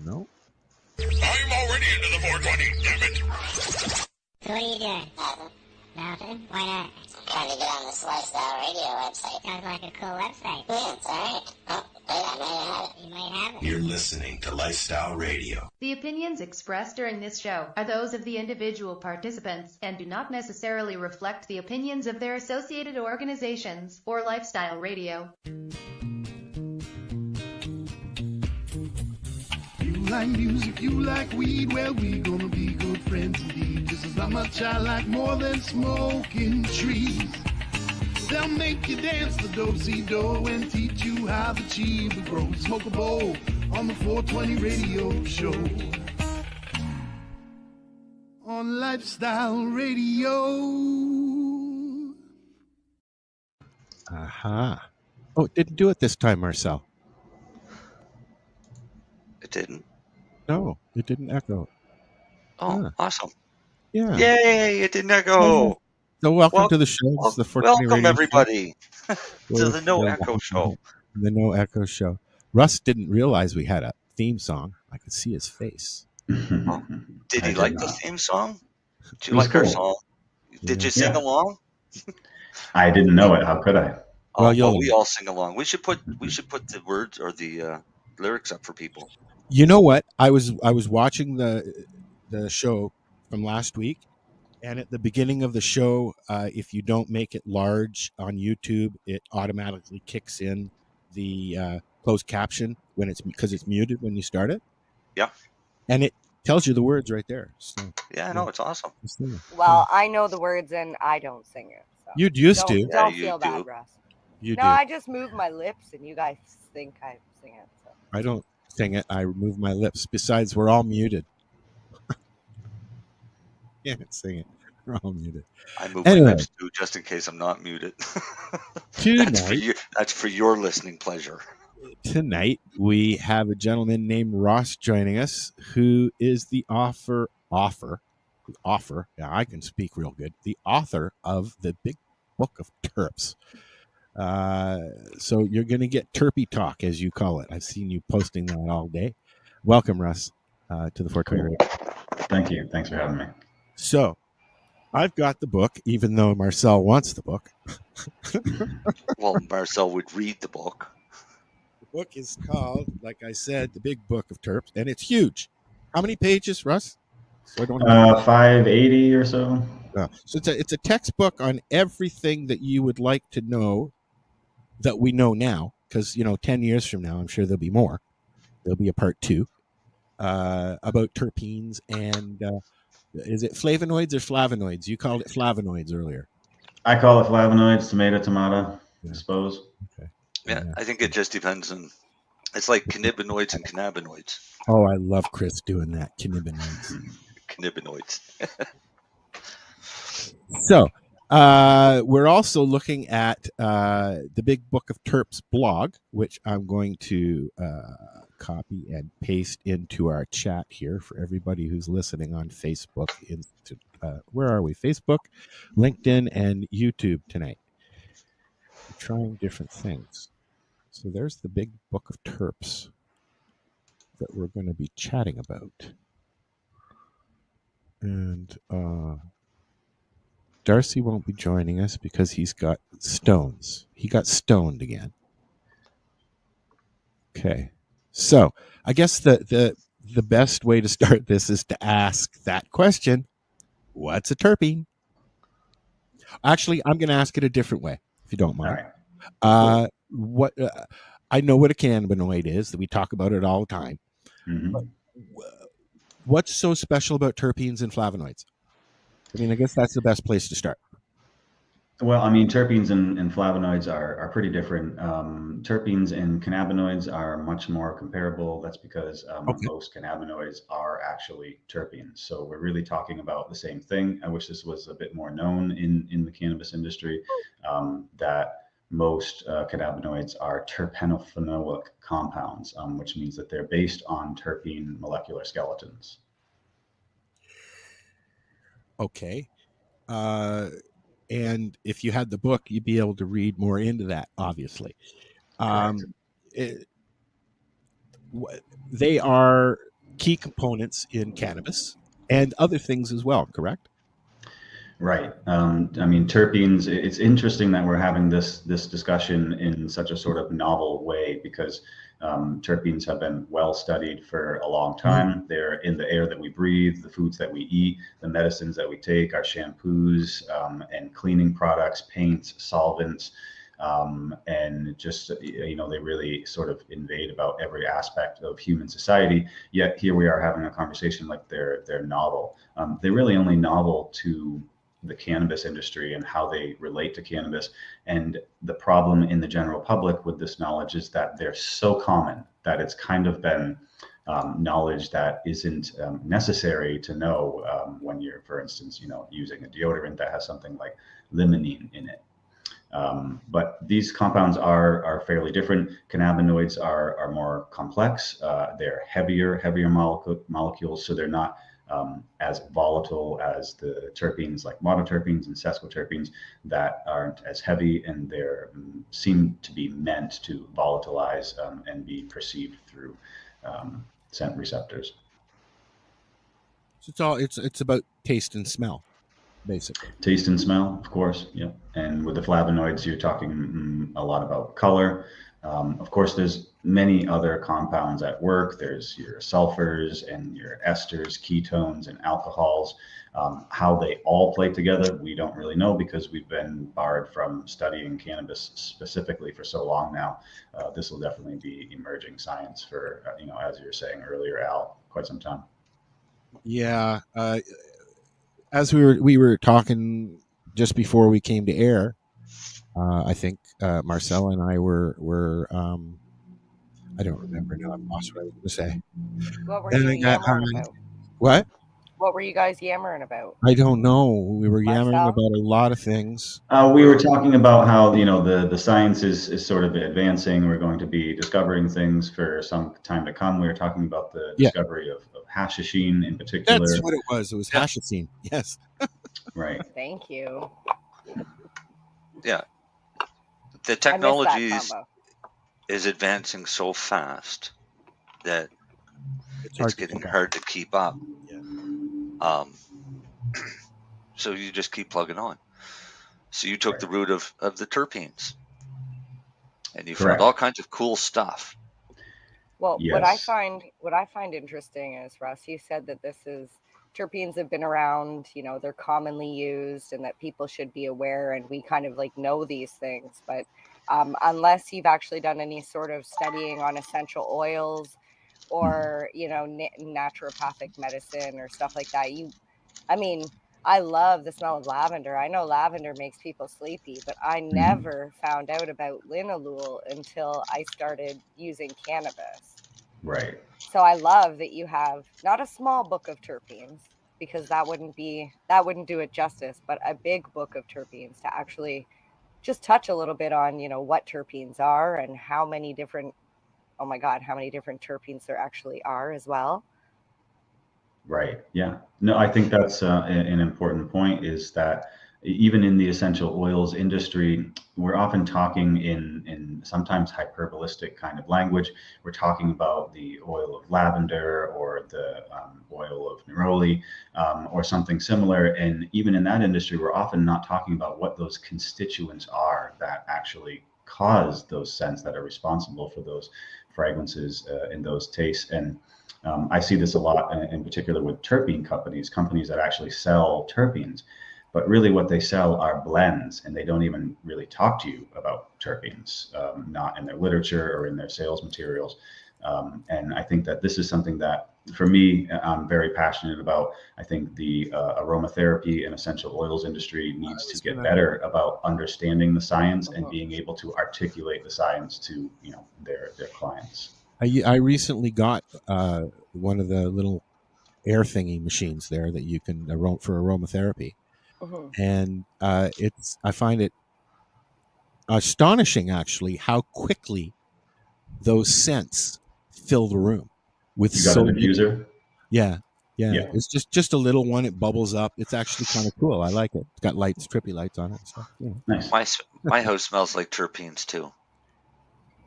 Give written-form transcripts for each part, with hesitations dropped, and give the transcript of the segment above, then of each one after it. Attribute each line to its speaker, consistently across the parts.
Speaker 1: No.
Speaker 2: I'm already into the 420, damn it.
Speaker 3: So what are you doing? Nothing? Why not?
Speaker 4: I'm trying to get on this Lifestyle Radio website.
Speaker 3: Sounds like a cool website.
Speaker 4: Yeah, it's alright. Oh, wait, I might have it.
Speaker 3: You might have it.
Speaker 2: You're listening to Lifestyle Radio.
Speaker 5: The opinions expressed during this show are those of the individual participants and do not necessarily reflect the opinions of their associated organizations or Lifestyle Radio.
Speaker 6: You like music, you like weed, well, we gonna be good friends indeed. This is how much I like more than smoking trees. They'll make you dance the do-si-do and teach you how the chiva grows. Smoke a bowl on the 420 radio show. On Lifestyle Radio.
Speaker 1: Aha. Oh, it didn't do it this time, Marcel.
Speaker 7: It didn't.
Speaker 1: No, it didn't echo.
Speaker 7: Oh, awesome.
Speaker 1: Yeah.
Speaker 7: Yay, it didn't echo.
Speaker 1: So welcome to the show. It's the 420
Speaker 7: Welcome,
Speaker 1: radio
Speaker 7: everybody,
Speaker 1: show.
Speaker 7: to the No Echo Show.
Speaker 1: The No Echo Show. Russ didn't realize we had a theme song. I could see his face.
Speaker 7: Oh, did he like the theme song? Did you
Speaker 8: It was
Speaker 7: like our
Speaker 8: cool.
Speaker 7: song? Did you sing along?
Speaker 8: I didn't know it. How could I?
Speaker 1: Well,
Speaker 7: we all sing along. We should put the words or the lyrics up for people.
Speaker 1: You know what? I was watching the show from last week, and at the beginning of the show, if you don't make it large on YouTube, it automatically kicks in the closed caption because it's muted when you start it.
Speaker 7: Yeah.
Speaker 1: And it tells you the words right there. So,
Speaker 7: yeah, I know, it's awesome.
Speaker 9: Well, I know the words and I don't sing it. So.
Speaker 1: You used to.
Speaker 9: Don't feel bad, Russ.
Speaker 1: You
Speaker 9: no,
Speaker 1: do.
Speaker 9: I just move my lips and you guys think I sing it. So.
Speaker 1: I don't sing it. I remove my lips. Besides, we're all muted. Can't sing it. We're all muted.
Speaker 7: I move my lips too, just in case I'm not muted. That's for your listening pleasure.
Speaker 1: Tonight, we have a gentleman named Ross joining us, who is the author, yeah, I can speak real good, the author of the Big Book of Terps. So you're going to get Terpy talk, as you call it. I've seen you posting that all day. Welcome, Russ, to the 420 Radio.
Speaker 8: Thank you. Thanks for having me.
Speaker 1: So, I've got the book, even though Marcel wants the book.
Speaker 7: Well, Marcel would read the book.
Speaker 1: The book is called, like I said, The Big Book of Terps, and it's huge. How many pages, Russ? So I don't
Speaker 8: 580 or so.
Speaker 1: So it's a textbook on everything that you would like to know that we know now, because 10 years from now, I'm sure there'll be more. There'll be a part 2 about terpenes and is it flavonoids or flavonoids? You called it flavonoids earlier.
Speaker 8: I call it flavonoids, tomato, I suppose.
Speaker 1: Okay.
Speaker 7: Yeah, I think it just depends on. It's like cannabinoids and cannabinoids.
Speaker 1: Oh, I love Chris doing that. Cannabinoids.
Speaker 7: Cannabinoids.
Speaker 1: So, we're also looking at the Big Book of Terps blog, which I'm going to copy and paste into our chat here for everybody who's listening on Facebook. Where are we? Facebook, LinkedIn, and YouTube tonight. We're trying different things. So there's the Big Book of Terps that we're going to be chatting about. And Darcy won't be joining us because he's got stones. He got stoned again. Okay. So I guess the best way to start this is to ask that question. What's a terpene? Actually, I'm going to ask it a different way, if you don't mind.
Speaker 8: All
Speaker 1: right. I know what a cannabinoid is. That we talk about it all the time.
Speaker 8: Mm-hmm.
Speaker 1: But what's so special about terpenes and flavonoids? I mean, I guess that's the best place to start.
Speaker 8: Well, I mean, terpenes and flavonoids are pretty different. Terpenes and cannabinoids are much more comparable. That's because most cannabinoids are actually terpenes. So we're really talking about the same thing. I wish this was a bit more known in the cannabis industry, that most cannabinoids are terpenophenolic compounds, which means that they're based on terpene molecular skeletons.
Speaker 1: Okay. And if you had the book, you'd be able to read more into that, obviously. they are key components in cannabis and other things as well, correct?
Speaker 8: Right. I mean, terpenes, it's interesting that we're having this discussion in such a sort of novel way, because terpenes have been well studied for a long time. They're in the air that we breathe, the foods that we eat, the medicines that we take, our shampoos and cleaning products, paints, solvents, and just, you know, they really sort of invade about every aspect of human society. Yet here we are having a conversation like they're novel. They're really only novel to the cannabis industry and how they relate to cannabis. And the problem in the general public with this knowledge is that they're so common that it's kind of been knowledge that isn't necessary to know when you're, for instance, you know, using a deodorant that has something like limonene in it. But these compounds are fairly different. Cannabinoids are more complex. They're heavier molecules, so they're not as volatile as the terpenes like monoterpenes and sesquiterpenes that aren't as heavy, and they seem to be meant to volatilize and be perceived through scent receptors.
Speaker 1: So it's about taste and smell, basically.
Speaker 8: Taste and smell, of course, yeah. And with the flavonoids, you're talking a lot about color. Of course, there's many other compounds at work. There's your sulfurs and your esters, ketones, and alcohols. How they all play together, we don't really know, because we've been barred from studying cannabis specifically for so long now. This will definitely be emerging science for, you know, as you were saying earlier, Al, quite some time.
Speaker 1: Yeah. As we were talking just before we came to air, I think Marcel and I were I don't remember now. I've lost what I was going to say.
Speaker 9: What were you yammering about?
Speaker 1: What?
Speaker 9: What were you guys yammering about?
Speaker 1: I don't know. We were yammering
Speaker 9: Marcel?
Speaker 1: about a lot of things.
Speaker 8: We were talking about how, you know, the science is sort of advancing. We're going to be discovering things for some time to come. We were talking about the discovery of hashishene in particular.
Speaker 1: That's what it was. It was hashishene. Yes.
Speaker 8: Right.
Speaker 9: Thank you.
Speaker 7: Yeah. The technology is advancing so fast that it's getting hard to keep up. Yeah. So you just keep plugging on. So you took the route of the terpenes, and you found all kinds of cool stuff.
Speaker 9: Well, what I find interesting is, Russ, you said that terpenes have been around, you know, they're commonly used, and that people should be aware, and we kind of like know these things, but unless you've actually done any sort of studying on essential oils or, you know, naturopathic medicine or stuff like that, I love the smell of lavender. I know lavender makes people sleepy, but I never found out about linalool until I started using cannabis.
Speaker 8: Right.
Speaker 9: So I love that you have not a small book of terpenes, because that wouldn't do it justice, but a big book of terpenes to actually just touch a little bit on, you know, what terpenes are and how many different terpenes there actually are as well.
Speaker 8: Right. Yeah. No, I think that's an important point, is that even in the essential oils industry, we're often talking in sometimes hyperbolistic kind of language. We're talking about the oil of lavender or the oil of neroli or something similar. And even in that industry, we're often not talking about what those constituents are that actually cause those scents, that are responsible for those fragrances and those tastes. And I see this a lot in particular with terpene companies that actually sell terpenes. But really what they sell are blends, and they don't even really talk to you about terpenes, not in their literature or in their sales materials. And I think that this is something that, for me, I'm very passionate about. I think the aromatherapy and essential oils industry needs to get better about understanding the science and being able to articulate the science to, you know, their clients.
Speaker 1: I recently got one of the little air thingy machines there that you can for aromatherapy. And I find it astonishing, actually, how quickly those scents fill the room with.
Speaker 8: You got an diffuser?
Speaker 1: Yeah. It's just a little one. It bubbles up. It's actually kind of cool. I like it. It's got lights, trippy lights on it and stuff. Yeah.
Speaker 8: Nice.
Speaker 7: My house smells like terpenes too.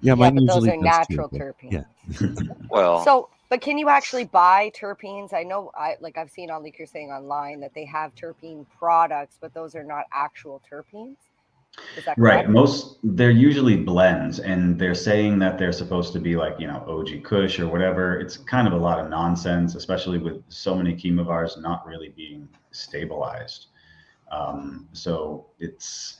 Speaker 1: Yeah, mine
Speaker 9: but those
Speaker 1: usually
Speaker 9: are
Speaker 1: does
Speaker 9: natural
Speaker 1: too, but-
Speaker 9: terpenes.
Speaker 1: Yeah.
Speaker 7: Well,
Speaker 9: But can you actually buy terpenes? I know, I've seen on, like you're saying, online that they have terpene products, but those are not actual terpenes. Is that correct?
Speaker 8: Right. They're usually blends, and they're saying that they're supposed to be like, OG Kush or whatever. It's kind of a lot of nonsense, especially with so many chemovars not really being stabilized. So it's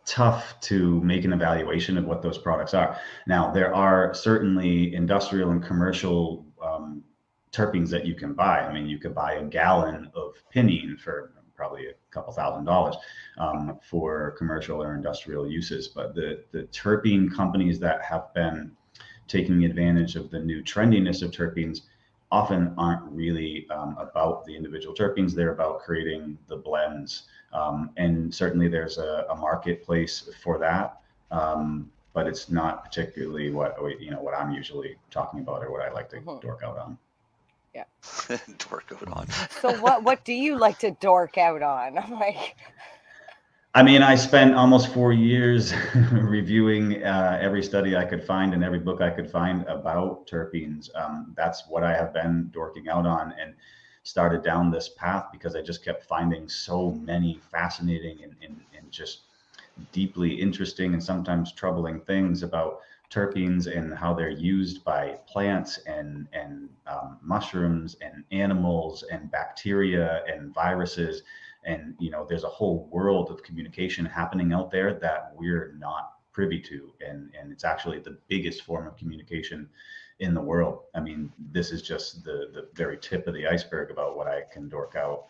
Speaker 8: tough to make an evaluation of what those products are. Now, there are certainly industrial and commercial terpenes that you can buy. I mean, you could buy a gallon of pinene for probably a couple $1,000 for commercial or industrial uses. But the terpene companies that have been taking advantage of the new trendiness of terpenes often aren't really about the individual terpenes. They're about creating the blends. And certainly there's a marketplace for that. But it's not particularly what I'm usually talking about or what I like to dork out on.
Speaker 9: Yeah.
Speaker 7: Dork out on.
Speaker 9: So what do you like to dork out on? I'm like,
Speaker 8: I mean, I spent almost 4 years reviewing every study I could find and every book I could find about terpenes. That's what I have been dorking out on, and started down this path because I just kept finding so many fascinating and just deeply interesting and sometimes troubling things about terpenes and how they're used by plants and mushrooms and animals and bacteria and viruses. And, there's a whole world of communication happening out there that we're not privy to. And it's actually the biggest form of communication in the world. I mean, this is just the very tip of the iceberg about what I can dork out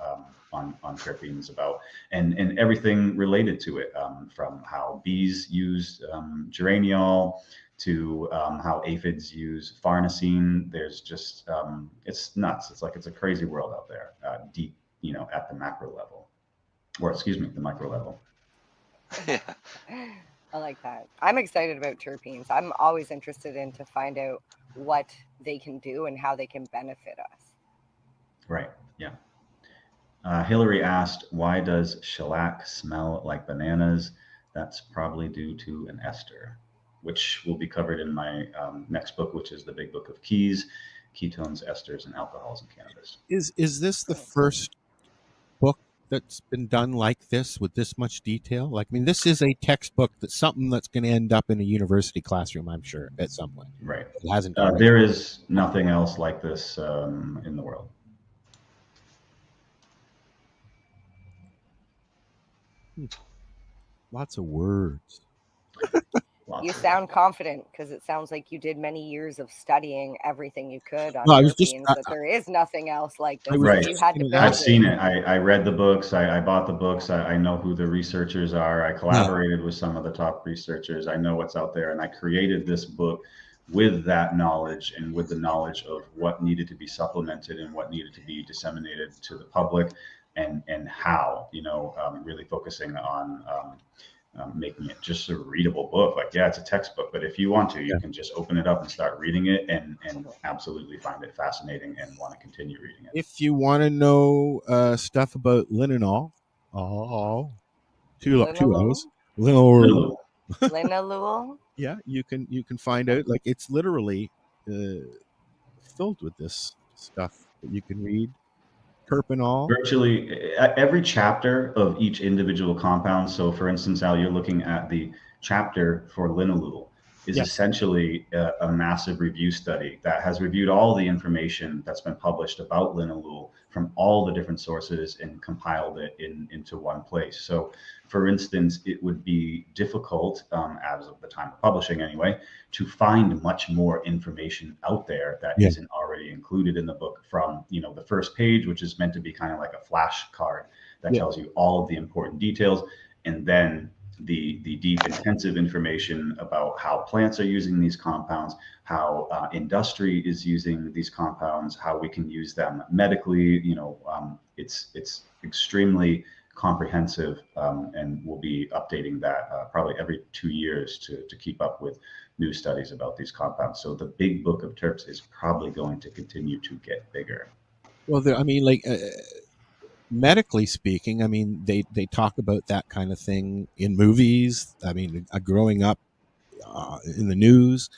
Speaker 8: on terpenes about, and everything related to it, from how bees use geraniol to how aphids use farnesene. There's just, it's nuts. It's like, it's a crazy world out there, deep, at the macro level, or the micro level.
Speaker 7: Yeah.
Speaker 9: I like that. I'm excited about terpenes. I'm always interested in to find out what they can do and how they can benefit us.
Speaker 8: Right. Yeah. Hillary asked, why does shellac smell like bananas? That's probably due to an ester, which will be covered in my next book, which is the Big Book of Keys, Ketones, Esters, and Alcohols in Cannabis.
Speaker 1: Is this the first book that's been done like this with this much detail? Like, I mean, this is a textbook that's something that's going to end up in a university classroom, I'm sure, at some point.
Speaker 8: Right.
Speaker 1: It hasn't.
Speaker 8: There is nothing else like this in the world.
Speaker 1: Lots of words.
Speaker 9: You sound confident because it sounds like you did many years of studying everything you could on terpenes, that there is nothing else like this.
Speaker 8: Right.
Speaker 9: You had to build
Speaker 8: I've seen it. I read the books. I bought the books. I know who the researchers are. I collaborated with some of the top researchers. I know what's out there. And I created this book with that knowledge and with the knowledge of what needed to be supplemented and what needed to be disseminated to the public, and how, really focusing on making it just a readable book. Like, yeah, it's a textbook, but if you want to, you can just open it up and start reading it and absolutely find it fascinating and want to continue reading it.
Speaker 1: If you want to know stuff about linalool, two O's,
Speaker 9: linalool.
Speaker 1: Yeah, you can find out. Like, it's literally filled with this stuff that you can read. Terpenol.
Speaker 8: Virtually every chapter of each individual compound. So, for instance, Al, you're looking at the chapter for linalool is essentially a massive review study that has reviewed all the information that's been published about linalool from all the different sources and compiled it into one place. So, for instance, it would be difficult, as of the time of publishing anyway, to find much more information out there that isn't already included in the book, from the first page, which is meant to be kind of like a flashcard that tells you all of the important details, and then the deep, intensive information about how plants are using these compounds, how industry is using these compounds, how we can use them medically. It's extremely comprehensive, and we'll be updating that probably every 2 years to keep up with new studies about these compounds. So the Big Book of Terps is probably going to continue to get bigger.
Speaker 1: Well, medically speaking, I mean, they talk about that kind of thing in movies. I mean, growing up in the news.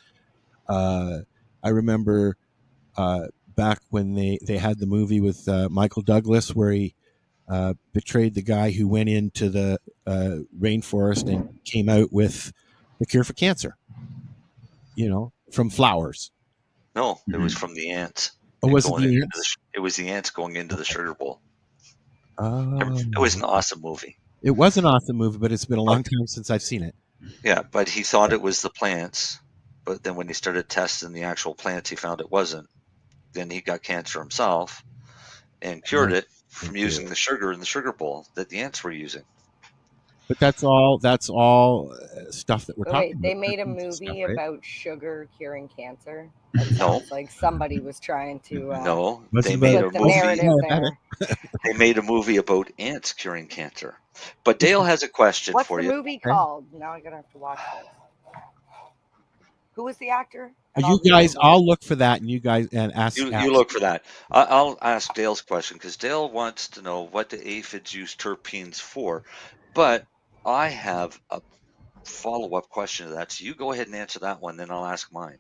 Speaker 1: I remember back when they had the movie with Michael Douglas where he betrayed the guy who went into the rainforest and came out with the cure for cancer, from flowers.
Speaker 7: No, it was from the ants.
Speaker 1: Oh, was it the ants?
Speaker 7: It was the ants going into the sugar bowl.
Speaker 1: Oh.
Speaker 7: It was an awesome movie.
Speaker 1: It was an awesome movie, but it's been a long time since I've seen it.
Speaker 7: Yeah, but he thought it was the plants, but then when he started testing the actual plants, he found it wasn't. Then he got cancer himself and cured it from using the sugar in the sugar bowl that the ants were using.
Speaker 1: But that's all stuff that we're talking about.
Speaker 9: They made a movie about sugar curing cancer. That sounds like somebody was trying to
Speaker 7: they made a
Speaker 9: narrative there.
Speaker 7: They made a movie about ants curing cancer. But Dale has a question for you.
Speaker 9: What's the movie called? Now I'm gonna have to watch this. Who was the actor?
Speaker 1: You guys, I'll look for that, and you guys ask.
Speaker 7: You look for that. I'll ask Dale's question because Dale wants to know what the aphids use terpenes for. But I have a follow-up question to that. So you go ahead and answer that one, then I'll ask mine.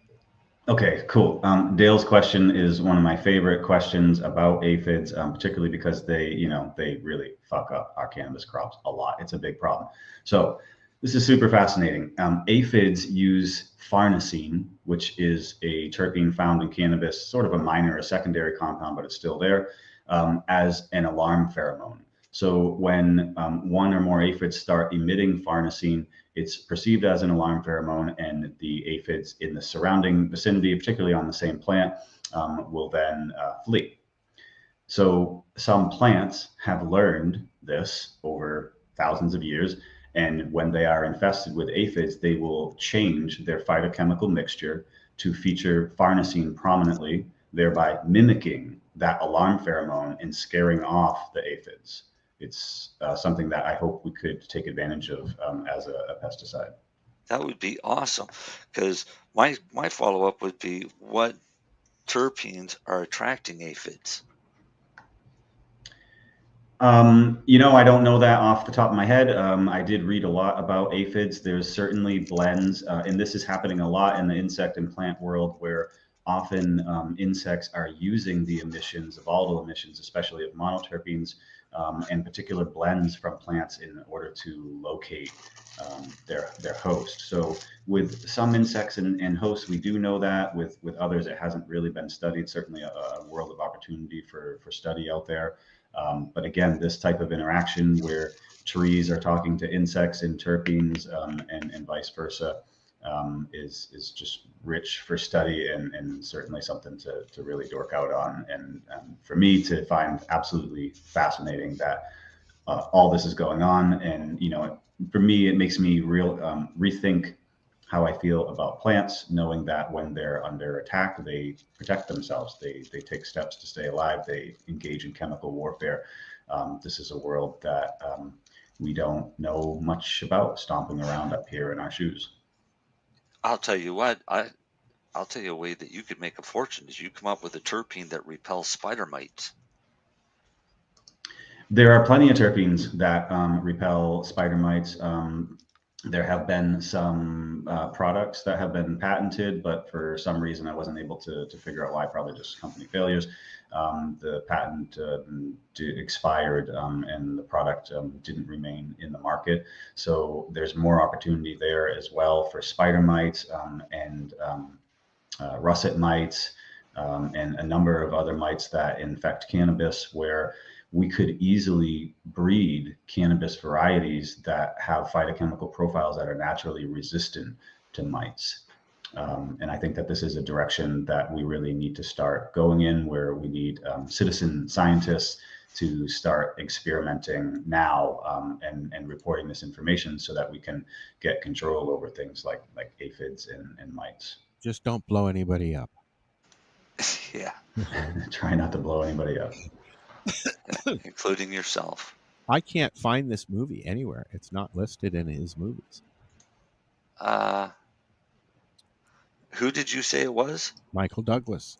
Speaker 8: Okay, cool. Dale's question is one of my favorite questions about aphids, particularly because they really fuck up our cannabis crops a lot. It's a big problem. So this is super fascinating. Aphids use farnesene, which is a terpene found in cannabis, sort of a minor or secondary compound, but it's still there, as an alarm pheromone. So when one or more aphids start emitting farnesene, it's perceived as an alarm pheromone, and the aphids in the surrounding vicinity, particularly on the same plant, will then flee. So some plants have learned this over thousands of years, and when they are infested with aphids, they will change their phytochemical mixture to feature farnesene prominently, thereby mimicking that alarm pheromone and scaring off the aphids. It's something that I hope we could take advantage of as a pesticide.
Speaker 7: That would be awesome, because my follow-up would be, what terpenes are attracting aphids?
Speaker 8: I don't know that off the top of my head. I did read a lot about aphids. There's certainly blends, and this is happening a lot in the insect and plant world, where often insects are using the emissions, of volatile emissions, especially of monoterpenes, and particular blends from plants in order to locate their host. So with some insects and hosts, we do know that. With others, it hasn't really been studied. Certainly a world of opportunity for study out there. But again, this type of interaction where trees are talking to insects in terpenes and vice versa is just rich for study and certainly something to really dork out on. And for me to find absolutely fascinating that all this is going on. And, for me, it makes me rethink how I feel about plants, knowing that when they're under attack, they protect themselves. They take steps to stay alive. They engage in chemical warfare. This is a world that we don't know much about, stomping around up here in our shoes.
Speaker 7: I'll tell you what, I'll tell you a way that you could make a fortune is you come up with a terpene that repels spider mites.
Speaker 8: There are plenty of terpenes that repel spider mites. There have been some products that have been patented, but for some reason I wasn't able to figure out why, probably just company failures. The patent expired and the product didn't remain in the market. So there's more opportunity there as well for spider mites and russet mites and a number of other mites that infect cannabis, where we could easily breed cannabis varieties that have phytochemical profiles that are naturally resistant to mites. And I think that this is a direction that we really need to start going in, where we need citizen scientists to start experimenting now and reporting this information so that we can get control over things like aphids and mites.
Speaker 1: Just don't blow anybody up.
Speaker 7: Yeah.
Speaker 8: Try not to blow anybody up.
Speaker 7: Including yourself.
Speaker 1: I can't find this movie anywhere. It's not listed in his movies.
Speaker 7: Who did you say it was?
Speaker 1: Michael Douglas.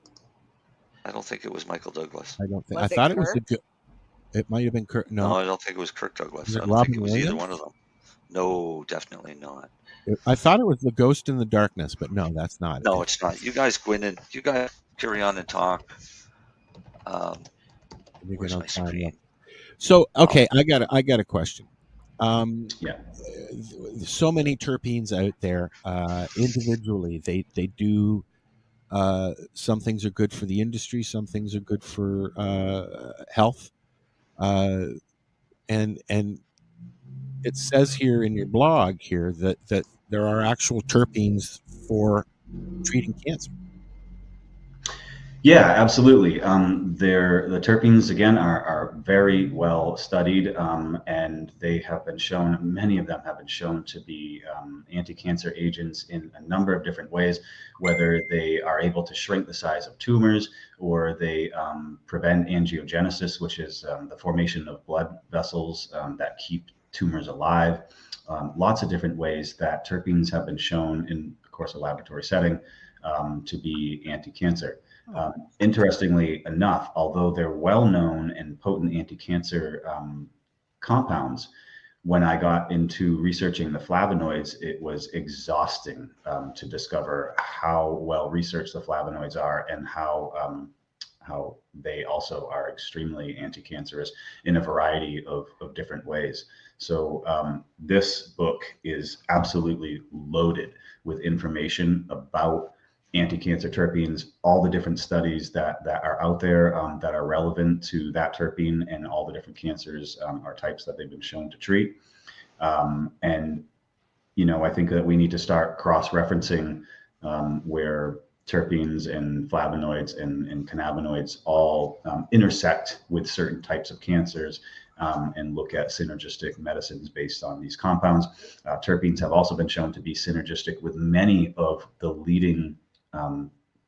Speaker 7: I don't think it was Michael Douglas.
Speaker 1: I don't think. I thought it was a good. It might have been Kirk. No,
Speaker 7: I don't think it was Kirk Douglas.
Speaker 1: Was it
Speaker 7: I don't
Speaker 1: Robin
Speaker 7: think it was
Speaker 1: Williams?
Speaker 7: either one of them. No, definitely not.
Speaker 1: I thought it was the Ghost in the Darkness, but no, that's not.
Speaker 7: No, it's not. You guys go in and you guys carry on and talk. Where's my screen?
Speaker 1: So okay, I got a question.
Speaker 8: Yeah.
Speaker 1: So many terpenes out there. Individually, they do. Some things are good for the industry. Some things are good for health. And it says here in your blog here that there are actual terpenes for treating cancer.
Speaker 8: Yeah, absolutely. The terpenes, again, are very well studied, and they have been shown, many of them have been shown to be anti-cancer agents in a number of different ways, whether they are able to shrink the size of tumors or they prevent angiogenesis, which is the formation of blood vessels that keep tumors alive. Lots of different ways that terpenes have been shown in, of course, a laboratory setting to be anti-cancer. Interestingly enough, although they're well-known and potent anti-cancer compounds, when I got into researching the flavonoids, it was exhausting to discover how well researched the flavonoids are and how they also are extremely anti-cancerous in a variety of different ways. So this book is absolutely loaded with information about anti-cancer terpenes, all the different studies that are out there that are relevant to that terpene and all the different cancers or types that they've been shown to treat. And, you know, I think that we need to start cross-referencing where terpenes and flavonoids and cannabinoids all intersect with certain types of cancers and look at synergistic medicines based on these compounds. Terpenes have also been shown to be synergistic with many of the leading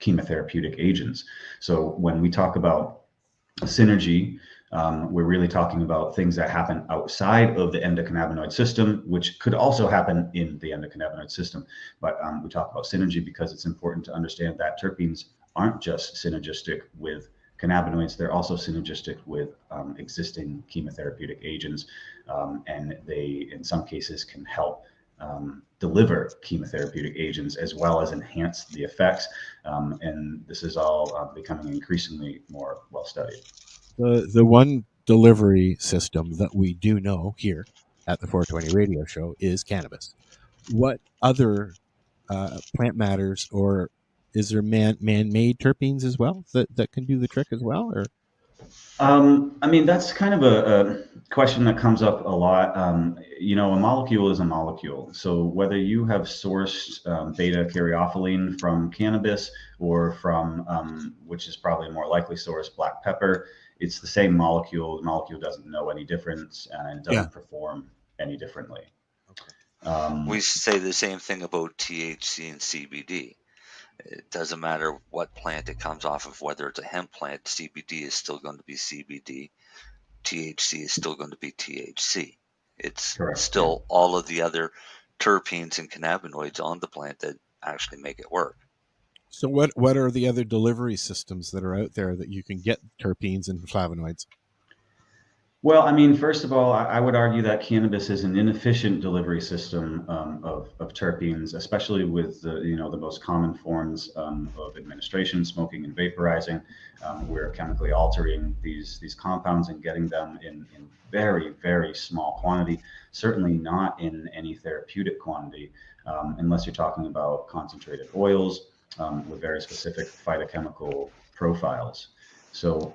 Speaker 8: chemotherapeutic agents. So when we talk about synergy, we're really talking about things that happen outside of the endocannabinoid system, which could also happen in the endocannabinoid system. But we talk about synergy because it's important to understand that terpenes aren't just synergistic with cannabinoids, they're also synergistic with existing chemotherapeutic agents. And they, in some cases, can help deliver chemotherapeutic agents as well as enhance the effects. And this is all becoming increasingly more well studied.
Speaker 1: The one delivery system that we do know here at the 420 Radio Show is cannabis. What other plant matters, or is there man-made terpenes as well that can do the trick as well? Or
Speaker 8: I mean, that's kind of a question that comes up a lot. You know, a molecule is a molecule. So whether you have sourced beta caryophyllene from cannabis or from, which is probably a more likely source, black pepper, it's the same molecule. The molecule doesn't know any difference and it doesn't perform any differently.
Speaker 7: We say the same thing about THC and CBD. It doesn't matter what plant it comes off of, whether it's a hemp plant, CBD is still going to be CBD. THC is still going to be THC. It's still all of the other terpenes and cannabinoids on the plant that actually make it work.
Speaker 1: So what are the other delivery systems that are out there that you can get terpenes and flavonoids?
Speaker 8: Well, I mean, first of all, I would argue that cannabis is an inefficient delivery system of terpenes, especially with the most common forms of administration, smoking and vaporizing. We're chemically altering these compounds and getting them in very, very small quantity, certainly not in any therapeutic quantity, unless you're talking about concentrated oils with very specific phytochemical profiles. So,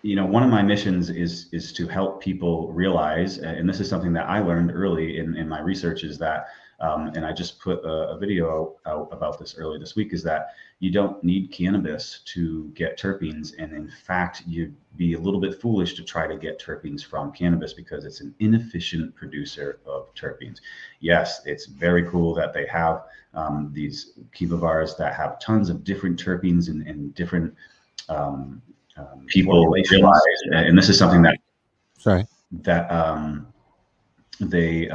Speaker 8: you know, one of my missions is to help people realize, and this is something that I learned early in my research, is that, and I just put a video out about this early this week, is that you don't need cannabis to get terpenes. And in fact, you'd be a little bit foolish to try to get terpenes from cannabis because it's an inefficient producer of terpenes. Yes, it's very cool that they have these cultivars that have tons of different terpenes and different people realize, and this is something that they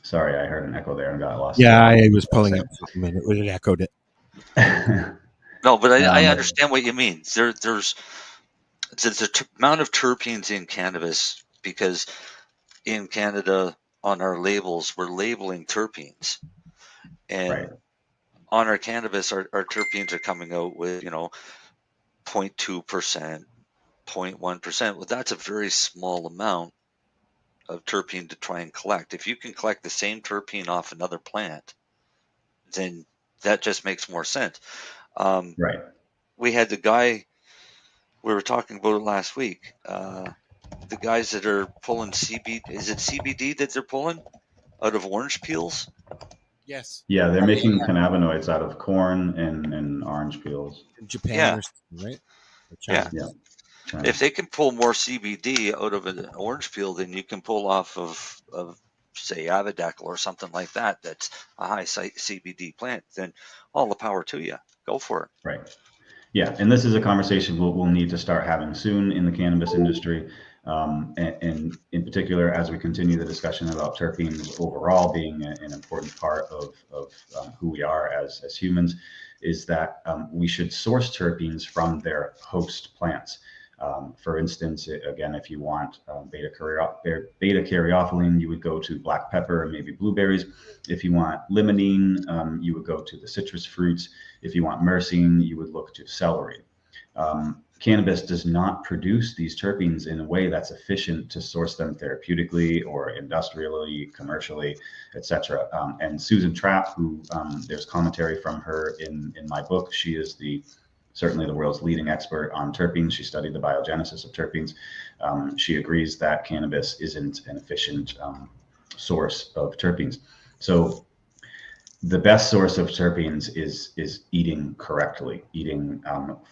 Speaker 8: sorry, I heard an echo there and got lost.
Speaker 1: Yeah, I was pulling up something and it echoed it.
Speaker 7: No, but I understand what you mean. There's the amount of terpenes in cannabis, because in Canada on our labels, we're labeling terpenes. And on our cannabis, our terpenes are coming out with, 0.2%, 0.1%. Well, that's a very small amount of terpene to try and collect. If you can collect the same terpene off another plant, then that just makes more sense. We had the guy, we were talking about it last week, the guys that are pulling CBD, is it CBD that they're pulling out of orange peels?
Speaker 1: Yes.
Speaker 8: Yeah, they're making cannabinoids out of corn and orange peels.
Speaker 1: In Japan, or something, right? Or China.
Speaker 8: Yeah.
Speaker 7: If they can pull more CBD out of an orange peel than you can pull off of say Addict or something like that, that's a high CBD plant, then all the power to you. Go for it.
Speaker 8: Right. Yeah, and this is a conversation we'll need to start having soon in the cannabis industry, and in particular as we continue the discussion about terpenes overall being an important part of who we are as humans, is that we should source terpenes from their host plants. For instance, again, if you want beta caryophyllene, you would go to black pepper and maybe blueberries. If you want limonene, you would go to the citrus fruits. If you want myrcene, you would look to celery. Cannabis does not produce these terpenes in a way that's efficient to source them therapeutically or industrially, commercially, etc. And Susan Trapp, who there's commentary from her in my book, she is certainly the world's leading expert on terpenes. She studied the biogenesis of terpenes. She agrees that cannabis isn't an efficient source of terpenes. So the best source of terpenes is eating correctly, eating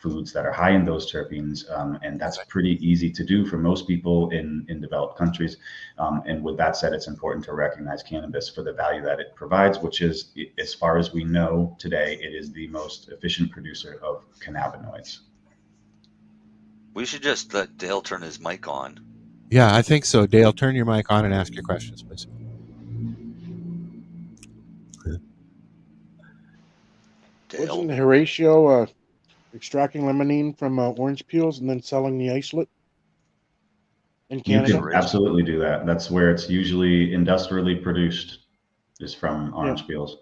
Speaker 8: foods that are high in those terpenes, and that's pretty easy to do for most people in developed countries. And with that said, it's important to recognize cannabis for the value that it provides, which is, as far as we know today, it is the most efficient producer of cannabinoids.
Speaker 7: We should just let Dale turn his mic on.
Speaker 1: Yeah, I think so. Dale, turn your mic on and ask your questions, please.
Speaker 10: Wasn't Horatio extracting limonene from orange peels and then selling the isolate in Canada?
Speaker 8: You can absolutely do that. That's where it's usually industrially produced, is from orange peels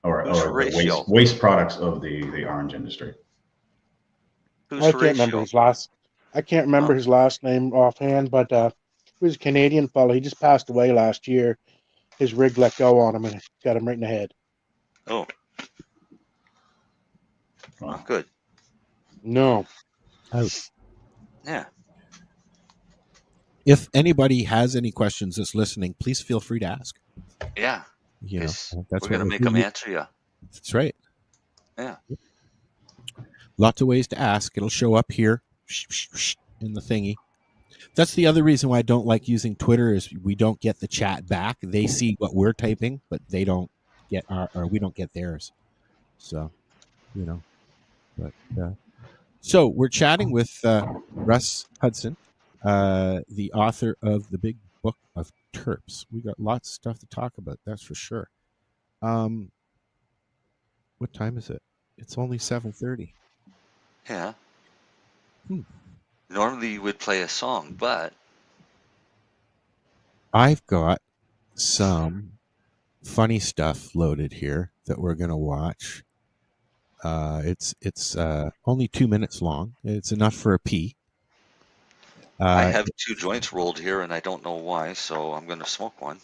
Speaker 8: or the waste products of the orange industry.
Speaker 10: I can't remember his last name offhand, but he was a Canadian fellow. He just passed away last year. His rig let go on him and got him right in the head.
Speaker 7: Oh. Not good.
Speaker 10: No.
Speaker 7: Yeah.
Speaker 1: If anybody has any questions that's listening, please feel free to ask.
Speaker 7: Yeah.
Speaker 1: That's
Speaker 7: we're going to make them answer you.
Speaker 1: That's right.
Speaker 7: Yeah.
Speaker 1: Lots of ways to ask. It'll show up here in the thingy. That's the other reason why I don't like using Twitter, is we don't get the chat back. They see what we're typing, but they don't get we don't get theirs. So, so we're chatting with Russ Hudson, the author of the big book of Terps. We got lots of stuff to talk about, that's for sure. What time is it? It's only 7:30.
Speaker 7: Yeah. Normally you would play a song, but
Speaker 1: I've got some funny stuff loaded here that we're going to watch. It's only 2 minutes long. It's enough for a pee.
Speaker 7: I have 2 joints rolled here, and I don't know why, so I'm going to smoke one.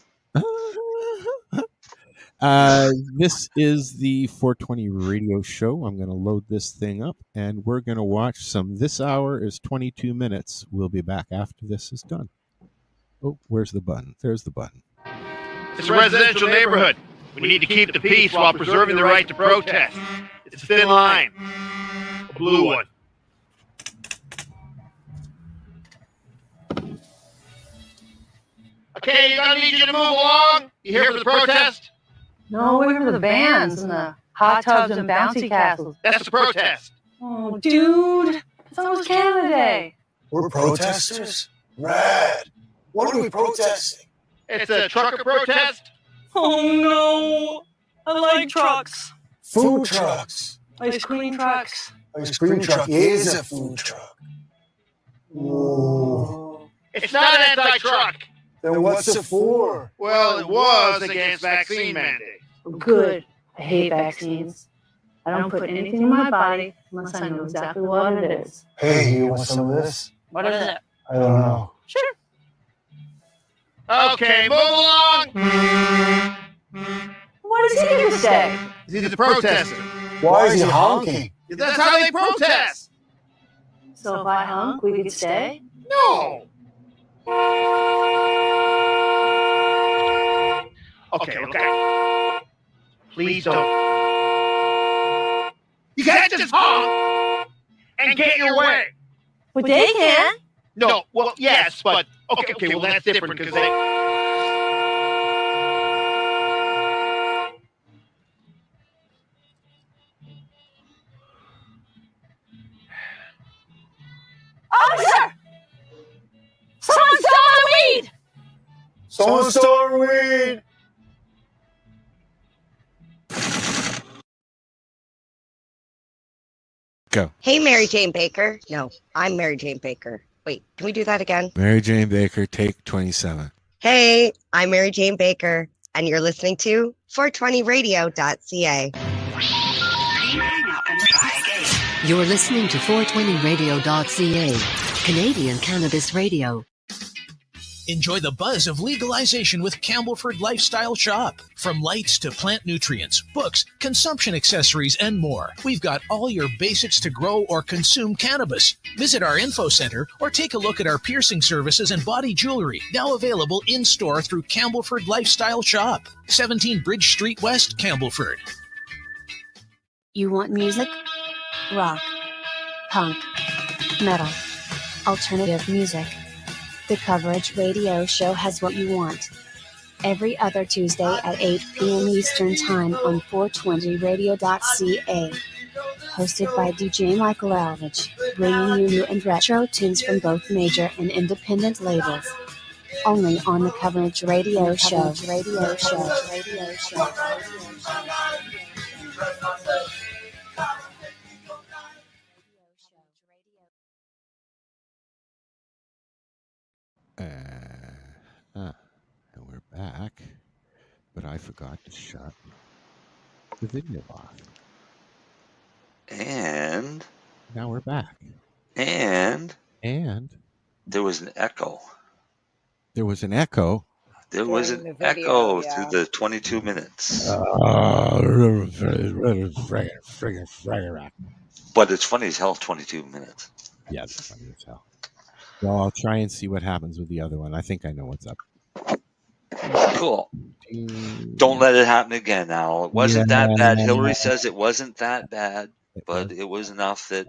Speaker 1: This is the 420 radio show. I'm going to load this thing up, and we're going to watch some. This hour is 22 minutes. We'll be back after this is done. Oh, where's the button? There's the button.
Speaker 11: It's a residential neighborhood. We need to keep the peace while preserving the right to protest. It's a thin line. A blue one. Okay, you're gonna need you to move along. You here for the protest?
Speaker 12: No, we're for the bands and the hot tubs and bouncy castles.
Speaker 11: That's the protest.
Speaker 12: Oh, dude. It's almost Canada Day.
Speaker 13: We're protesters? Rad. What are we protesting?
Speaker 11: It's a trucker protest.
Speaker 12: Oh, no. I like trucks.
Speaker 13: Food trucks.
Speaker 12: Ice cream trucks.
Speaker 13: Ice cream truck is a food truck. Whoa.
Speaker 11: It's not anti-truck.
Speaker 13: Then what's it for?
Speaker 11: Well, it was against vaccine mandate.
Speaker 12: Good. I hate vaccines. I don't put anything in my body unless I know exactly what it is.
Speaker 13: Hey, you want some of this?
Speaker 12: What is it?
Speaker 13: I don't know.
Speaker 12: Sure.
Speaker 11: Okay, move along.
Speaker 12: Why does he need to stay?
Speaker 11: He's a protester.
Speaker 13: Why is he honking?
Speaker 11: That's how they protest.
Speaker 12: So if I hunk, we could stay?
Speaker 11: No. Okay, look at. Please don't. You can't just honk and get your way.
Speaker 12: But they can.
Speaker 11: No, well, yes, but okay, well that's different because they.
Speaker 12: Officer! Someone stole my weed!
Speaker 13: Someone stole our weed!
Speaker 1: Go.
Speaker 9: Hey, Mary Jane Baker. No, I'm Mary Jane Baker. Wait, can we do that again?
Speaker 1: Mary Jane Baker, take 27.
Speaker 9: Hey, I'm Mary Jane Baker, and you're listening to 420radio.ca.
Speaker 14: You're listening to 420radio.ca, Canadian Cannabis Radio.
Speaker 15: Enjoy the buzz of legalization with Campbellford Lifestyle Shop. From lights to plant nutrients, books, consumption accessories, and more. We've got all your basics to grow or consume cannabis. Visit our info center or take a look at our piercing services and body jewelry, now available in-store through Campbellford Lifestyle Shop. 17 Bridge Street West, Campbellford.
Speaker 16: You want music? Rock, punk, metal, alternative music. The Coverage Radio Show has what you want. Every other Tuesday at 8 p.m. Eastern Time on 420radio.ca. Hosted by DJ Michael Aldridge, bringing you new and retro tunes from both major and independent labels. Only on the Coverage Radio Show. Radio Show. Radio Show.
Speaker 1: And we're back, but I forgot to shut the video off.
Speaker 7: And
Speaker 1: now we're back.
Speaker 7: And there was an echo.
Speaker 1: There was an echo.
Speaker 7: There was an echo through the 22 minutes. But it's funny as hell, 22 minutes.
Speaker 1: Yeah, it's funny as hell. Well, I'll try and see what happens with the other one. I think I know what's up.
Speaker 7: Cool. Don't let it happen again, Al. It wasn't that bad. Hillary says it wasn't that bad, but it was enough that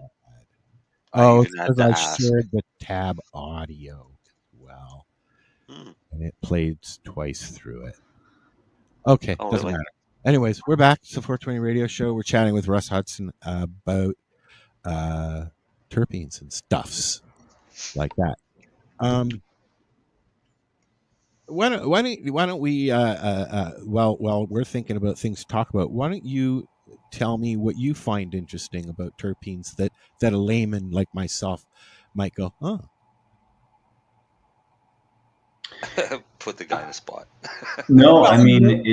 Speaker 1: it's because I shared the tab audio as well. And it played twice through it. Okay, doesn't matter. Anyways, we're back. It's the 420 Radio Show. We're chatting with Russ Hudson about terpenes and stuffs like that. Why don't we while we're thinking about things to talk about, why don't you tell me what you find interesting about terpenes that a layman like myself might go, oh.
Speaker 7: Put the guy in a spot.
Speaker 8: No, I mean,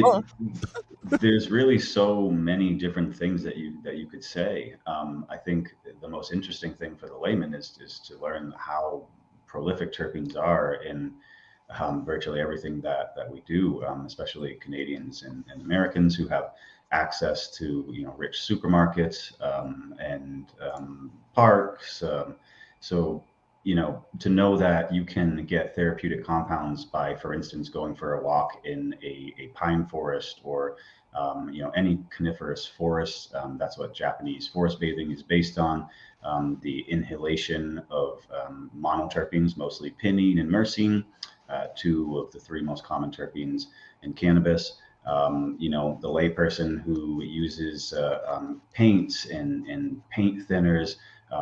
Speaker 8: there's really so many different things that you could say. I think the most interesting thing for the layman is to learn how prolific terpenes are in virtually everything that we do, especially Canadians and Americans who have access to rich supermarkets and parks. So to know that you can get therapeutic compounds by, for instance, going for a walk in a pine forest or any coniferous forest. That's what Japanese forest bathing is based on. The inhalation of monoterpenes, mostly pinene and myrcene, two of the three most common terpenes in cannabis. The layperson who uses paints and paint thinners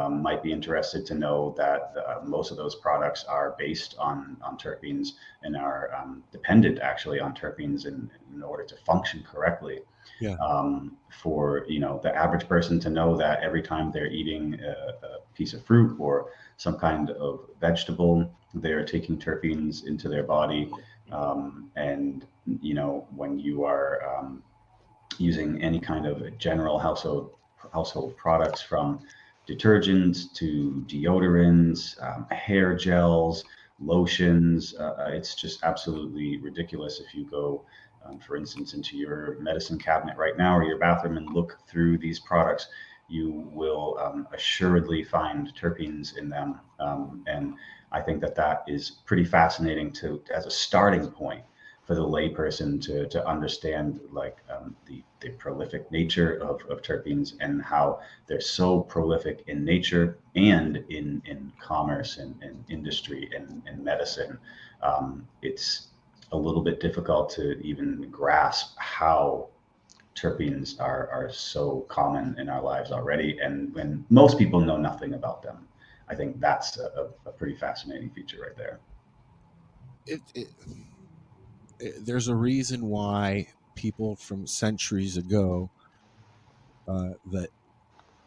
Speaker 8: might be interested to know that most of those products are based on terpenes and are dependent actually on terpenes in order to function correctly.
Speaker 1: Yeah.
Speaker 8: For the average person to know that every time they're eating a piece of fruit or some kind of vegetable, they're taking terpenes into their body. And when you are using any kind of general household products, from detergents to deodorants, hair gels, lotions, it's just absolutely ridiculous. If you go, for instance, into your medicine cabinet right now or your bathroom and look through these products, you will assuredly find terpenes in them. And I think that is pretty fascinating as a starting point for the layperson to understand, like, the prolific nature of terpenes and how they're so prolific in nature and in commerce and industry and medicine. It's a little bit difficult to even grasp how terpenes are so common in our lives already, and when most people know nothing about them. I think that's a pretty fascinating feature right there.
Speaker 1: There's a reason why people from centuries ago that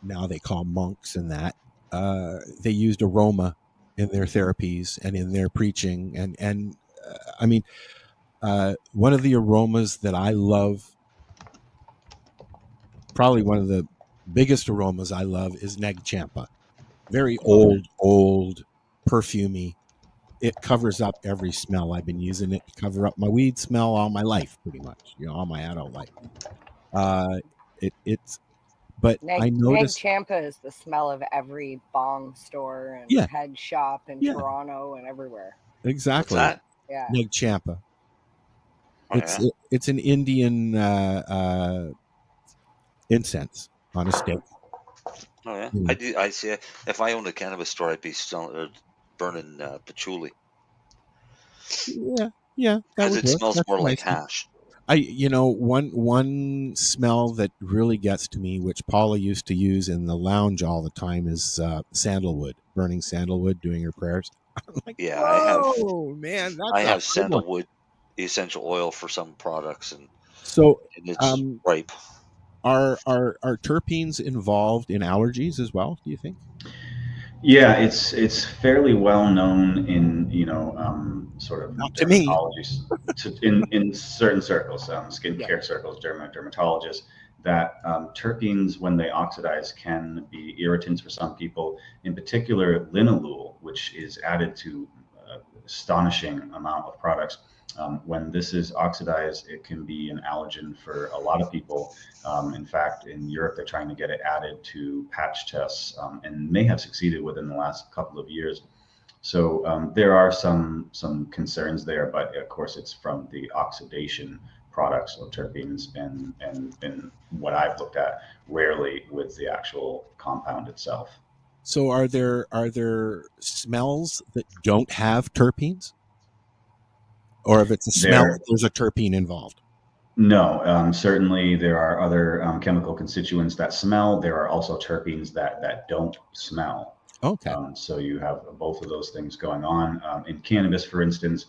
Speaker 1: now they call monks and that they used aroma in their therapies and in their preaching. And I mean, one of the aromas that I love, probably one of the biggest aromas I love, is Neg Champa. Very old, perfumey. It covers up every smell. I've been using it to cover up my weed smell all my life, pretty much, all my adult life. But I noticed
Speaker 9: Neg Champa is the smell of every bong store and head shop in Toronto and everywhere.
Speaker 1: Exactly.
Speaker 7: What's that?
Speaker 9: Yeah.
Speaker 1: Neg Champa. It's an Indian incense on a stick.
Speaker 7: Oh yeah, I see. If I owned a cannabis store, I'd be burning patchouli.
Speaker 1: Yeah,
Speaker 7: because it smells more like hash.
Speaker 1: One smell that really gets to me, which Paula used to use in the lounge all the time, is sandalwood. Burning sandalwood, doing her prayers.
Speaker 7: Yeah,
Speaker 1: I
Speaker 7: have sandalwood essential oil for some products, and it's ripe.
Speaker 1: Are terpenes involved in allergies as well, do you think?
Speaker 8: Yeah, it's fairly well known in sort of dermatology, in certain circles, skincare circles, dermatologists, that terpenes, when they oxidize, can be irritants for some people. In particular, linalool, which is added to astonishing amount of products. When this is oxidized, it can be an allergen for a lot of people. In fact, in Europe, they're trying to get it added to patch tests, and may have succeeded within the last couple of years. So there are some concerns there, but of course, it's from the oxidation products of terpenes, and what I've looked at, rarely with the actual compound itself.
Speaker 1: So are there smells that don't have terpenes? Or if it's a smell, there's a terpene involved?
Speaker 8: No, certainly there are other chemical constituents that smell. There are also terpenes that don't smell.
Speaker 1: Okay.
Speaker 8: So you have both of those things going on. In cannabis, for instance,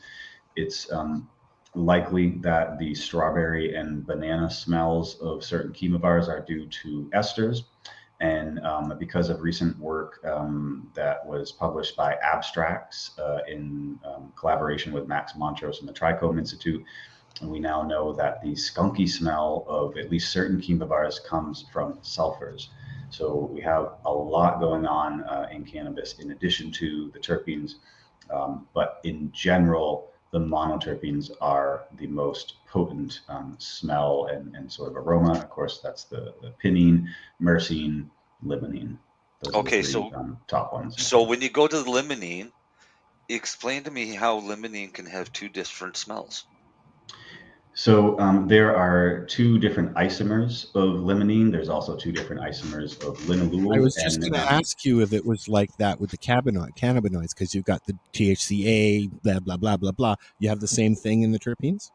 Speaker 8: it's likely that the strawberry and banana smells of certain chemovar's are due to esters. And because of recent work that was published by Abstracts in collaboration with Max Montrose from the Trichome Institute, we now know that the skunky smell of at least certain chemovar's comes from sulfurs. So we have a lot going on in cannabis in addition to the terpenes. But in general, the monoterpenes are the most potent smell and sort of aroma. Of course, that's the pinene, myrcene, limonene. Those are the three, top ones.
Speaker 7: So when you go to the limonene, explain to me how limonene can have two different smells.
Speaker 8: So there are two different isomers of limonene. There's also two different isomers of linalool.
Speaker 1: I was just going to ask you if it was like that with the cannabinoids, because you've got the THCA, blah, blah, blah, blah, blah. You have the same thing in the terpenes?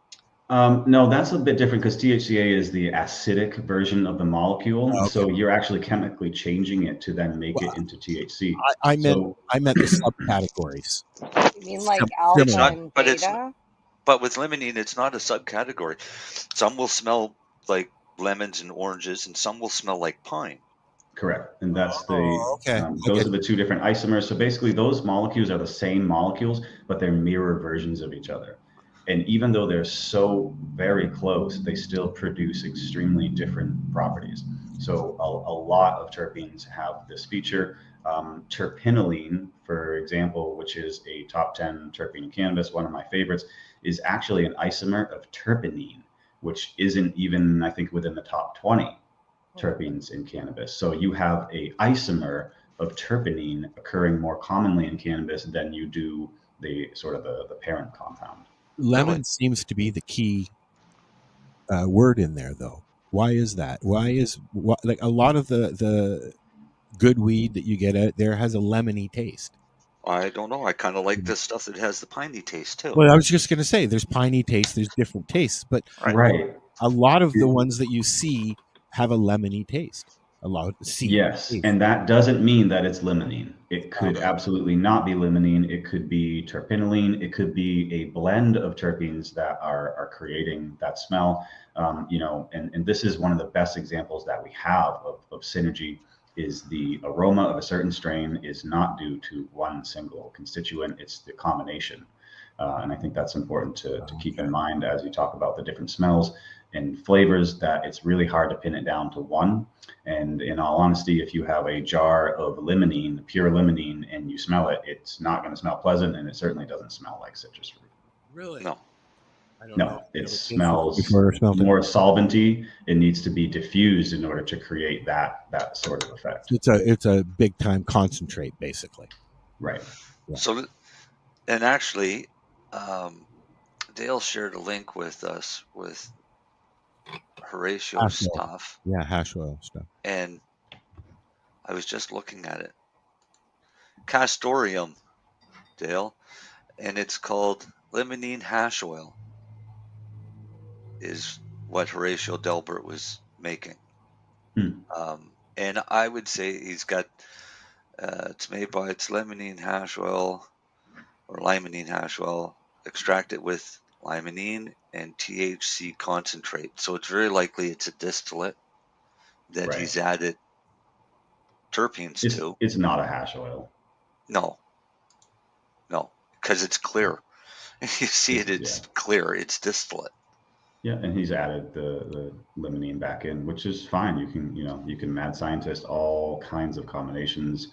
Speaker 8: No, that's a bit different, because THCA is the acidic version of the molecule. Okay. So you're actually chemically changing it to then make it into THC.
Speaker 1: I meant the subcategories.
Speaker 9: You mean like alpha and beta?
Speaker 7: But with limonene, it's not a subcategory. Some will smell like lemons and oranges, and some will smell like pine.
Speaker 8: Correct. And that's
Speaker 1: okay.
Speaker 8: Those are the two different isomers. So basically those molecules are the same molecules, but they're mirror versions of each other. And even though they're so very close, they still produce extremely different properties. So a lot of terpenes have this feature. Terpinolene, for example, which is a top 10 terpene in cannabis, one of my favorites, is actually an isomer of terpenine, which isn't even, I think, within the top 20 terpenes in cannabis. So you have a isomer of terpenine occurring more commonly in cannabis than you do the sort of the parent compound.
Speaker 1: Lemon seems to be the key word in there, though. Why is that? Like a lot of the good weed that you get out there has a lemony taste?
Speaker 7: I don't know. I kind of like the stuff that has the piney taste too.
Speaker 1: Well, I was just going to say, there's piney taste, there's different tastes, but
Speaker 8: right.
Speaker 1: A lot of the ones that you see have a lemony taste. A lot of seed.
Speaker 8: Yes,
Speaker 1: taste.
Speaker 8: and that doesn't mean that it's limonene. It could absolutely not be limonene. It could be terpinolene. It could be a blend of terpenes that are creating that smell. And this is one of the best examples that we have of synergy. Is the aroma of a certain strain is not due to one single constituent. It's the combination. And I think that's important to keep in mind as you talk about the different smells and flavors, that it's really hard to pin it down to one. And in all honesty, if you have a jar of limonene, pure limonene, and you smell it, it's not going to smell pleasant, and it certainly doesn't smell like citrus fruit.
Speaker 1: Really?
Speaker 7: No.
Speaker 8: No, it smells more solventy. It needs to be diffused in order to create that sort of effect.
Speaker 1: It's a big time concentrate, basically.
Speaker 8: Right.
Speaker 1: Yeah.
Speaker 7: So, and actually, Dale shared a link with us with Horatio stuff.
Speaker 1: Yeah, hash oil stuff.
Speaker 7: And I was just looking at it. Castorium, Dale, and it's called limonene hash oil, is what Horatio Delbert was making. And I would say he's got, it's made by its limonene hash oil or limonene hash oil, extracted with limonene and THC concentrate. So it's very likely it's a distillate that he's added terpenes to.
Speaker 8: It's not a hash oil.
Speaker 7: No, because it's clear. You see it, it's clear. It's distillate.
Speaker 8: Yeah, and he's added the limonene back in, which is fine. You can mad scientist all kinds of combinations,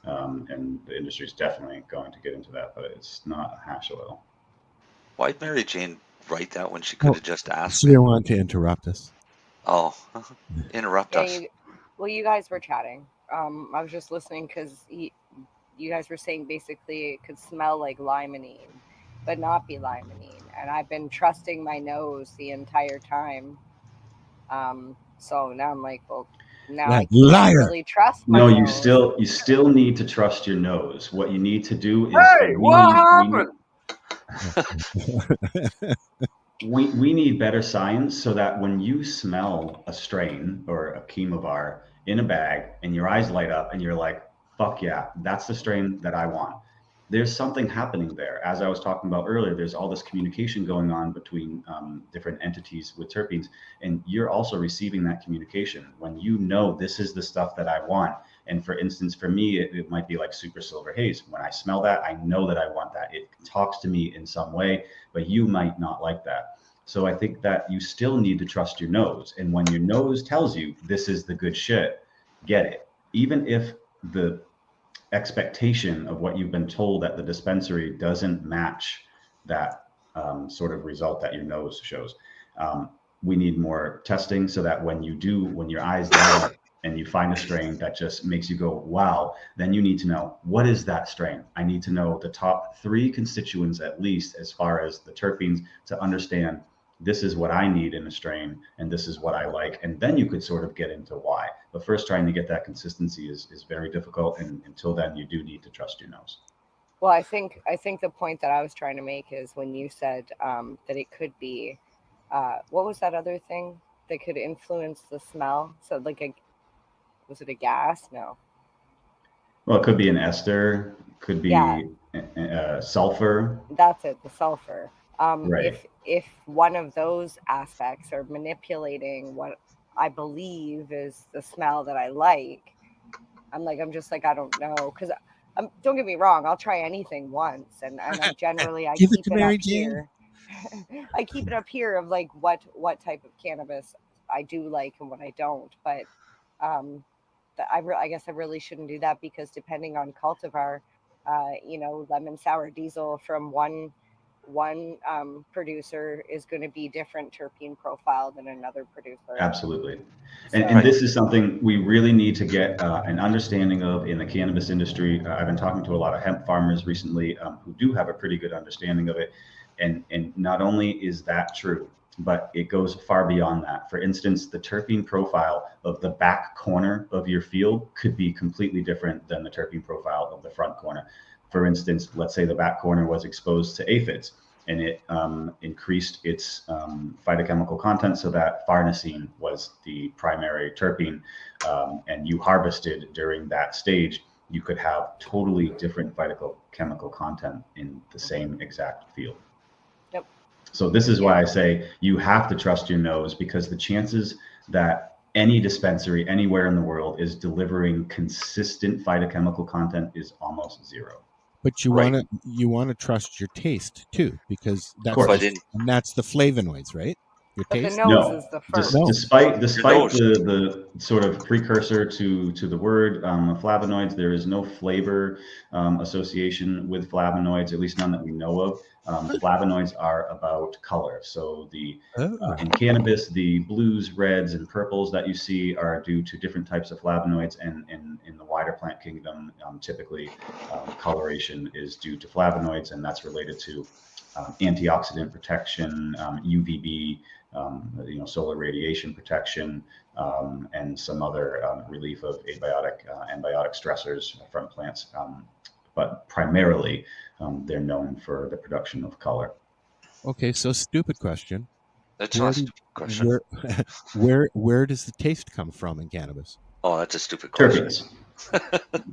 Speaker 8: and the industry's definitely going to get into that, but it's not a hash oil.
Speaker 7: Why'd Marijane write that when she could have just asked?
Speaker 1: She didn't want to interrupt us.
Speaker 7: Oh, interrupt us.
Speaker 9: You guys were chatting. I was just listening because you guys were saying basically it could smell like limonene, but not be limonene. And I've been trusting my nose the entire time. So now I'm like, well, now I can't really trust my nose.
Speaker 8: You still need to trust your nose. What you need to do is we need better science so that when you smell a strain or a chemovar in a bag and your eyes light up and you're like, fuck yeah, that's the strain that I want. There's something happening there. As I was talking about earlier, there's all this communication going on between different entities with terpenes, and you're also receiving that communication when you know this is the stuff that I want. And for instance, for me, it might be like super silver haze. When I smell that, I know that I want that. It talks to me in some way, but you might not like that. So I think that you still need to trust your nose. And when your nose tells you this is the good shit, get it. Even if the expectation of what you've been told at the dispensary doesn't match that sort of result that your nose shows. We need more testing so that when your eyes light up and you find a strain that just makes you go, wow, then you need to know, what is that strain? I need to know the top 3 constituents, at least as far as the terpenes, to understand this is what I need in a strain and this is what I like. And then you could sort of get into why. But first, trying to get that consistency is very difficult. And until then, you do need to trust your nose.
Speaker 9: Well, I think the point that I was trying to make is when you said that it could be, what was that other thing that could influence the smell? So was it a gas? No.
Speaker 8: Well, it could be an ester, could be sulfur.
Speaker 9: That's it, the sulfur.
Speaker 8: Right.
Speaker 9: If one of those aspects are manipulating what I believe is the smell that I like. I'm just like, I don't know. Because don't get me wrong, I'll try anything once. And I generally, I
Speaker 1: Give
Speaker 9: keep
Speaker 1: it to
Speaker 9: it
Speaker 1: Mary
Speaker 9: up
Speaker 1: Jane.
Speaker 9: here. I keep it up here of like what type of cannabis I do like and what I don't. But I guess I really shouldn't do that, because depending on cultivar, lemon sour diesel from one producer is going to be different terpene profile than another producer.
Speaker 8: Absolutely. And this is something we really need to get an understanding of in the cannabis industry. I've been talking to a lot of hemp farmers recently who do have a pretty good understanding of it. And not only is that true, but it goes far beyond that. For instance, the terpene profile of the back corner of your field could be completely different than the terpene profile of the front corner. For instance, let's say the back corner was exposed to aphids, and it increased its phytochemical content so that farnesene was the primary terpene, and you harvested during that stage, you could have totally different phytochemical content in the same exact field.
Speaker 9: Yep.
Speaker 8: So this is why I say you have to trust your nose, because the chances that any dispensary anywhere in the world is delivering consistent phytochemical content is almost zero.
Speaker 1: But you want to trust your taste too, because that's the flavonoids, right? Your taste.
Speaker 9: The nose is the first.
Speaker 8: Despite the sort of precursor to the word flavonoids, there is no flavor association with flavonoids, at least none that we know of. Flavonoids are about color. So in cannabis, the blues, reds, and purples that you see are due to different types of flavonoids, and in the wider plant kingdom, typically coloration is due to flavonoids, and that's related to antioxidant protection, UVB, solar radiation protection, and some other relief of abiotic stressors from plants. But primarily, they're known for the production of color.
Speaker 1: Okay, so stupid question.
Speaker 7: That's not a stupid question.
Speaker 1: Where does the taste come from in cannabis?
Speaker 7: Oh, that's a stupid question.
Speaker 8: Terpenes.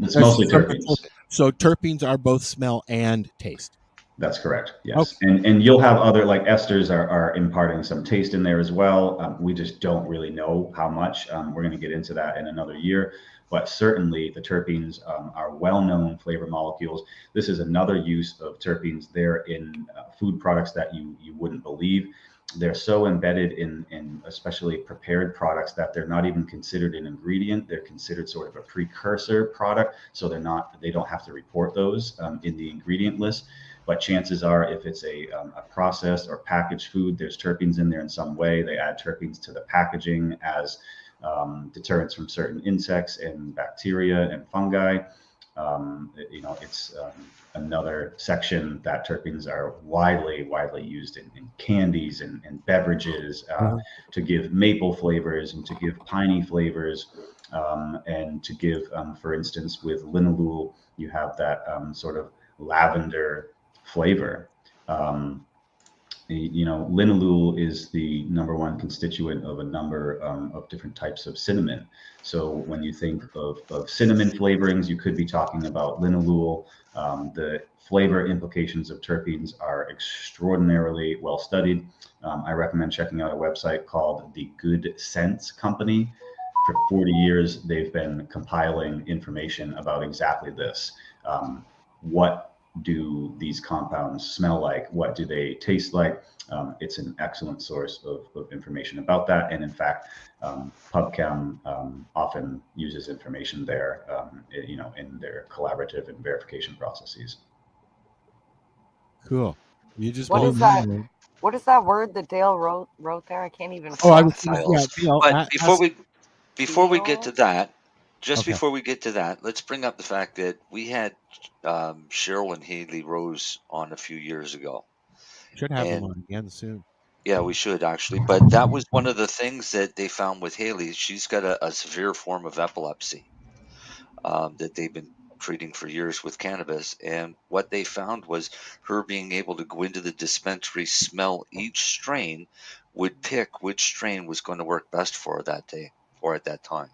Speaker 8: It's mostly terpenes.
Speaker 1: So terpenes are both smell and taste.
Speaker 8: That's correct. Yes. Okay. And you'll have other, like esters are imparting some taste in there as well. We just don't really know how much. We're going to get into that in another year. But certainly the terpenes are well-known flavor molecules. This is another use of terpenes. They're in food products that you wouldn't believe. They're so embedded in especially prepared products that they're not even considered an ingredient. They're considered sort of a precursor product. So they don't have to report those in the ingredient list. But chances are, if it's a processed or packaged food, there's terpenes in there in some way. They add terpenes to the packaging as deterrents from certain insects and bacteria and fungi. It's another section that terpenes are widely used in candies and beverages to give maple flavors and to give piney flavors, and to give, for instance, with linalool, you have that sort of lavender flavor. Linalool is the number one constituent of a number of different types of cinnamon. So when you think of cinnamon flavorings, you could be talking about linalool. The flavor implications of terpenes are extraordinarily well studied. I recommend checking out a website called the Good Sense Company. For 40 years, they've been compiling information about exactly this. What do these compounds smell like? What do they taste like? It's an excellent source of information about that. And in fact, PubChem often uses information there, in their collaborative and verification processes.
Speaker 1: Cool. You just
Speaker 9: what is that? What is that word that Dale wrote there? I can't even.
Speaker 7: But before we get to that. Before we get to that, let's bring up the fact that we had Cheryl and Haley Rose on a few years ago.
Speaker 1: Should have them on again soon.
Speaker 7: Yeah, we should actually. But that was one of the things that they found with Haley. She's got a severe form of epilepsy that they've been treating for years with cannabis. And what they found was her being able to go into the dispensary, smell each strain, would pick which strain was going to work best for her that day or at that time.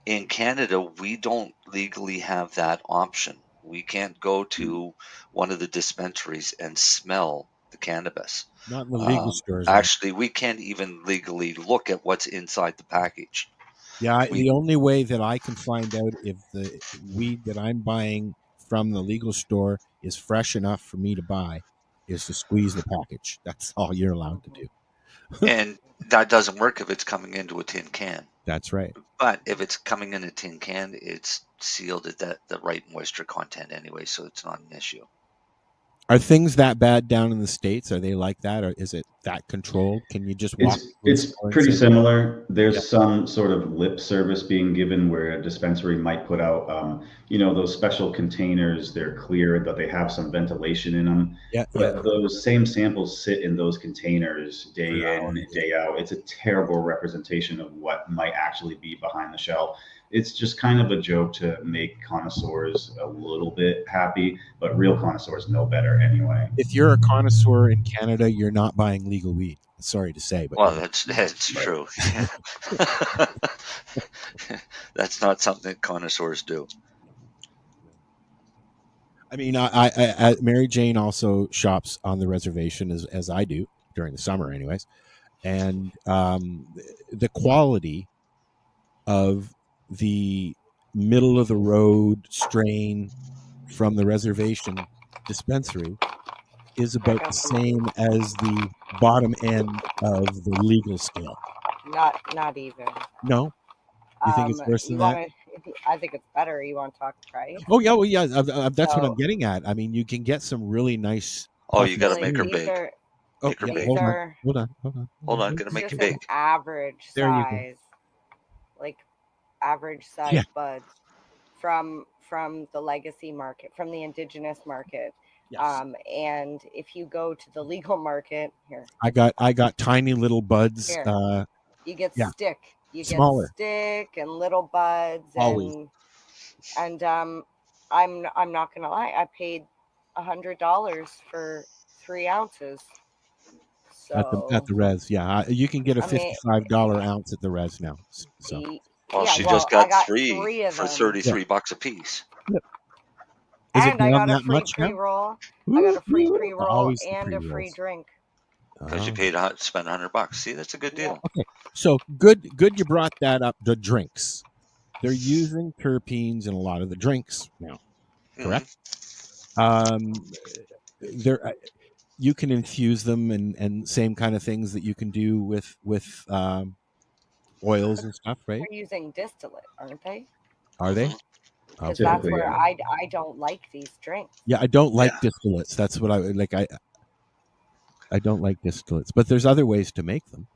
Speaker 7: In Canada, we don't legally have that option. We can't go to one of the dispensaries and smell the cannabis.
Speaker 1: Not in the legal stores.
Speaker 7: Actually, we can't even legally look at what's inside the package.
Speaker 1: Yeah, the only way that I can find out if the weed that I'm buying from the legal store is fresh enough for me to buy is to squeeze the package. That's all you're allowed to do.
Speaker 7: And that doesn't work if it's coming into a tin can.
Speaker 1: That's right.
Speaker 7: But if it's coming in a tin can, it's sealed at the right moisture content anyway, so it's not an issue.
Speaker 1: Are things that bad down in the States? Are they like that, or is it that controlled? Can you just walk?
Speaker 8: It's pretty similar. There's some sort of lip service being given where a dispensary might put out, those special containers. They're clear, but they have some ventilation in them. But those same samples sit in those containers day in, day out. It's a terrible representation of what might actually be behind the shelf. It's just kind of a joke to make connoisseurs a little bit happy, but real connoisseurs know better anyway.
Speaker 1: If you're a connoisseur in Canada, you're not buying legal weed. Sorry to say, but
Speaker 7: that's true. That's not something connoisseurs do.
Speaker 1: I mean, I Marijane also shops on the reservation as I do during the summer, anyways, and the quality of the middle of the road strain from the reservation dispensary is about the same as the bottom end of the legal scale.
Speaker 9: Not even.
Speaker 1: No? You think it's worse than that?
Speaker 9: I think it's better. You want to talk price?
Speaker 1: Oh, yeah. Well, yeah. That's what I'm getting at. I mean, you can get some really nice.
Speaker 7: Oh, you got to make her big.
Speaker 1: Hold on.
Speaker 7: Got to make it big.
Speaker 9: Average size, like average size buds from the legacy market, from the indigenous market. Yes. And if you go to the legal market here,
Speaker 1: I got tiny little buds.
Speaker 9: Here. You get stick. You
Speaker 1: smaller.
Speaker 9: Get stick and little buds.
Speaker 1: Always.
Speaker 9: And I'm not gonna lie, I paid $100 for 3 ounces. So
Speaker 1: at the res, yeah, you can get a $55 ounce at the res now. So.
Speaker 7: She just got three for $33 a piece.
Speaker 1: Yep.
Speaker 9: And I got a free pre-roll. I got a free pre-roll and a free drink.
Speaker 7: Because you spent $100. See, that's a good deal.
Speaker 1: Okay, so good you brought that up. The drinks, they're using terpenes in a lot of the drinks now, correct? You can infuse them and same kind of things that you can do with oils and stuff, right?
Speaker 9: They're using distillate, aren't they?
Speaker 1: Are they?
Speaker 9: Because that's where I don't like these drinks.
Speaker 1: Yeah, I don't like distillates. That's what I like. I don't like distillates, but there's other ways to make them.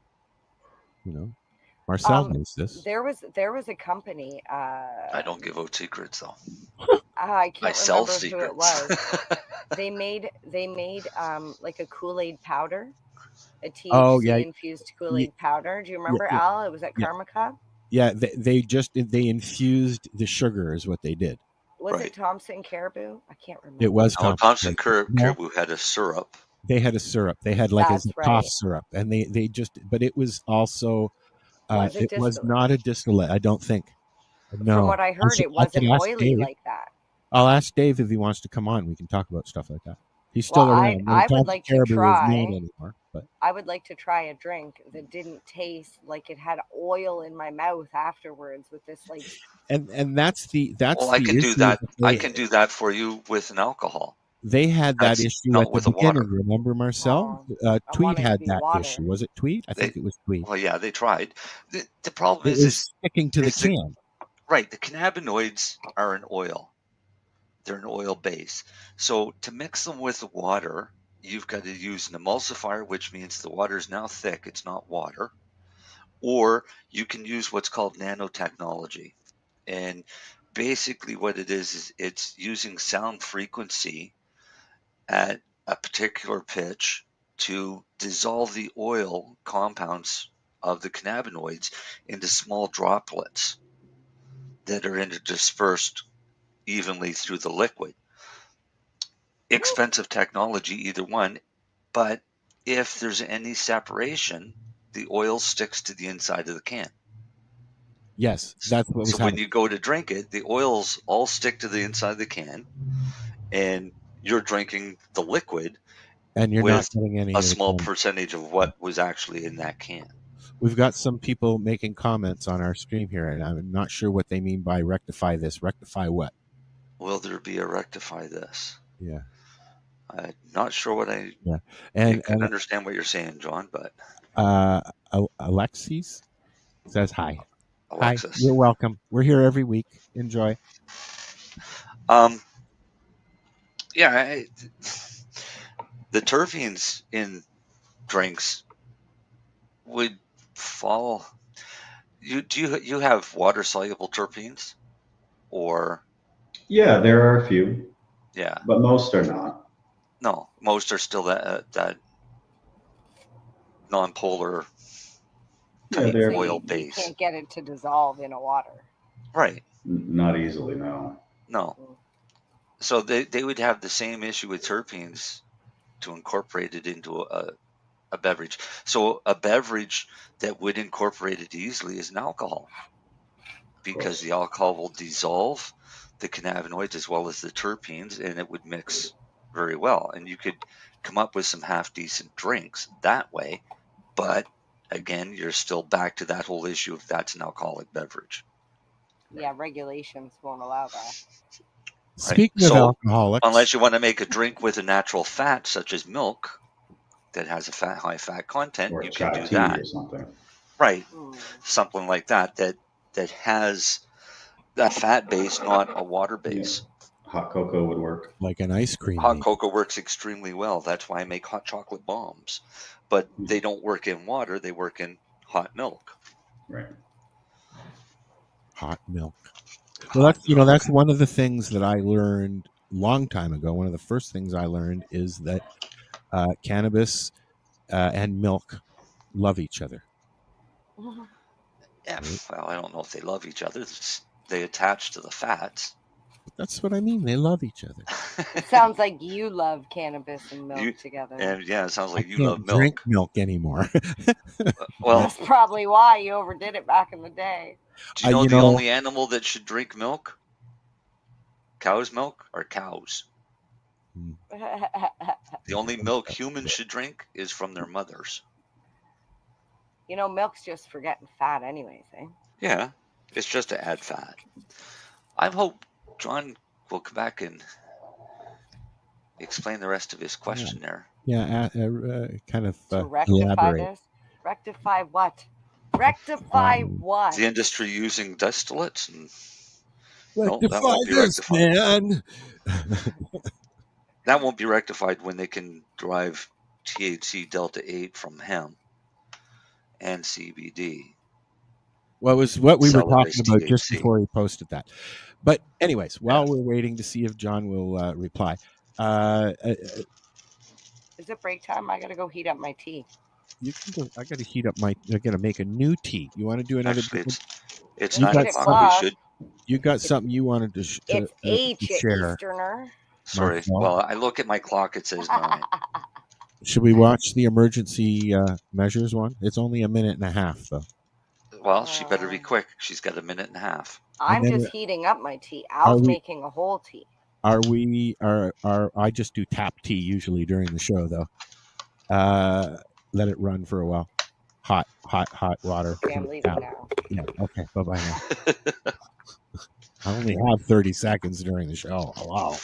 Speaker 1: Marcel knows this.
Speaker 9: There was a company.
Speaker 7: I don't give out secrets though.
Speaker 9: I can't
Speaker 7: sell
Speaker 9: remember
Speaker 7: secrets.
Speaker 9: who it was. They made like a Kool-Aid powder, a THC infused Kool-Aid powder. Do you remember, Al? It was at Karma Cup.
Speaker 1: Yeah, they infused the sugar is what they did.
Speaker 9: Was it Thompson Caribou? I can't remember.
Speaker 1: It was
Speaker 7: Thompson Caribou had a syrup.
Speaker 1: They had a syrup. They had like a cough syrup, and they just. But it was also. It was not a distillate. I don't think. No.
Speaker 9: From what I heard, it wasn't oily like that.
Speaker 1: I'll ask Dave if he wants to come on. We can talk about stuff like that. He's still around.
Speaker 9: I would like to try.
Speaker 1: Anymore, but.
Speaker 9: I would like to try a drink that didn't taste like it had oil in my mouth afterwards with this like.
Speaker 1: And that's the
Speaker 7: I can do that. I can do that for you with an alcohol.
Speaker 1: They had that issue at the beginning. Remember, Marcel? Tweed had that issue. Was it Tweed? I think it was Tweed.
Speaker 7: Well, yeah, they tried. The problem is
Speaker 1: sticking to the can.
Speaker 7: Right. The cannabinoids are an oil. They're an oil base. So to mix them with water, you've got to use an emulsifier, which means the water is now thick. It's not water. Or you can use what's called nanotechnology. And basically what it is it's using sound frequency at a particular pitch to dissolve the oil compounds of the cannabinoids into small droplets that are interspersed evenly through the liquid. Expensive technology, either one, but if there's any separation, the oil sticks to the inside of the can.
Speaker 1: Yes, that's what was
Speaker 7: happening. When you go to drink it, the oils all stick to the inside of the can, and you're drinking the liquid,
Speaker 1: And you're not getting any
Speaker 7: a small percentage of what was actually in that can.
Speaker 1: We've got some people making comments on our stream here, and I'm not sure what they mean by rectify this. Rectify what?
Speaker 7: Will there be a rectify this?
Speaker 1: Yeah.
Speaker 7: I'm not sure what I
Speaker 1: can
Speaker 7: understand what you're saying, John, but
Speaker 1: Alexis says hi.
Speaker 7: Alexis.
Speaker 1: Hi, you're welcome. We're here every week. Enjoy.
Speaker 7: Yeah, the terpenes in drinks would fall. You have water soluble terpenes, or?
Speaker 8: Yeah, there are a few.
Speaker 7: Yeah,
Speaker 8: but most are not.
Speaker 7: No, most are still that non-polar type oil base.
Speaker 9: You can't get it to dissolve in a water.
Speaker 7: Right.
Speaker 8: Not easily, no.
Speaker 7: No. So they would have the same issue with terpenes to incorporate it into a beverage. So a beverage that would incorporate it easily is an alcohol, because the alcohol will dissolve the cannabinoids as well as the terpenes, and it would mix very well. And you could come up with some half-decent drinks that way, but again, you're still back to that whole issue of that's an alcoholic beverage.
Speaker 9: Yeah, regulations won't allow that.
Speaker 1: Speaking of alcoholics,
Speaker 7: unless you want to make a drink with a natural fat, such as milk, that has a high fat content, you can do that.
Speaker 8: Or something.
Speaker 7: Right, something like that has that fat base, not a water base.
Speaker 8: Yeah. Hot cocoa would work.
Speaker 1: Like an ice cream.
Speaker 7: Hot cocoa works extremely well. That's why I make hot chocolate bombs. But they don't work in water. They work in hot milk.
Speaker 8: Right.
Speaker 1: Hot milk. Well, that's one of the things that I learned a long time ago. One of the first things I learned is that cannabis and milk love each other.
Speaker 7: Yeah, well, I don't know if they love each other. They attach to the fats.
Speaker 1: That's what I mean. They love each other.
Speaker 9: It sounds like you love cannabis and milk together.
Speaker 7: And yeah, it sounds like you
Speaker 1: can't
Speaker 7: love milk.
Speaker 1: drink milk anymore.
Speaker 7: Well,
Speaker 9: that's probably why you overdid it back in the day.
Speaker 7: Do you know the only animal that should drink milk? Cow's milk or cows? The only milk humans should drink is from their mothers.
Speaker 9: You know, milk's just for getting fat anyways, eh?
Speaker 7: Yeah, it's just to add fat. I hope John will come back and explain the rest of his question there.
Speaker 1: Yeah, kind of
Speaker 9: to rectify
Speaker 1: elaborate.
Speaker 9: this? Rectify what? Rectify what?
Speaker 7: The industry using distillates and
Speaker 1: rectify this, man.
Speaker 7: That won't be rectified when they can derive THC delta 8 from hemp and CBD.
Speaker 1: Well, it was what we were talking about
Speaker 7: THC.
Speaker 1: just before he posted that. But anyways, while we're waiting to see if John will reply.
Speaker 9: Is it break time? I got to go heat up my tea.
Speaker 1: You can go. I got to heat up I got to make a new tea. You want to do another?
Speaker 7: Actually, it's
Speaker 9: 9 o'clock.
Speaker 1: You got something you wanted to,
Speaker 9: it's 8
Speaker 1: share.
Speaker 9: Easterner.
Speaker 7: Sorry.
Speaker 1: Marcel?
Speaker 7: Well, I look at my clock. It says 9.
Speaker 1: Should we watch the emergency measures one? It's only a minute and a half, though.
Speaker 7: Well, she better be quick. She's got a minute and a half.
Speaker 9: I'm just heating up my tea. I was making a whole tea.
Speaker 1: Are I just do tap tea usually during the show, though. Let it run for a while. Hot water.
Speaker 9: Okay, I'm leaving now.
Speaker 1: Yeah, okay, bye-bye now. I only have 30 seconds during the show. Wow.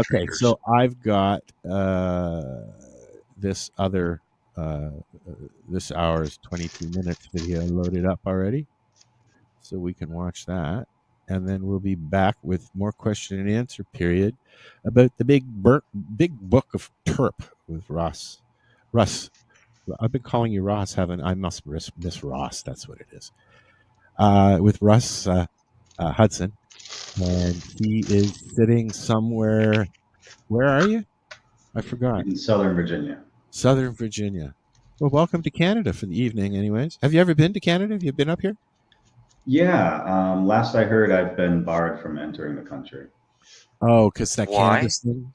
Speaker 1: Okay, so I've got this other this hour's 22 minutes video loaded up already, so we can watch that, and then we'll be back with more question and answer period about the big book of Terp with Russ. I've been calling you Ross, haven't I? Must miss Ross. That's what it is. With Russ Hudson, and he is sitting somewhere. Where are you? I forgot.
Speaker 8: In Southern Virginia.
Speaker 1: Southern Virginia. Well, welcome to Canada for the evening, anyways. Have you ever been to Canada? Have you been up here?
Speaker 8: Yeah. Last I heard, I've been barred from entering the country.
Speaker 1: Oh, because that cannabis thing?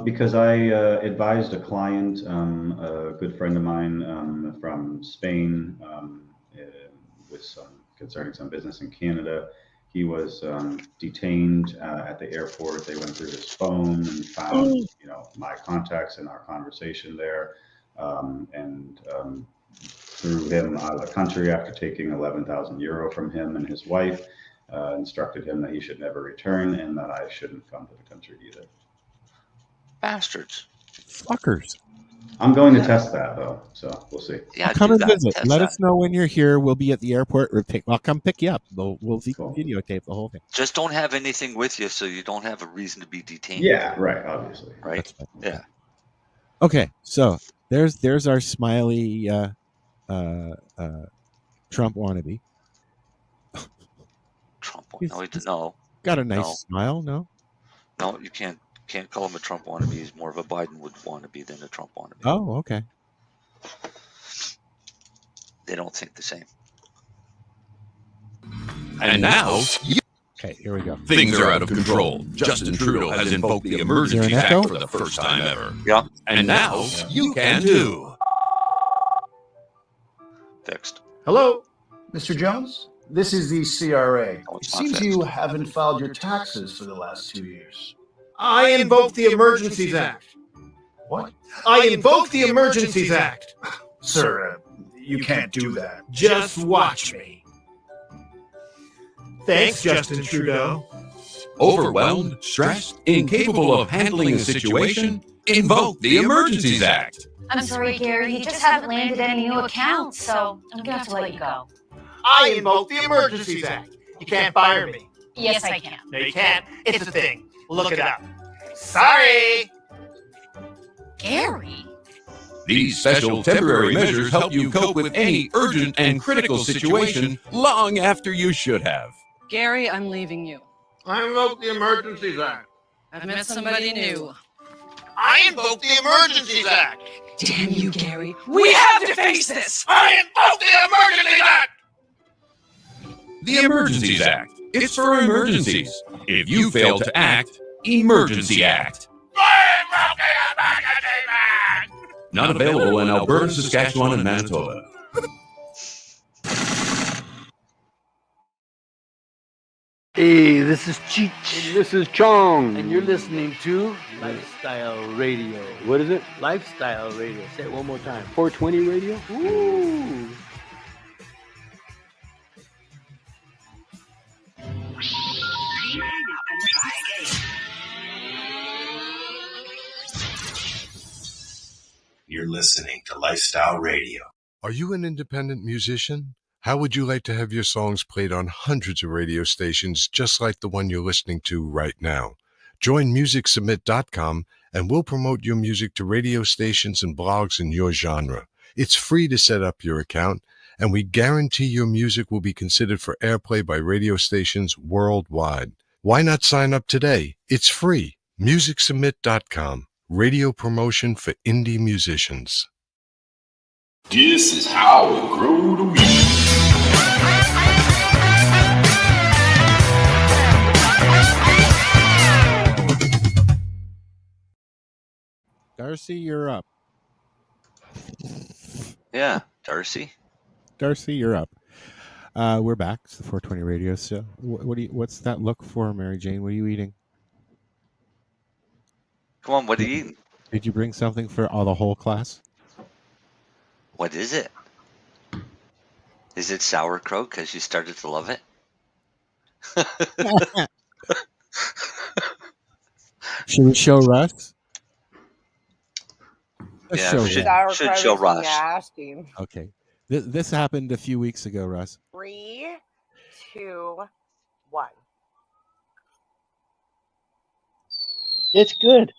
Speaker 8: Because I advised a client, a good friend of mine from Spain, with concerning some business in Canada. He was detained at the airport. They went through his phone and found, my contacts and our conversation there, and threw him out of the country after taking 11,000 euro from him and his wife. Instructed him that he should never return and that I shouldn't come to the country either.
Speaker 7: Bastards.
Speaker 1: Fuckers.
Speaker 8: I'm going to test that though, so we'll see.
Speaker 7: Yeah,
Speaker 1: come and visit. Let us know when you're here. We'll be at the airport. I'll come pick you up. We'll videotape the whole thing.
Speaker 7: Just don't have anything with you, so you don't have a reason to be detained.
Speaker 8: Yeah, right. Obviously.
Speaker 7: Right. Yeah.
Speaker 1: Okay, so there's our smiley Trump wannabe.
Speaker 7: Trump. No.
Speaker 1: Got a nice smile. No.
Speaker 7: No, you can't call him a Trump wannabe. He's more of a Biden wannabe than a Trump wannabe.
Speaker 1: Oh, okay.
Speaker 7: They don't think the same.
Speaker 17: And now,
Speaker 1: okay, here we go.
Speaker 17: Things are out of control. Justin Trudeau has invoked the Emergency Act for the first time ever.
Speaker 7: Yeah.
Speaker 17: And now, you can too.
Speaker 7: Fixed.
Speaker 18: Hello, Mr. Jones? This is the CRA. It seems you haven't filed your taxes for the last 2 years.
Speaker 11: I invoke the Emergencies Act.
Speaker 18: What?
Speaker 11: I invoke the Emergencies Act.
Speaker 18: Sir, you can't do that.
Speaker 11: Just watch me. Thanks, Justin Trudeau.
Speaker 17: Overwhelmed, stressed, incapable of handling a situation? Invoke the Emergencies Act.
Speaker 19: I'm sorry, Gary. You just haven't landed any new accounts, so I'm going to have to let you go.
Speaker 11: I invoke the Emergencies Act. You can't fire me.
Speaker 19: Yes, I can.
Speaker 11: No, you can't. It's a thing. Look it up. Sorry.
Speaker 19: Gary?
Speaker 17: These special temporary measures help you cope with any urgent and critical situation long after you should have.
Speaker 20: Gary, I'm leaving you.
Speaker 11: I invoke the Emergencies Act.
Speaker 20: I've met somebody new.
Speaker 11: I invoke the Emergencies Act.
Speaker 20: Damn you, Gary. We have to face this.
Speaker 11: I invoke the Emergencies Act.
Speaker 17: The Emergencies Act. It's for emergencies. If you fail to act, Emergency Act. Not available in Alberta, Saskatchewan, and Manitoba.
Speaker 21: Hey, this is Cheech. And this is Chong. And you're listening to Lifestyle Radio. What is it? Lifestyle Radio. Say it one more time. 420 Radio? Ooh.
Speaker 2: You're listening to Lifestyle Radio.
Speaker 22: Are you an independent musician? How would you like to have your songs played on hundreds of radio stations just like the one you're listening to right now? Join MusicSubmit.com and we'll promote your music to radio stations and blogs in your genre. It's free to set up your account, and we guarantee your music will be considered for airplay by radio stations worldwide. Why not sign up today? It's free. MusicSubmit.com. Radio promotion for indie musicians.
Speaker 2: This is how we grow the weed.
Speaker 1: Darcy, you're up.
Speaker 7: Yeah, Darcy.
Speaker 1: Darcy, you're up. We're back. It's the 420 Radio. So, what's that look for, Marijane? What are you eating?
Speaker 7: Come on, what are you eating?
Speaker 1: Did you bring something for the whole class?
Speaker 7: What is it? Is it sauerkraut because you started to love it?
Speaker 1: Should we show Russ?
Speaker 7: Yeah,
Speaker 1: show
Speaker 7: should show Russ.
Speaker 9: Nasty.
Speaker 1: Okay. This happened a few weeks ago, Russ.
Speaker 9: 3, 2, 1.
Speaker 10: It's good.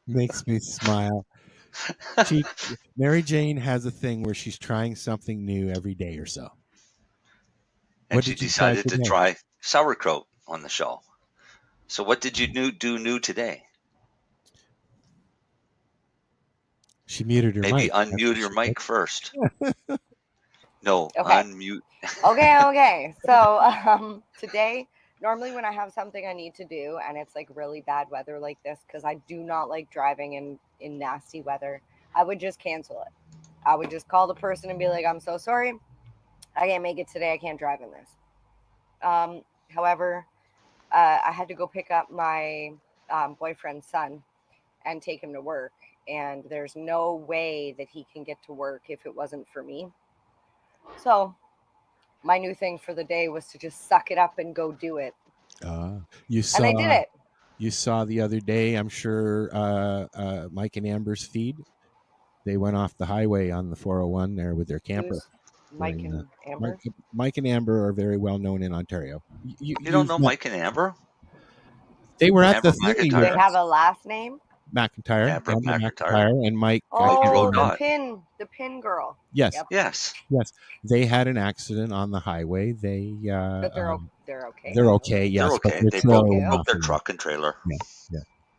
Speaker 1: Makes me smile. Marijane has a thing where she's trying something new every day or so.
Speaker 7: And she decided to try sauerkraut on the show. So what did you do new today?
Speaker 1: She muted her mic.
Speaker 7: Maybe unmute your mic first. No,
Speaker 9: Okay.
Speaker 7: unmute.
Speaker 9: Okay. So today, normally when I have something I need to do and it's like really bad weather like this, because I do not like driving in nasty weather, I would just cancel it. I would just call the person and be like, I'm so sorry. I can't make it today. I can't drive in this. However, I had to go pick up my boyfriend's son and take him to work. And there's no way that he can get to work if it wasn't for me. So my new thing for the day was to just suck it up and go do it. And I did it.
Speaker 1: You saw the other day, I'm sure, Mike and Amber's feed. They went off the highway on the 401 there with their camper.
Speaker 9: Who's Mike and Amber?
Speaker 1: Mike and Amber are very well known in Ontario.
Speaker 7: You don't know Mike and Amber?
Speaker 1: They were at
Speaker 7: Amber
Speaker 1: the thing.
Speaker 9: Do they have a last name?
Speaker 1: McIntyre,
Speaker 7: Amber
Speaker 1: McIntyre, and Mike.
Speaker 9: Oh, the pin girl.
Speaker 1: Yes,
Speaker 9: yep.
Speaker 7: yes.
Speaker 1: They had an accident on the highway. They,
Speaker 9: but they're okay.
Speaker 1: They're okay. Yes,
Speaker 7: they're okay. They broke their truck and trailer.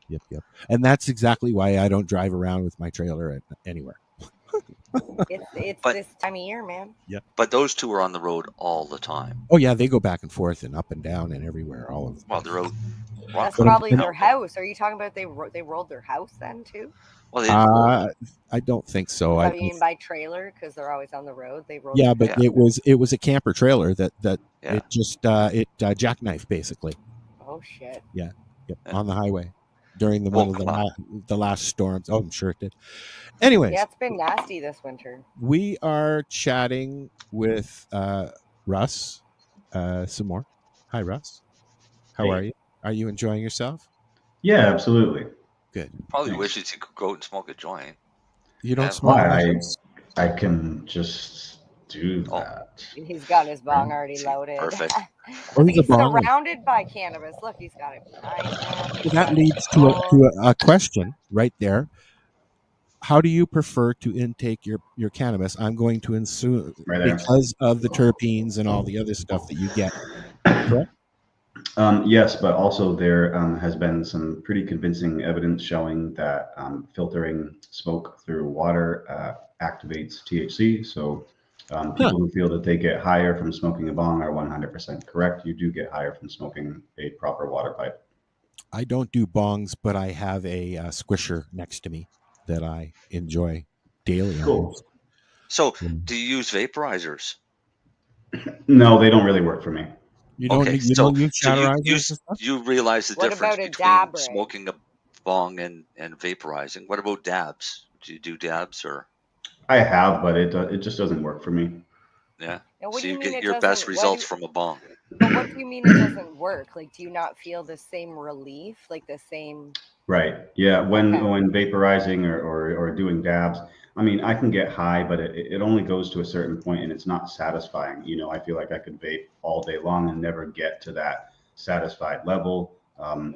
Speaker 1: Yep. And that's exactly why I don't drive around with my trailer anywhere.
Speaker 9: It's this time of year, man.
Speaker 1: Yep.
Speaker 7: But those two are on the road all the time.
Speaker 1: Oh yeah, they go back and forth and up and down and everywhere. All of them.
Speaker 7: Well, they're out.
Speaker 9: That's probably their house. Are you talking about they rolled their house then too?
Speaker 1: Well, I don't think so.
Speaker 9: I mean by trailer because they're always on the road. They rolled.
Speaker 1: Yeah, but it was a camper trailer that it just jackknifed basically.
Speaker 9: Oh shit.
Speaker 1: Yeah. Yep. On the highway during one of the last storms. Oh, I'm sure it did. Anyways.
Speaker 9: Yeah, it's been nasty this winter.
Speaker 1: We are chatting with Russ some more. Hi, Russ. How are you? Are you enjoying yourself?
Speaker 8: Yeah, absolutely.
Speaker 1: Good.
Speaker 7: Probably wishes he could go out and smoke a joint.
Speaker 1: You don't smoke?
Speaker 8: I can just do that.
Speaker 9: He's got his bong already loaded.
Speaker 7: Perfect.
Speaker 9: He's surrounded by cannabis. Look, he's got it.
Speaker 1: That leads to a question right there. How do you prefer to intake your cannabis? I'm going to assume because of the terpenes and all the other stuff that you get. Correct?
Speaker 8: Yes, but also there has been some pretty convincing evidence showing that filtering smoke through water activates THC. So people who feel that they get higher from smoking a bong are 100% correct. You do get higher from smoking a proper water pipe.
Speaker 1: I don't do bongs, but I have a squisher next to me that I enjoy daily.
Speaker 8: Cool.
Speaker 7: So do you use vaporizers?
Speaker 8: No, they don't really work for me.
Speaker 1: You don't use vaporizers?
Speaker 7: You realize the difference between smoking a bong and vaporizing. What about dabs? Do you do dabs or?
Speaker 8: I have, but it just doesn't work for me.
Speaker 7: Yeah. So you get your best results from a bong.
Speaker 9: But what do you mean it doesn't work? Like, do you not feel the same relief? Like the same?
Speaker 8: Right. Yeah. When vaporizing or doing dabs, I mean, I can get high, but it only goes to a certain point and it's not satisfying. You know, I feel like I could vape all day long and never get to that satisfied level.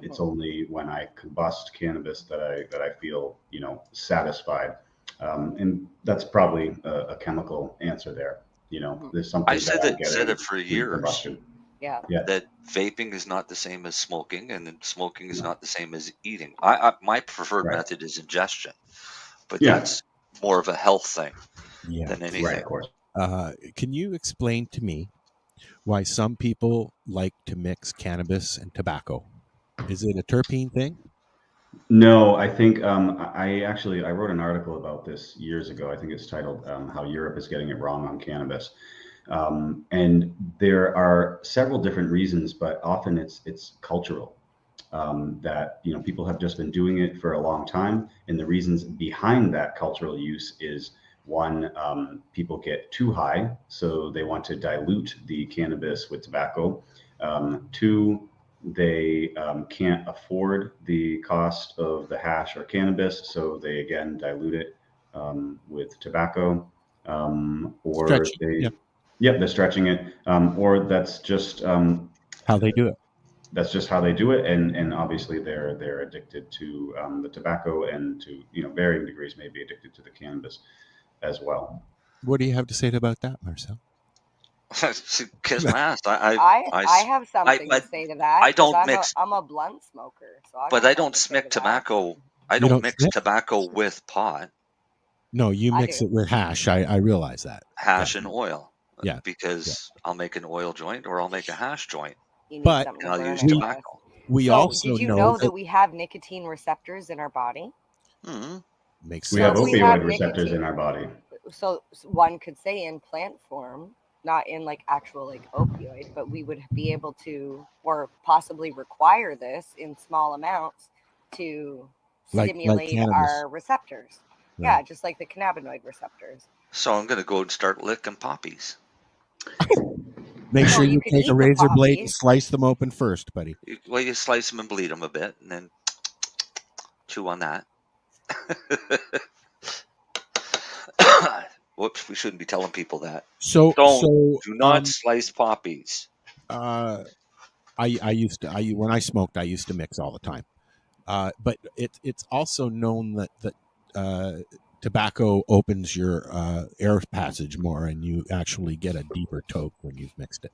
Speaker 8: It's only when I combust cannabis that I feel, satisfied. And that's probably a chemical answer there. There's something.
Speaker 7: I said it for years.
Speaker 8: Combustion.
Speaker 9: Yeah.
Speaker 7: That vaping is not the same as smoking, and then smoking is not the same as eating. My preferred method is ingestion, but that's more of a health thing than anything.
Speaker 8: Right, of course.
Speaker 1: Can you explain to me why some people like to mix cannabis and tobacco? Is it a terpene thing?
Speaker 8: No, I think I wrote an article about this years ago. I think it's titled "How Europe is Getting It Wrong on Cannabis," and there are several different reasons, but often it's cultural. That people have just been doing it for a long time, and the reasons behind that cultural use is one, people get too high, so they want to dilute the cannabis with tobacco. Two, they can't afford the cost of the hash or cannabis, so they again dilute it with tobacco, or they're stretching it, or that's just
Speaker 1: how they do it.
Speaker 8: That's just how they do it, and obviously they're addicted to the tobacco, and to varying degrees may be addicted to the cannabis as well.
Speaker 1: What do you have to say about that, Marcel?
Speaker 7: Kiss my ass. I
Speaker 9: have something to say to that.
Speaker 7: I don't mix.
Speaker 9: I'm a blunt smoker, so
Speaker 7: I don't mix tobacco. I don't mix tobacco with pot.
Speaker 1: No, you mix it with hash. I realize that.
Speaker 7: Hash and oil.
Speaker 1: Yeah.
Speaker 7: Because I'll make an oil joint or I'll make a hash joint.
Speaker 1: But
Speaker 7: I'll use tobacco.
Speaker 1: We also
Speaker 9: did you know that we have nicotine receptors in our body?
Speaker 7: Mm-hmm.
Speaker 1: Makes
Speaker 8: We
Speaker 1: sense.
Speaker 8: have opioid receptors in our body.
Speaker 9: So one could say in plant form, not in like actual like opioid, but we would be able to, or possibly require this in small amounts to stimulate our receptors. Right. Yeah, just like the cannabinoid receptors.
Speaker 7: So I'm going to go and start licking poppies.
Speaker 1: Make sure you take a razor blade and slice them open first, buddy.
Speaker 7: You slice them and bleed them a bit, and then chew on that. Whoops, we shouldn't be telling people that. Do not slice poppies.
Speaker 1: When I smoked, I used to mix all the time. But it's also known that tobacco opens your air passage more, and you actually get a deeper toke when you've mixed it.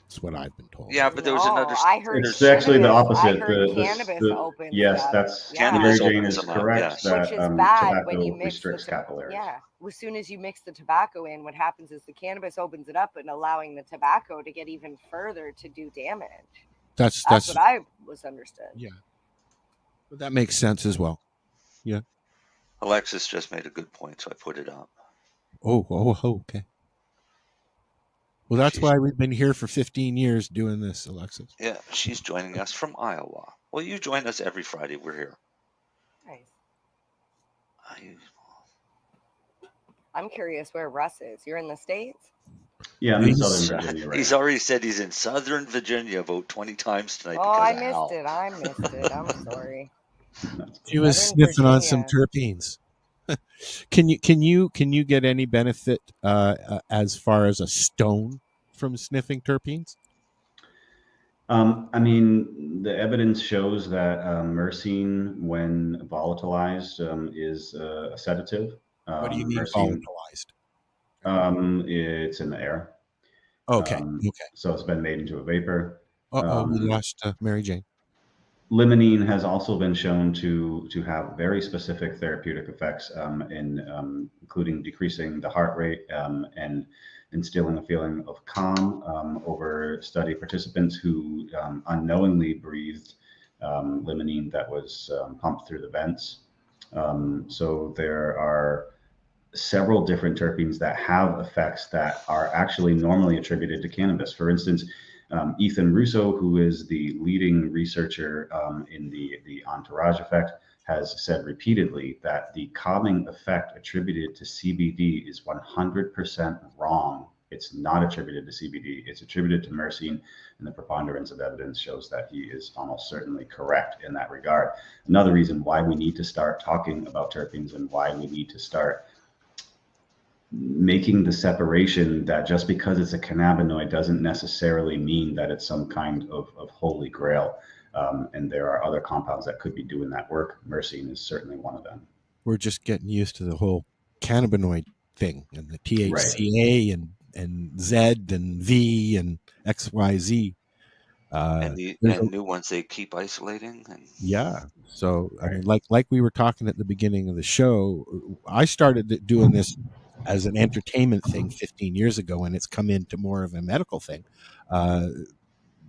Speaker 1: That's what I've been told.
Speaker 7: Yeah, but there was another.
Speaker 9: I heard
Speaker 8: it's actually the opposite.
Speaker 9: I heard cannabis opens.
Speaker 8: Yes, that's Marijane is correct. That
Speaker 9: which is bad
Speaker 8: tobacco
Speaker 9: when you mix
Speaker 8: restricts capillaries.
Speaker 9: Yeah, as soon as you mix the tobacco in, what happens is the cannabis opens it up and allowing the tobacco to get even further to do damage.
Speaker 1: That's
Speaker 9: what I was understood.
Speaker 1: Yeah, but that makes sense as well. Yeah.
Speaker 7: Alexis just made a good point, so I put it up.
Speaker 1: Oh, okay. Well, that's why we've been here for 15 years doing this, Alexis.
Speaker 7: Yeah, she's joining us from Iowa. Well, you join us every Friday. We're here.
Speaker 9: Nice. I'm curious where Russ is. You're in the States?
Speaker 8: Yeah, I'm in Southern Virginia. Right
Speaker 7: He's already said he's in Southern Virginia about 20 times tonight.
Speaker 9: Oh, I missed it. I'm sorry.
Speaker 1: She was sniffing on some terpenes. Can you get any benefit as far as a stone from sniffing terpenes?
Speaker 8: I mean, the evidence shows that myrcene, when volatilized, is a sedative.
Speaker 1: What do you mean volatilized?
Speaker 8: It's in the air.
Speaker 1: Okay.
Speaker 8: So it's been made into a vapor.
Speaker 1: We lost Marijane.
Speaker 8: Limonene has also been shown to have very specific therapeutic effects, including decreasing the heart rate and instilling a feeling of calm over study participants who unknowingly breathed limonene that was pumped through the vents. So there are several different terpenes that have effects that are actually normally attributed to cannabis. For instance, Ethan Russo, who is the leading researcher in the entourage effect, has said repeatedly that the calming effect attributed to CBD is 100% wrong. It's not attributed to CBD. It's attributed to myrcene, and the preponderance of evidence shows that he is almost certainly correct in that regard. Another reason why we need to start talking about terpenes and why we need to start making the separation that just because it's a cannabinoid doesn't necessarily mean that it's some kind of holy grail. And there are other compounds that could be doing that work. Myrcene is certainly one of them.
Speaker 1: We're just getting used to the whole cannabinoid thing and the THCA and Z and V and XYZ.
Speaker 7: And the new ones they keep isolating.
Speaker 1: Yeah. So I mean, like we were talking at the beginning of the show, I started doing this as an entertainment thing 15 years ago, and it's come into more of a medical thing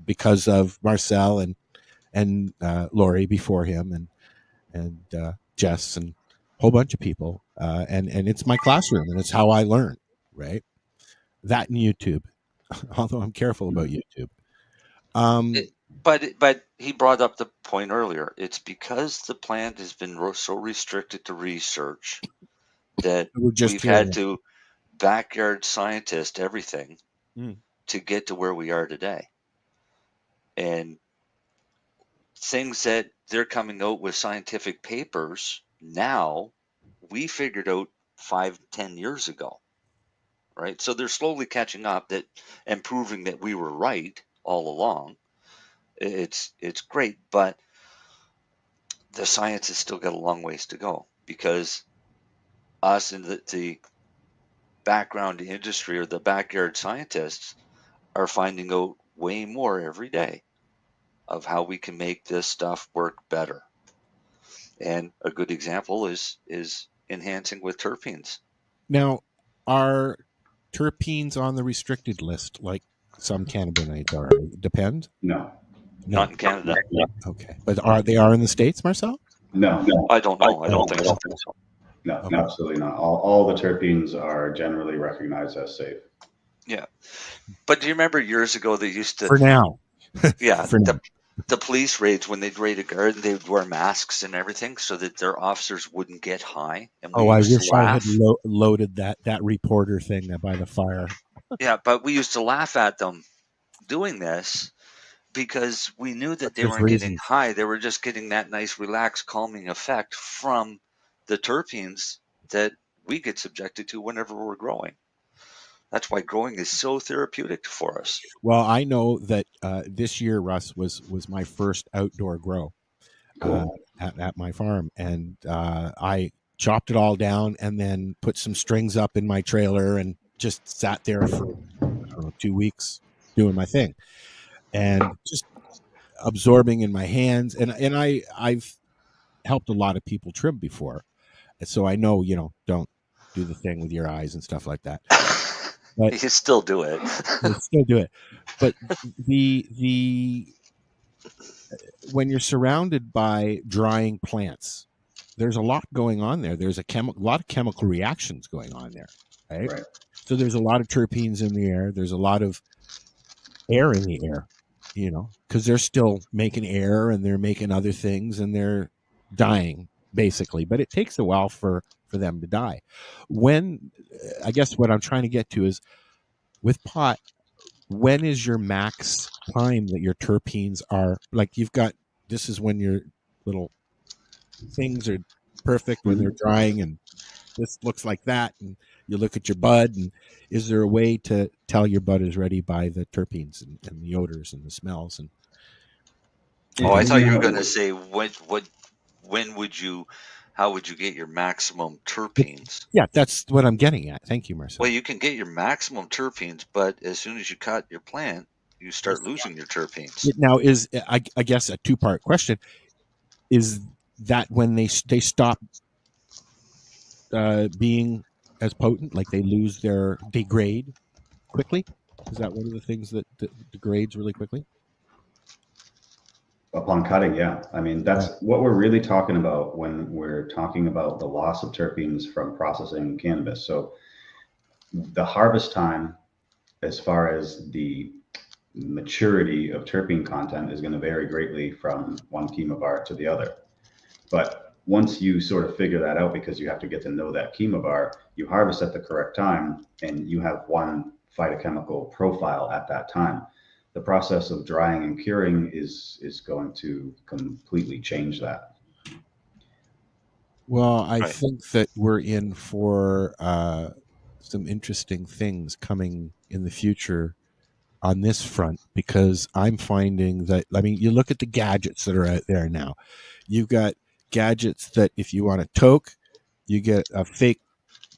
Speaker 1: because of Marcel and Lori before him and Jess and a whole bunch of people. And it's my classroom, and it's how I learn, right? That and YouTube, although I'm careful about YouTube.
Speaker 7: But he brought up the point earlier. It's because the plant has been so restricted to research that we've had to backyard scientist everything to get to where we are today. And things that they're coming out with scientific papers now, we figured out 5-10 years ago, right? So they're slowly catching up and proving that we were right all along. It's great, but the science has still got a long ways to go, because us in the background industry or the backyard scientists are finding out way more every day of how we can make this stuff work better. And a good example is enhancing with terpenes.
Speaker 1: Now, are terpenes on the restricted list like some cannabinoids are? Depend?
Speaker 8: No.
Speaker 7: Not in Canada.
Speaker 1: Okay. But they are in the States, Marcel?
Speaker 8: No.
Speaker 7: I don't know. I don't think so.
Speaker 8: No, absolutely not. All the terpenes are generally recognized as safe.
Speaker 7: Yeah. But do you remember years ago they used to...
Speaker 1: For now.
Speaker 7: Yeah.
Speaker 1: For now.
Speaker 7: The police raids, when they'd raid a guard, they would wear masks and everything so that their officers wouldn't get high. And
Speaker 1: I wish I had loaded that reporter thing by the fire.
Speaker 7: Yeah, but we used to laugh at them doing this because we knew that they weren't getting high. They were just getting that nice, relaxed, calming effect from the terpenes that we get subjected to whenever we're growing. That's why growing is so therapeutic for us.
Speaker 1: Well, I know that this year, Russ, was my first outdoor grow at my farm. And I chopped it all down and then put some strings up in my trailer and just sat there for 2 weeks doing my thing and just absorbing in my hands. And I've helped a lot of people trim before. And so I know, don't do the thing with your eyes and stuff like that. But
Speaker 7: you still do it.
Speaker 1: But the when you're surrounded by drying plants, there's a lot going on there. There's a lot of chemical reactions going on there, right? So there's a lot of terpenes in the air. There's a lot of air in the air, because they're still making air and they're making other things and they're dying basically. But it takes a while for them to die. When I guess what I'm trying to get to is with pot, when is your max time that your terpenes are like this is when your little things are perfect when they're drying and this looks like that and you look at your bud and is there a way to tell your bud is ready by the terpenes and the odors and the smells and
Speaker 7: I thought you were going to say how would you get your maximum terpenes?
Speaker 1: Yeah, that's what I'm getting at. Thank you, Marcel.
Speaker 7: Well, you can get your maximum terpenes, but as soon as you cut your plant, you start losing your terpenes.
Speaker 1: Now, I guess a two-part question is that when they stop being as potent, like they degrade quickly? Is that one of the things that degrades really quickly?
Speaker 8: Upon cutting, yeah. I mean, that's what we're really talking about when we're talking about the loss of terpenes from processing cannabis. So the harvest time, as far as the maturity of terpene content, is going to vary greatly from one chemovar to the other. But once you sort of figure that out, because you have to get to know that chemovar, you harvest at the correct time and you have one phytochemical profile at that time. The process of drying and curing is going to completely change that.
Speaker 1: Well, I think that we're in for some interesting things coming in the future on this front, because I'm finding that, you look at the gadgets that are out there now. You've got gadgets that if you want a toke, you get a fake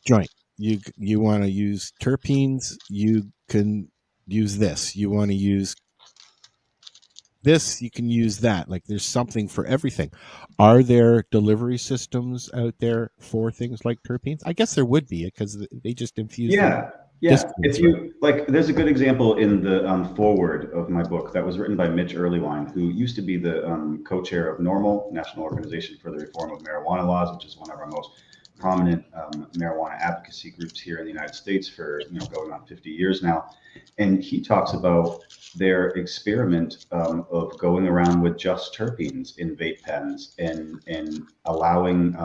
Speaker 1: joint. You want to use terpenes, you can use this. You want to use this, you can use that. Like there's something for everything. Are there delivery systems out there for things like terpenes? I guess there would be, because they just infuse them.
Speaker 8: Yeah. If you there's a good example in the foreword of my book that was written by Mitch Earlywine, who used to be the co-chair of NORML, National Organization for the Reform of Marijuana Laws, which is one of our most prominent marijuana advocacy groups here in the United States for going on 50 years now. And he talks about their experiment of going around with just terpenes in vape pens and allowing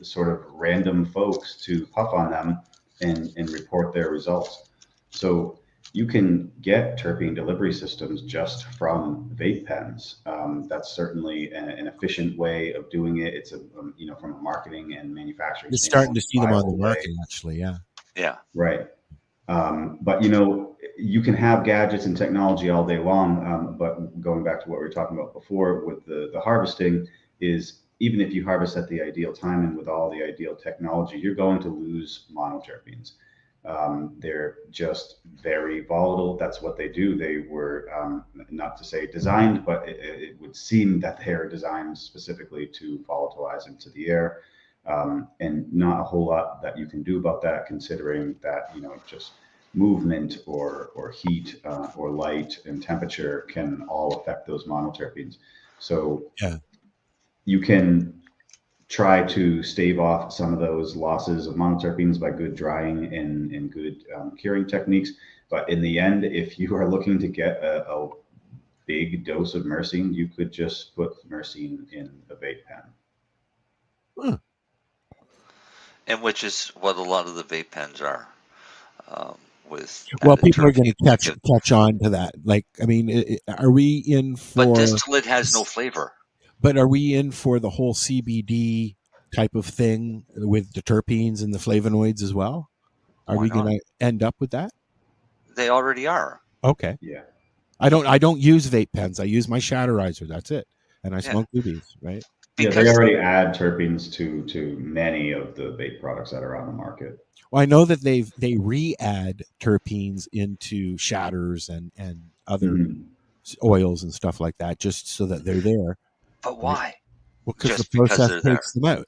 Speaker 8: sort of random folks to puff on them and report their results. So you can get terpene delivery systems just from vape pens. That's certainly an efficient way of doing it. It's from a marketing and manufacturing.
Speaker 1: You're starting to see them on the market, actually. Yeah.
Speaker 7: Yeah.
Speaker 8: Right. But you can have gadgets and technology all day long. But going back to what we were talking about before with the harvesting is, even if you harvest at the ideal time and with all the ideal technology, you're going to lose monoterpenes. They're just very volatile. That's what they do. They were, not to say designed, but it would seem that they are designed specifically to volatilize into the air. And not a whole lot that you can do about that, considering that, just movement or heat or light and temperature can all affect those monoterpenes. So you can try to stave off some of those losses of monoterpenes by good drying and good curing techniques. But in the end, if you are looking to get a big dose of myrcene, you could just put myrcene in a vape pen.
Speaker 7: And which is what a lot of the vape pens are.
Speaker 1: Well, people are going to catch on to that. Like, I mean, are we in for?
Speaker 7: But distillate has no flavor.
Speaker 1: But are we in for the whole CBD type of thing with the terpenes and the flavonoids as well? Are we going to end up with that?
Speaker 7: They already are.
Speaker 1: Okay.
Speaker 8: Yeah.
Speaker 1: I don't use vape pens. I use my Shatterizer. That's it. And I smoke doobies, right?
Speaker 8: Yeah, they already add terpenes to many of the vape products that are on the market.
Speaker 1: Well, I know that they re-add terpenes into shatters and other oils and stuff like that, just so that they're there.
Speaker 7: But why?
Speaker 1: Well, because the process takes them out.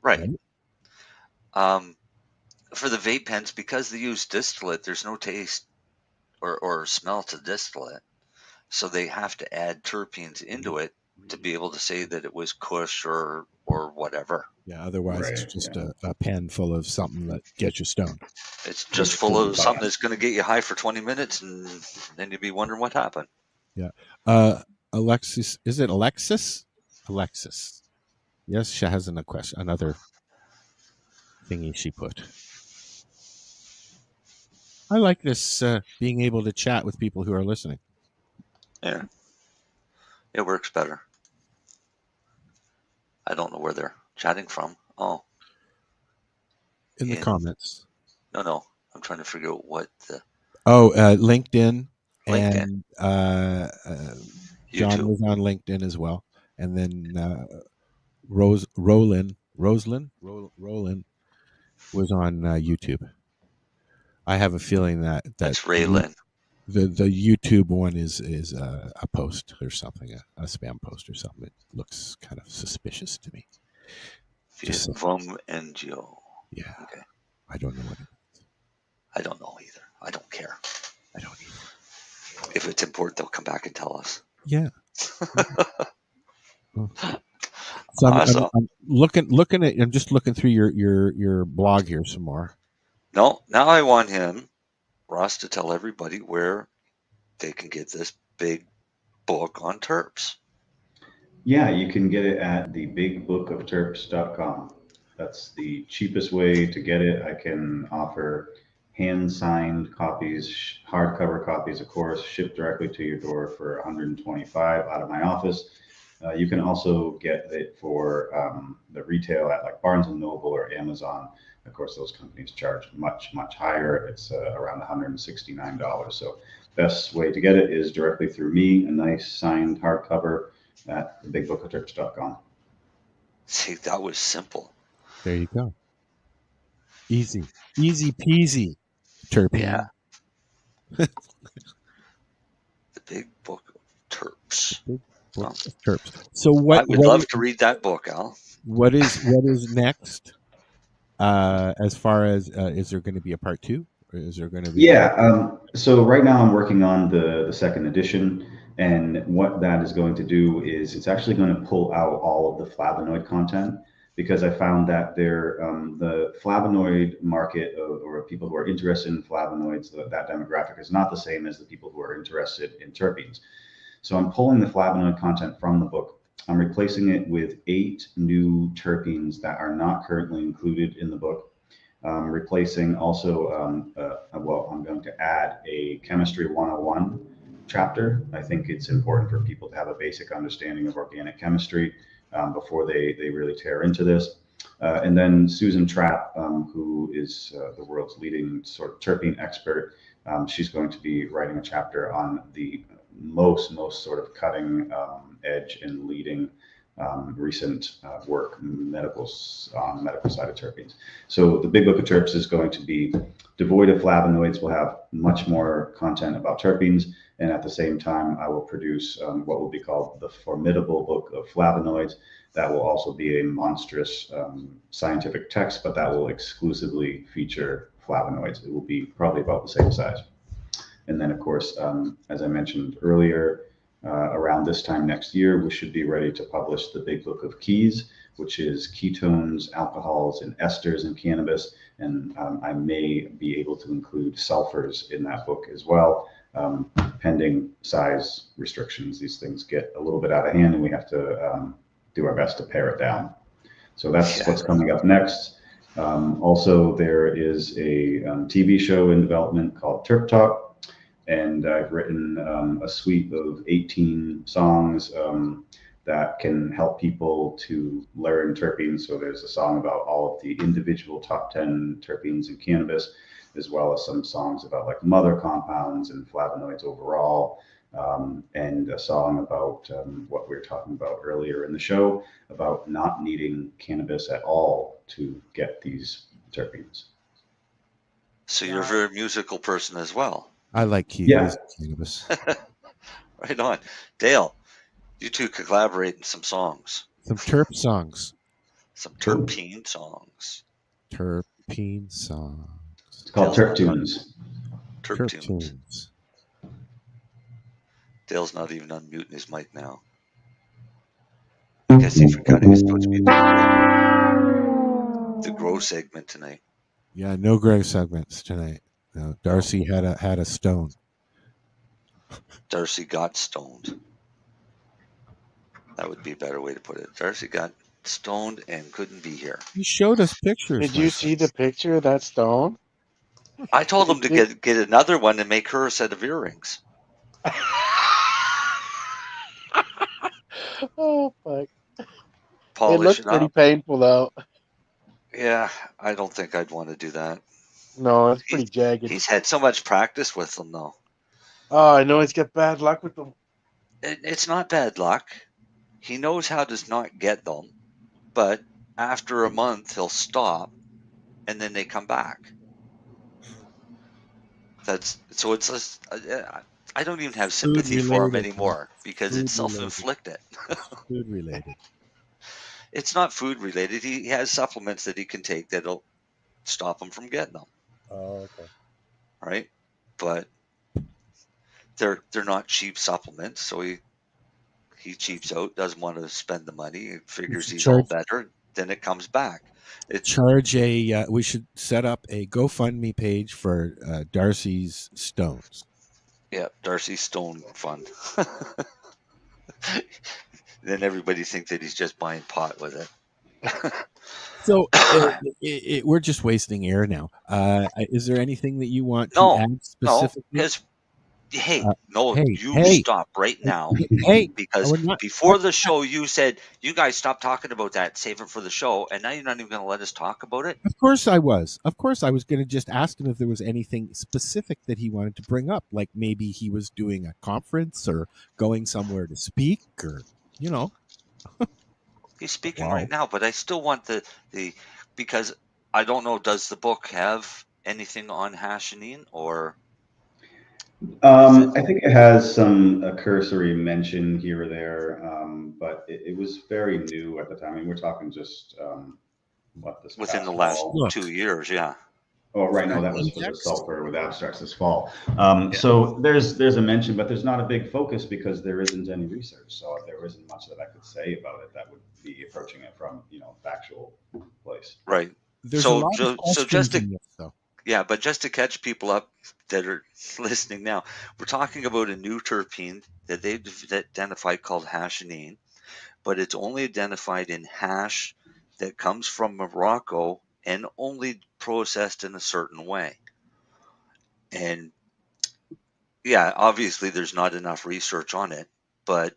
Speaker 7: Right. For the vape pens, because they use distillate, there's no taste or smell to distillate. So they have to add terpenes into it to be able to say that it was Kush or whatever.
Speaker 1: Yeah, otherwise it's just a pen full of something that gets you stoned.
Speaker 7: It's just full of something that's going to get you high for 20 minutes, and then you'll be wondering what happened.
Speaker 1: Yeah. Alexis, is it Alexis? Alexis. Yes, she has another thingy she put. I like this being able to chat with people who are listening.
Speaker 7: Yeah. It works better. I don't know where they're chatting from. Oh.
Speaker 1: In the comments.
Speaker 7: No. I'm trying to figure out what the...
Speaker 1: LinkedIn.
Speaker 7: LinkedIn.
Speaker 1: And John was on LinkedIn as well. And then Roland was on YouTube. I have a feeling that's
Speaker 7: Raylan.
Speaker 1: The YouTube one is a post or something, a spam post or something. It looks kind of suspicious to me.
Speaker 7: Just from NGO.
Speaker 1: Yeah.
Speaker 7: Okay.
Speaker 1: I don't know what it is.
Speaker 7: I don't know either. I don't care.
Speaker 1: I don't either.
Speaker 7: If it's important, they'll come back and tell us.
Speaker 1: Yeah. So
Speaker 7: awesome.
Speaker 1: I'm looking at. I'm just looking through your blog here some more.
Speaker 7: No, now I want him, Russ, to tell everybody where they can get this big book on terps.
Speaker 8: Yeah, you can get it at thebigbookofterps.com. That's the cheapest way to get it. I can offer hand-signed copies, hardcover copies, of course, shipped directly to your door for $125 out of my office. You can also get it for the retail at like Barnes & Noble or Amazon. Of course, those companies charge much, much higher. It's around $169. So best way to get it is directly through me, a nice signed hardcover at thebigbookofterps.com.
Speaker 7: See, that was simple.
Speaker 1: There you go. Easy peasy, terpene.
Speaker 7: Yeah. The Big Book of Terps.
Speaker 1: Terps. So what?
Speaker 7: I would love to read that book, Al.
Speaker 1: What is next? As far as is there going to be a part 2? Or is there going to be?
Speaker 8: Yeah. So right now I'm working on the second edition, and what that is going to do is it's actually going to pull out all of the flavonoid content, because I found that the flavonoid market or people who are interested in flavonoids, that demographic is not the same as the people who are interested in terpenes. So I'm pulling the flavonoid content from the book. I'm replacing it with 8 new terpenes that are not currently included in the book. Replacing also, I'm going to add a Chemistry 101 chapter. I think it's important for people to have a basic understanding of organic chemistry before they really tear into this. And then Susan Trapp, who is the world's leading sort of terpene expert, she's going to be writing a chapter on the most sort of cutting edge and leading recent work on the medical side of terpenes. So the Big Book of Terps is going to be devoid of flavonoids. We'll have much more content about terpenes, and at the same time I will produce what will be called the Formidable Book of Flavonoids. That will also be a monstrous scientific text, but that will exclusively feature flavonoids. It will be probably about the same size. And then, of course, as I mentioned earlier, around this time next year, we should be ready to publish the Big Book of Keys, which is ketones, alcohols, and esters in cannabis. And I may be able to include sulfurs in that book as well, pending size restrictions. These things get a little bit out of hand, and we have to do our best to pare it down. So that's what's coming up next. Also, there is a TV show in development called Terp Talk, and I've written a suite of 18 songs that can help people to learn terpenes. So there's a song about all of the individual top 10 terpenes in cannabis, as well as some songs about like mother compounds and flavonoids overall. And a song about what we were talking about earlier in the show, about not needing cannabis at all to get these terpenes.
Speaker 7: So you're a very musical person as well.
Speaker 1: I like cannabis.
Speaker 7: Right on. Dale, you two could collaborate in some songs.
Speaker 1: Some terp songs.
Speaker 7: Some terpene songs.
Speaker 1: Terpene songs.
Speaker 8: It's called Terptunes.
Speaker 7: Terptunes. Dale's not even unmuting his mic now. I guess he forgot he was supposed to be doing the grow segment tonight.
Speaker 1: Yeah, no grow segments tonight. No, Darcy had a stone.
Speaker 7: Darcy got stoned. That would be a better way to put it. Darcy got stoned and couldn't be here.
Speaker 1: He showed us pictures.
Speaker 10: Did you see the picture of that stone?
Speaker 7: I told him to get another one and make her a set of earrings.
Speaker 10: Oh, fuck.
Speaker 7: Polish
Speaker 10: it looks pretty painful, though.
Speaker 7: Yeah, I don't think I'd want to do that.
Speaker 10: No, it's pretty jagged.
Speaker 7: He's had so much practice with them, though.
Speaker 10: Oh, I know he's got bad luck with them.
Speaker 7: It's not bad luck. He knows how to not get them, but after a month, he'll stop, and then they come back. It's just, I don't even have sympathy for him anymore because it's self-inflicted.
Speaker 1: Food related.
Speaker 7: It's not food related. He has supplements that he can take that'll stop him from getting them.
Speaker 10: Oh, okay.
Speaker 7: Right? But they're not cheap supplements, so he cheaps out, doesn't want to spend the money, he figures he's all better, then it comes back.
Speaker 1: We should set up a GoFundMe page for Darcy's stones.
Speaker 7: Yeah, Darcy Stone Fund. Then everybody thinks that he's just buying pot with it.
Speaker 1: So we're just wasting air now. Is there anything that you want to add specifically?
Speaker 7: No, because stop right now. Because before the show, you said you guys stop talking about that, save it for the show, and now you're not even going to let us talk about it.
Speaker 1: Of course I was. going to just ask him if there was anything specific that he wanted to bring up, like maybe he was doing a conference or going somewhere to speak, or
Speaker 7: He's speaking right now, but I still want the because I don't know. Does the book have anything on hashining or?
Speaker 8: I think it has a cursory mention here or there, but it was very new at the time. I mean, we're talking just
Speaker 7: within the last 2 years, yeah.
Speaker 8: Oh, right. No, that was for the sulfur with abstracts this fall. So there's a mention, but there's not a big focus because there isn't any research. So there isn't much that I could say about it that would be approaching it from factual place.
Speaker 7: Right. So just to catch people up that are listening now, we're talking about a new terpene that they've identified called hashinine, but it's only identified in hash that comes from Morocco and only processed in a certain way. And yeah, obviously there's not enough research on it, but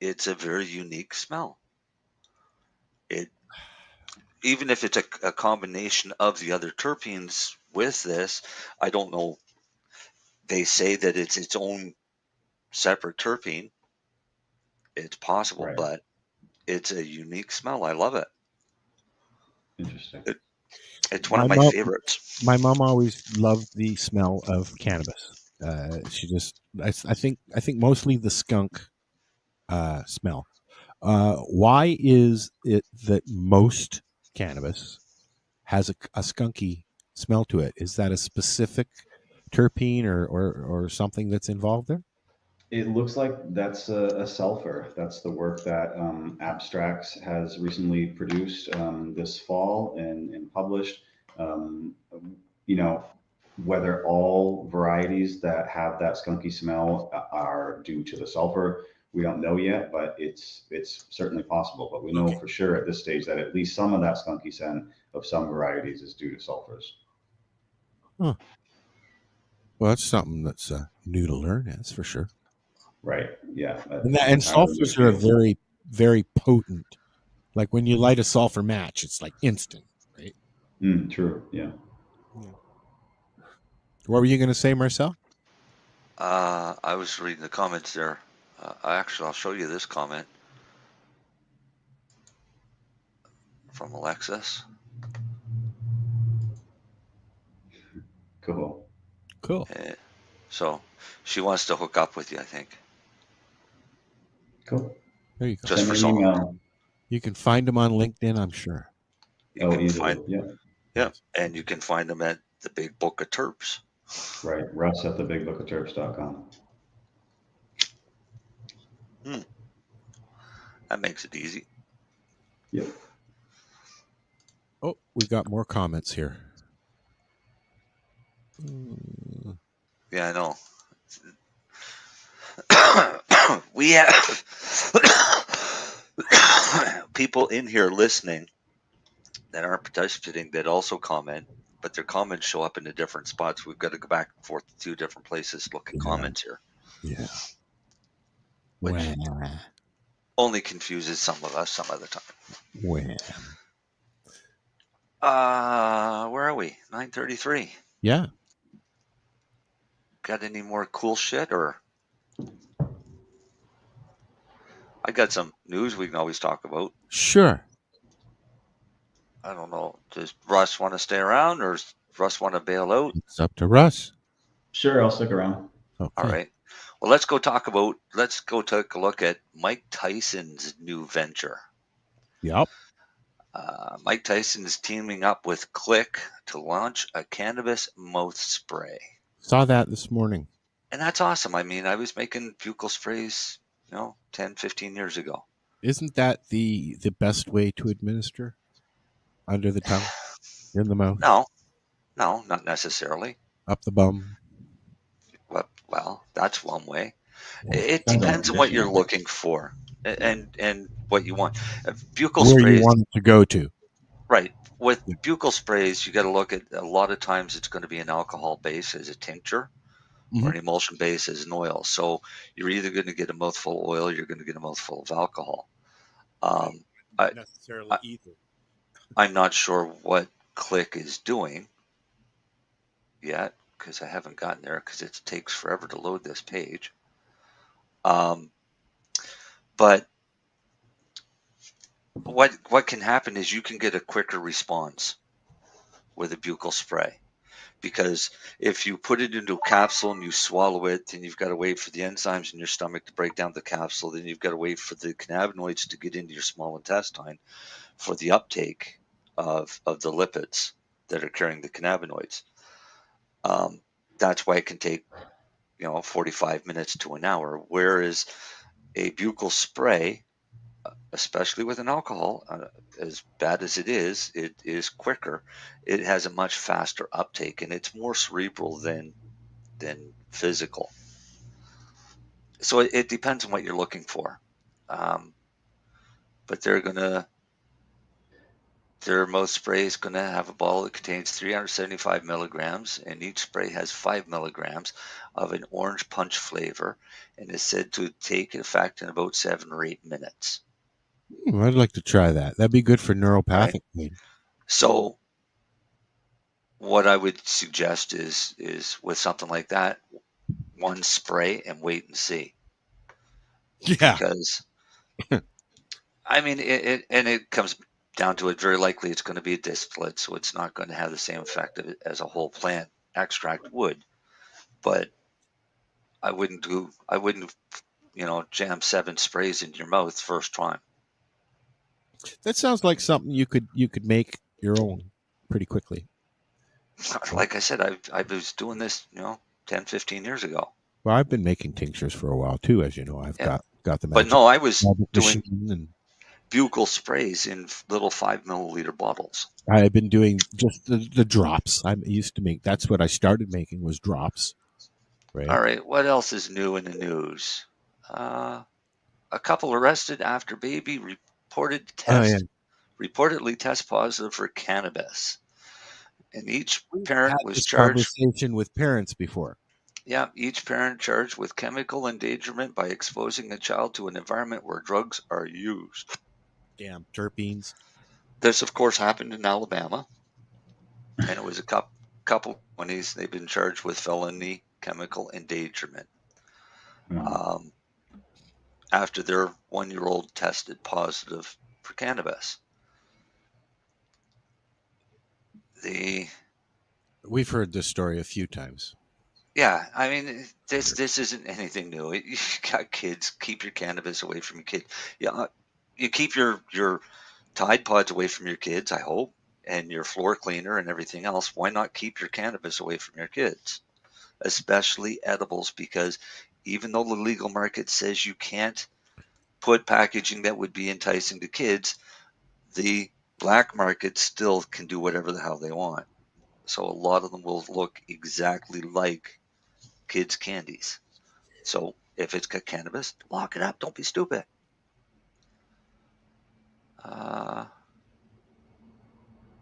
Speaker 7: it's a very unique smell. Even if it's a combination of the other terpenes with this, I don't know. They say that it's its own separate terpene. It's possible, right, but it's a unique smell. I love it.
Speaker 8: Interesting.
Speaker 7: It's one of my favorites.
Speaker 1: My mom always loved the smell of cannabis. She just, I think mostly the skunk smell. Why is it that most cannabis has a skunky smell to it? Is that a specific terpene or something that's involved there?
Speaker 8: It looks like that's a sulfur. That's the work that Abstracts has recently produced this fall and published. You know, whether all varieties that have that skunky smell are due to the sulfur, we don't know yet, but it's certainly possible. But we know for sure at this stage that at least some of that skunky scent of some varieties is due to sulfurs.
Speaker 1: Huh. Well, that's something that's new to learn, that's for sure.
Speaker 8: Right. Yeah.
Speaker 1: And sulfurs are very, very potent. Like when you light a sulfur match, it's like instant, right?
Speaker 8: True. Yeah.
Speaker 1: What were you going to say, Marcel?
Speaker 7: I was reading the comments there. I'll show you this comment from Alexis.
Speaker 8: Cool.
Speaker 7: So she wants to hook up with you, I think.
Speaker 8: Cool.
Speaker 1: There you go.
Speaker 7: Just for song.
Speaker 1: You can find them on LinkedIn, I'm sure.
Speaker 7: Yeah, and you can find them at the Big Book of Terps.
Speaker 8: Right, Russ at thebigbookofterps.com.
Speaker 7: That makes it easy.
Speaker 8: Yep.
Speaker 1: Oh, we got more comments here.
Speaker 7: Yeah, I know. We have people in here listening that aren't participating that also comment, but their comments show up in the different spots. We've got to go back and forth to 2 different places to look at comments here.
Speaker 1: Yeah.
Speaker 7: Which only confuses some of us some of the time. Where are we? 9:33.
Speaker 1: Yeah.
Speaker 7: Got any more cool shit, or I got some news we can always talk about.
Speaker 1: Sure.
Speaker 7: I don't know. Does Russ want to stay around, or does Russ want to bail out?
Speaker 1: It's up to Russ.
Speaker 8: Sure, I'll stick around.
Speaker 1: Okay.
Speaker 7: All right. Well, let's go take a look at Mike Tyson's new venture.
Speaker 1: Yep.
Speaker 7: Mike Tyson is teaming up with Click to launch a cannabis mouth spray.
Speaker 1: Saw that this morning.
Speaker 7: And that's awesome. I mean, I was making buccal sprays, 10, 15 years ago.
Speaker 1: Isn't that the best way to administer? Under the tongue? In the mouth?
Speaker 7: No, not necessarily.
Speaker 1: Up the bum?
Speaker 7: Well, that's one way. It depends on what you're looking for and what you want. Buccal sprays.
Speaker 1: Where you want it to go to.
Speaker 7: Right. With buccal sprays, you got to look at, a lot of times it's going to be an alcohol base as a tincture or an emulsion base as an oil. So you're either going to get a mouthful of oil or you're going to get a mouthful of alcohol.
Speaker 1: Not necessarily either.
Speaker 7: I'm not sure what Click is doing yet because I haven't gotten there because it takes forever to load this page. But what can happen is you can get a quicker response with a buccal spray, because if you put it into a capsule and you swallow it, then you've got to wait for the enzymes in your stomach to break down the capsule. Then you've got to wait for the cannabinoids to get into your small intestine for the uptake of the lipids that are carrying the cannabinoids. That's why it can take 45 minutes to an hour, whereas a buccal spray, especially with an alcohol, as bad as it is quicker. It has a much faster uptake, and it's more cerebral than physical. So it depends on what you're looking for. But their mouth spray is going to have a bottle that contains 375 milligrams, and each spray has 5 milligrams of an orange punch flavor, and is said to take effect in about 7 or 8 minutes.
Speaker 1: I'd like to try that. That'd be good for neuropathic pain.
Speaker 7: So what I would suggest is with something like that, one spray and wait and see.
Speaker 1: Yeah.
Speaker 7: Because, I mean, it comes down to it. Very likely it's going to be a distillate, so it's not going to have the same effect as a whole plant extract would. But I wouldn't jam 7 sprays into your mouth first time.
Speaker 1: That sounds like something you could make your own pretty quickly.
Speaker 7: Like I said, I was doing this, 10, 15 years ago.
Speaker 1: Well, I've been making tinctures for a while too, as you know. I've got the
Speaker 7: But no, I was doing
Speaker 1: and
Speaker 7: buccal sprays in little 5 milliliter bottles.
Speaker 1: I've been doing just the drops. I used to make. That's what I started making was drops. Right.
Speaker 7: All right. What else is new in the news? A couple arrested after baby reportedly test positive for cannabis, and each parent was charged.
Speaker 1: Conversation with parents before.
Speaker 7: Yeah, each parent charged with chemical endangerment by exposing a child to an environment where drugs are used.
Speaker 1: Damn terpenes.
Speaker 7: This, of course, happened in Alabama, and it was a couple 20s. They've been charged with felony chemical endangerment after their 1-year-old tested positive for cannabis.
Speaker 1: We've heard this story a few times.
Speaker 7: Yeah, I mean, this isn't anything new. You got kids, keep your cannabis away from your kids. Yeah, you keep your Tide Pods away from your kids, I hope, and your floor cleaner and everything else. Why not keep your cannabis away from your kids, especially edibles? Because even though the legal market says you can't put packaging that would be enticing to kids, the black market still can do whatever the hell they want. So a lot of them will look exactly like kids' candies. So if it's got cannabis, lock it up. Don't be stupid.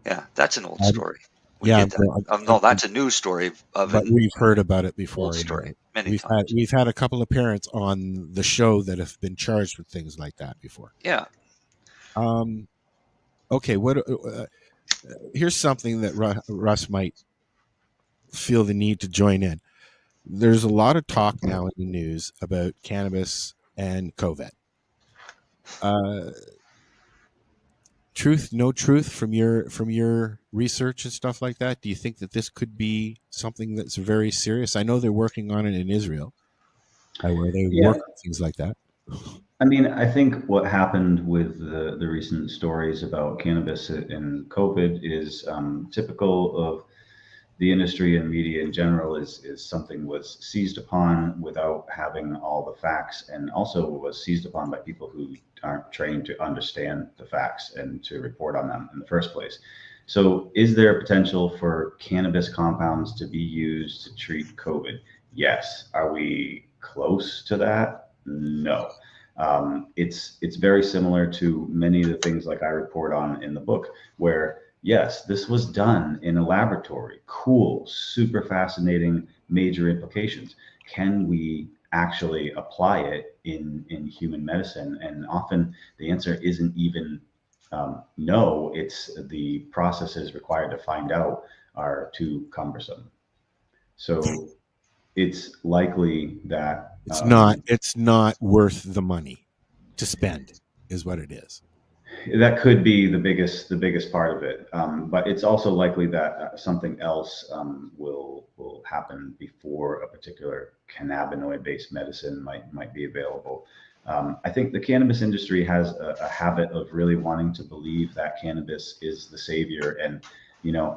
Speaker 7: Yeah, that's an old story. No, that's a news story.
Speaker 1: But we've heard about it before.
Speaker 7: Old story many times.
Speaker 1: We've had a couple of parents on the show that have been charged with things like that before.
Speaker 7: Yeah.
Speaker 1: Okay. Here's something that Russ might feel the need to join in. There's a lot of talk now in the news about cannabis and COVID. Truth, no truth from your research and stuff like that. Do you think that this could be something that's very serious? I know they're working on it in Israel, where they work on things like that.
Speaker 8: I mean, I think what happened with the recent stories about cannabis and COVID is typical of the industry and media in general. Is something was seized upon without having all the facts, and also was seized upon by people who aren't trained to understand the facts and to report on them in the first place. So is there potential for cannabis compounds to be used to treat COVID? Yes. Are we close to that? No. It's very similar to many of the things like I report on in the book, where yes, this was done in a laboratory. Cool, super fascinating, major implications. Can we actually apply it in human medicine? And often the answer isn't even no, it's the processes required to find out are too cumbersome. So it's likely that
Speaker 1: it's not worth the money to spend, is what it is.
Speaker 8: That could be the biggest part of it, but it's also likely that something else will happen before a particular cannabinoid-based medicine might be available. I think the cannabis industry has a habit of really wanting to believe that cannabis is the savior, and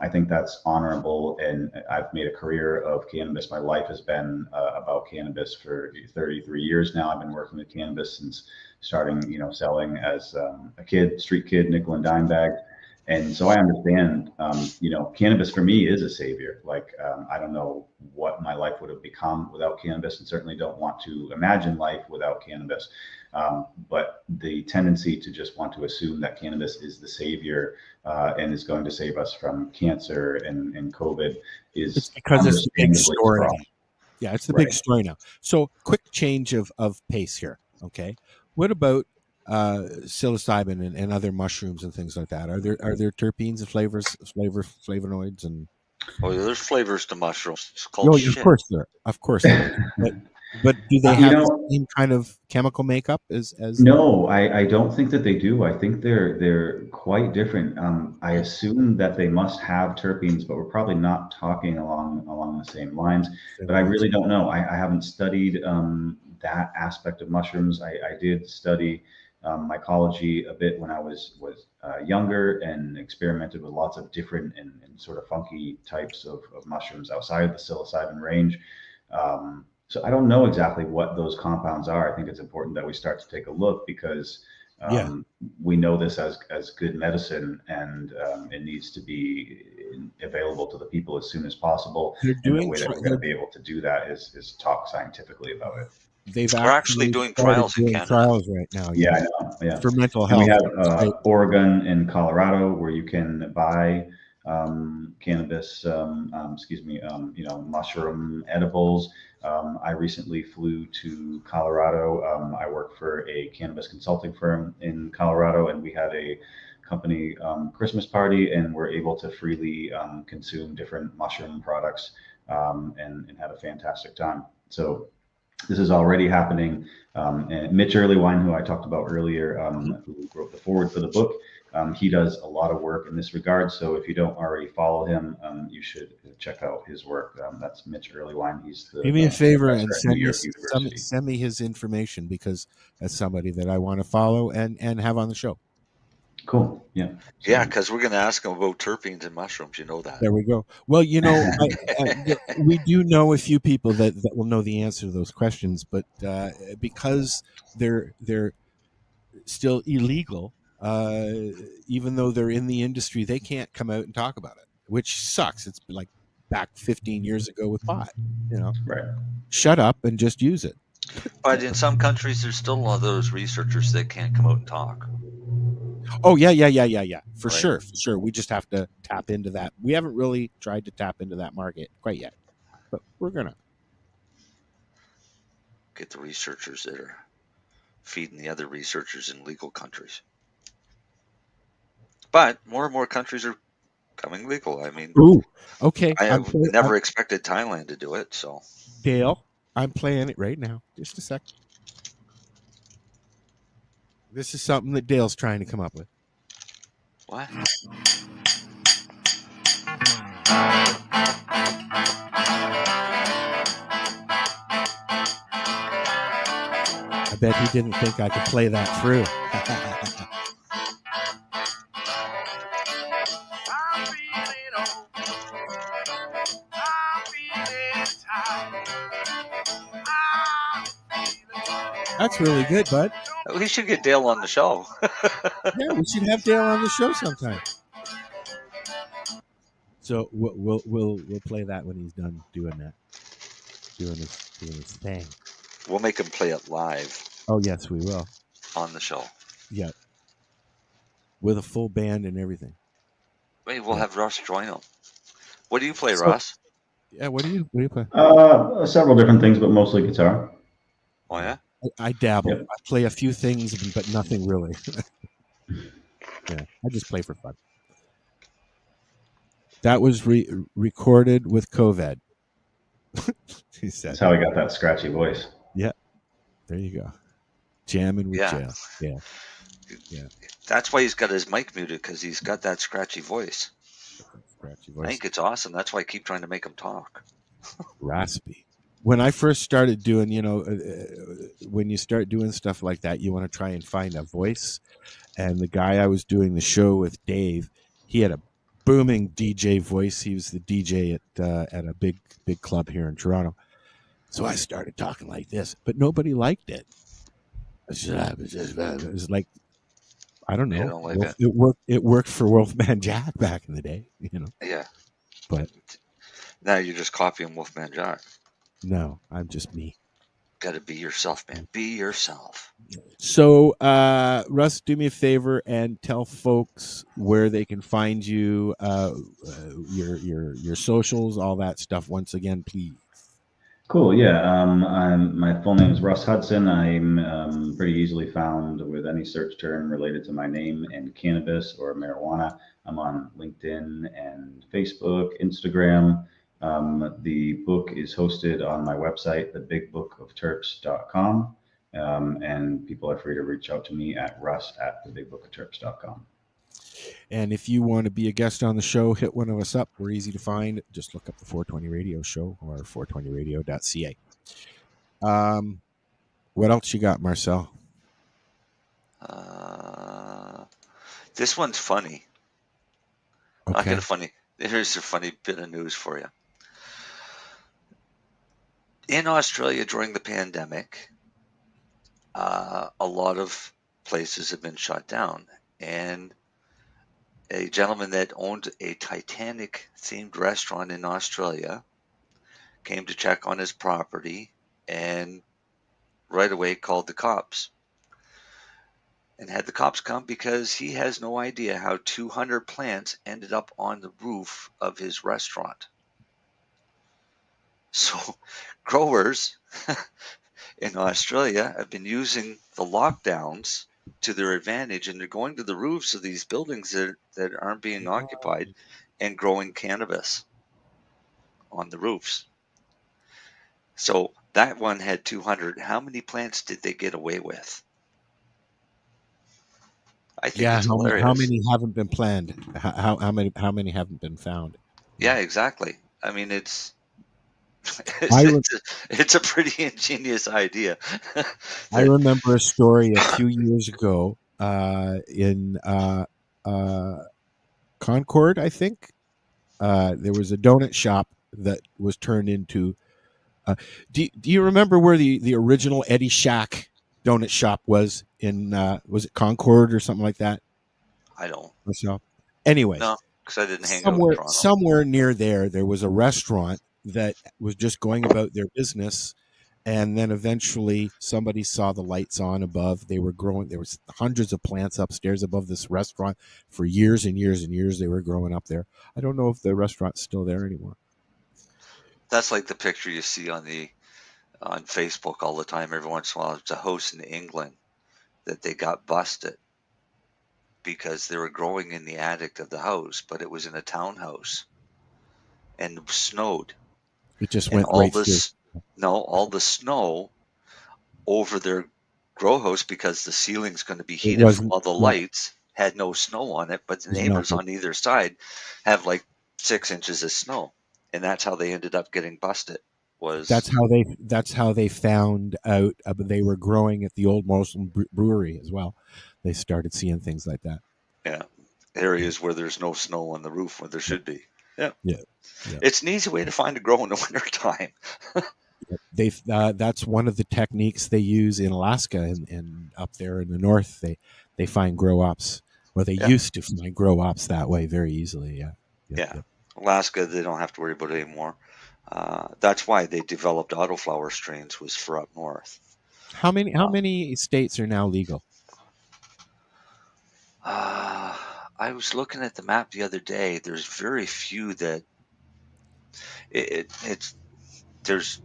Speaker 8: I think that's honorable. And I've made a career of cannabis. My life has been about cannabis for 33 years now. I've been working with cannabis since starting, selling as a kid, street kid, nickel and dime bag. And so I understand, cannabis for me is a savior. Like, I don't know what my life would have become without cannabis, and certainly don't want to imagine life without cannabis. But the tendency to just want to assume that cannabis is the savior and is going to save us from cancer and COVID is
Speaker 1: because it's the big story now. Yeah, it's the big story now. So quick change of pace here. Okay. What about psilocybin and other mushrooms and things like that? Are there terpenes and flavonoids and?
Speaker 7: Oh, there's flavors to mushrooms. It's called shit.
Speaker 1: Of course there. But do they have the same kind of chemical makeup as?
Speaker 8: No, I don't think that they do. I think they're quite different. I assume that they must have terpenes, but we're probably not talking along the same lines. But I really don't know. I haven't studied that aspect of mushrooms. I did study mycology a bit when I was younger, and experimented with lots of different and sort of funky types of mushrooms outside of the psilocybin range. So I don't know exactly what those compounds are. I think it's important that we start to take a look because we know this as good medicine, and it needs to be available to the people as soon as possible. And the way that we're going to be able to do that is talk scientifically about it.
Speaker 1: We're
Speaker 7: actually doing trials in Canada.
Speaker 1: Trials right now.
Speaker 8: Yeah, I know. Yeah,
Speaker 1: for mental
Speaker 8: and
Speaker 1: health.
Speaker 8: we have Oregon and Colorado where you can buy cannabis, mushroom edibles. I recently flew to Colorado. I work for a cannabis consulting firm in Colorado, and we had a company Christmas party, and we're able to freely consume different mushroom products and had a fantastic time. So this is already happening. And Mitch Earlywine, who I talked about earlier, who wrote the forward for the book, he does a lot of work in this regard. So if you don't already follow him, you should check out his work. That's Mitch Earlywine. He's the
Speaker 1: do me a favor and
Speaker 8: send
Speaker 1: me his information, because that's somebody that I want to follow and have on the show.
Speaker 8: Cool. Yeah.
Speaker 7: Yeah, because we're going to ask him about terpenes and mushrooms. You know that.
Speaker 1: There we go. Well, we do know a few people that will know the answer to those questions, but because they're still illegal, even though they're in the industry, they can't come out and talk about it, which sucks. It's like back 15 years ago with pot.
Speaker 8: Right.
Speaker 1: Shut up and just use it.
Speaker 7: But in some countries, there's still a lot of those researchers that can't come out and talk.
Speaker 1: Oh, yeah. For sure. We just have to tap into that. We haven't really tried to tap into that market quite yet, but we're going to.
Speaker 7: Get the researchers that are feeding the other researchers in legal countries. But more and more countries are coming legal. I mean,
Speaker 1: okay.
Speaker 7: I have never expected Thailand to do it, so.
Speaker 1: Dale, I'm playing it right now. Just a sec. This is something that Dale's trying to come up with.
Speaker 7: What?
Speaker 1: I bet he didn't think I could play that through. That's really good, bud.
Speaker 7: We should get Dale on the show.
Speaker 1: Yeah, we should have Dale on the show sometime. So we'll play that when he's done doing his thing.
Speaker 7: We'll make him play it live.
Speaker 1: Oh yes, we will.
Speaker 7: On the show.
Speaker 1: Yeah. With a full band and everything.
Speaker 7: Wait, we'll have Russ join him. What do you play, Russ?
Speaker 1: Yeah, what do you play?
Speaker 8: Several different things, but mostly guitar.
Speaker 7: Oh yeah.
Speaker 1: I dabble.
Speaker 8: Yep.
Speaker 1: I play a few things, but nothing really. Yeah, I just play for fun. That was recorded with COVID. He said.
Speaker 8: That's how he got that scratchy voice.
Speaker 1: Yeah, there you go. Jamming with Jail. Yeah.
Speaker 7: That's why he's got his mic muted, because he's got that scratchy voice. I think it's awesome. That's why I keep trying to make him talk.
Speaker 1: Raspy. When I first started doing, when you start doing stuff like that, you want to try and find a voice. And the guy I was doing the show with, Dave, he had a booming DJ voice. He was the DJ at a big club here in Toronto. So I started talking like this, but nobody liked it. It was like, I don't know.
Speaker 7: Don't like
Speaker 1: It worked for Wolfman Jack back in the day,
Speaker 7: Yeah.
Speaker 1: But
Speaker 7: now you're just copying Wolfman Jack.
Speaker 1: No, I'm just me.
Speaker 7: Got to be yourself, man. Be yourself.
Speaker 1: So, Russ, do me a favor and tell folks where they can find you, your socials, all that stuff. Once again, please.
Speaker 8: Cool. Yeah. My full name is Russ Hudson. I'm pretty easily found with any search term related to my name and cannabis or marijuana. I'm on LinkedIn and Facebook, Instagram. The book is hosted on my website, thebigbookofterps.com. And people are free to reach out to me at russ@thebigbookofterps.com.
Speaker 1: And if you want to be a guest on the show, hit one of us up. We're easy to find. Just look up the 420 Radio Show or 420radio.ca. What else you got, Marcel?
Speaker 7: This one's funny.
Speaker 1: Okay.
Speaker 7: Not kind of funny. Here's a funny bit of news for you. In Australia during the pandemic, a lot of places have been shut down, and a gentleman that owned a Titanic-themed restaurant in Australia came to check on his property and right away called the cops and had the cops come because he has no idea how 200 plants ended up on the roof of his restaurant. So growers in Australia have been using the lockdowns to their advantage, and they're going to the roofs of these buildings that aren't being occupied and growing cannabis on the roofs. So that one had 200. How many plants did they get away with? I think it's hilarious.
Speaker 1: How many haven't been planned? How many haven't been found?
Speaker 7: Yeah, exactly. I mean, it's a pretty ingenious idea.
Speaker 1: I remember a story a few years ago in Concord, I think. There was a donut shop that was turned into. Do you remember where the original Eddie Shack donut shop was in? Was it Concord or something like that?
Speaker 7: I don't.
Speaker 1: Marcel? Anyway,
Speaker 7: no, because I didn't hang out in Toronto.
Speaker 1: Somewhere near there was a restaurant that was just going about their business, and then eventually somebody saw the lights on above. They were growing. There was hundreds of plants upstairs above this restaurant for years and years and years. They were growing up there. I don't know if the restaurant's still there anymore.
Speaker 7: That's like the picture you see on Facebook all the time. Every once in a while, it's a house in England that they got busted because they were growing in the attic of the house, but it was in a townhouse and it snowed.
Speaker 1: It just went right through.
Speaker 7: No, all the snow over their grow house, because the ceiling's going to be heated from all the lights, had no snow on it, but the neighbors on either side have like 6 inches of snow. And that's how they ended up getting busted. That's
Speaker 1: how they found out they were growing at the old Moslem brewery as well. They started seeing things like that.
Speaker 7: Yeah, areas where there's no snow on the roof when there should be. Yeah.
Speaker 1: Yeah.
Speaker 7: It's an easy way to find a grow in the wintertime.
Speaker 1: That's one of the techniques they use in Alaska and up there in the north. They find grow ops, or they used to find grow ops that way very easily. Yeah.
Speaker 7: Alaska, they don't have to worry about it anymore. That's why they developed autoflower strains, was for up north.
Speaker 1: How many states are now legal?
Speaker 7: I was looking at the map the other day. There's very few that there's.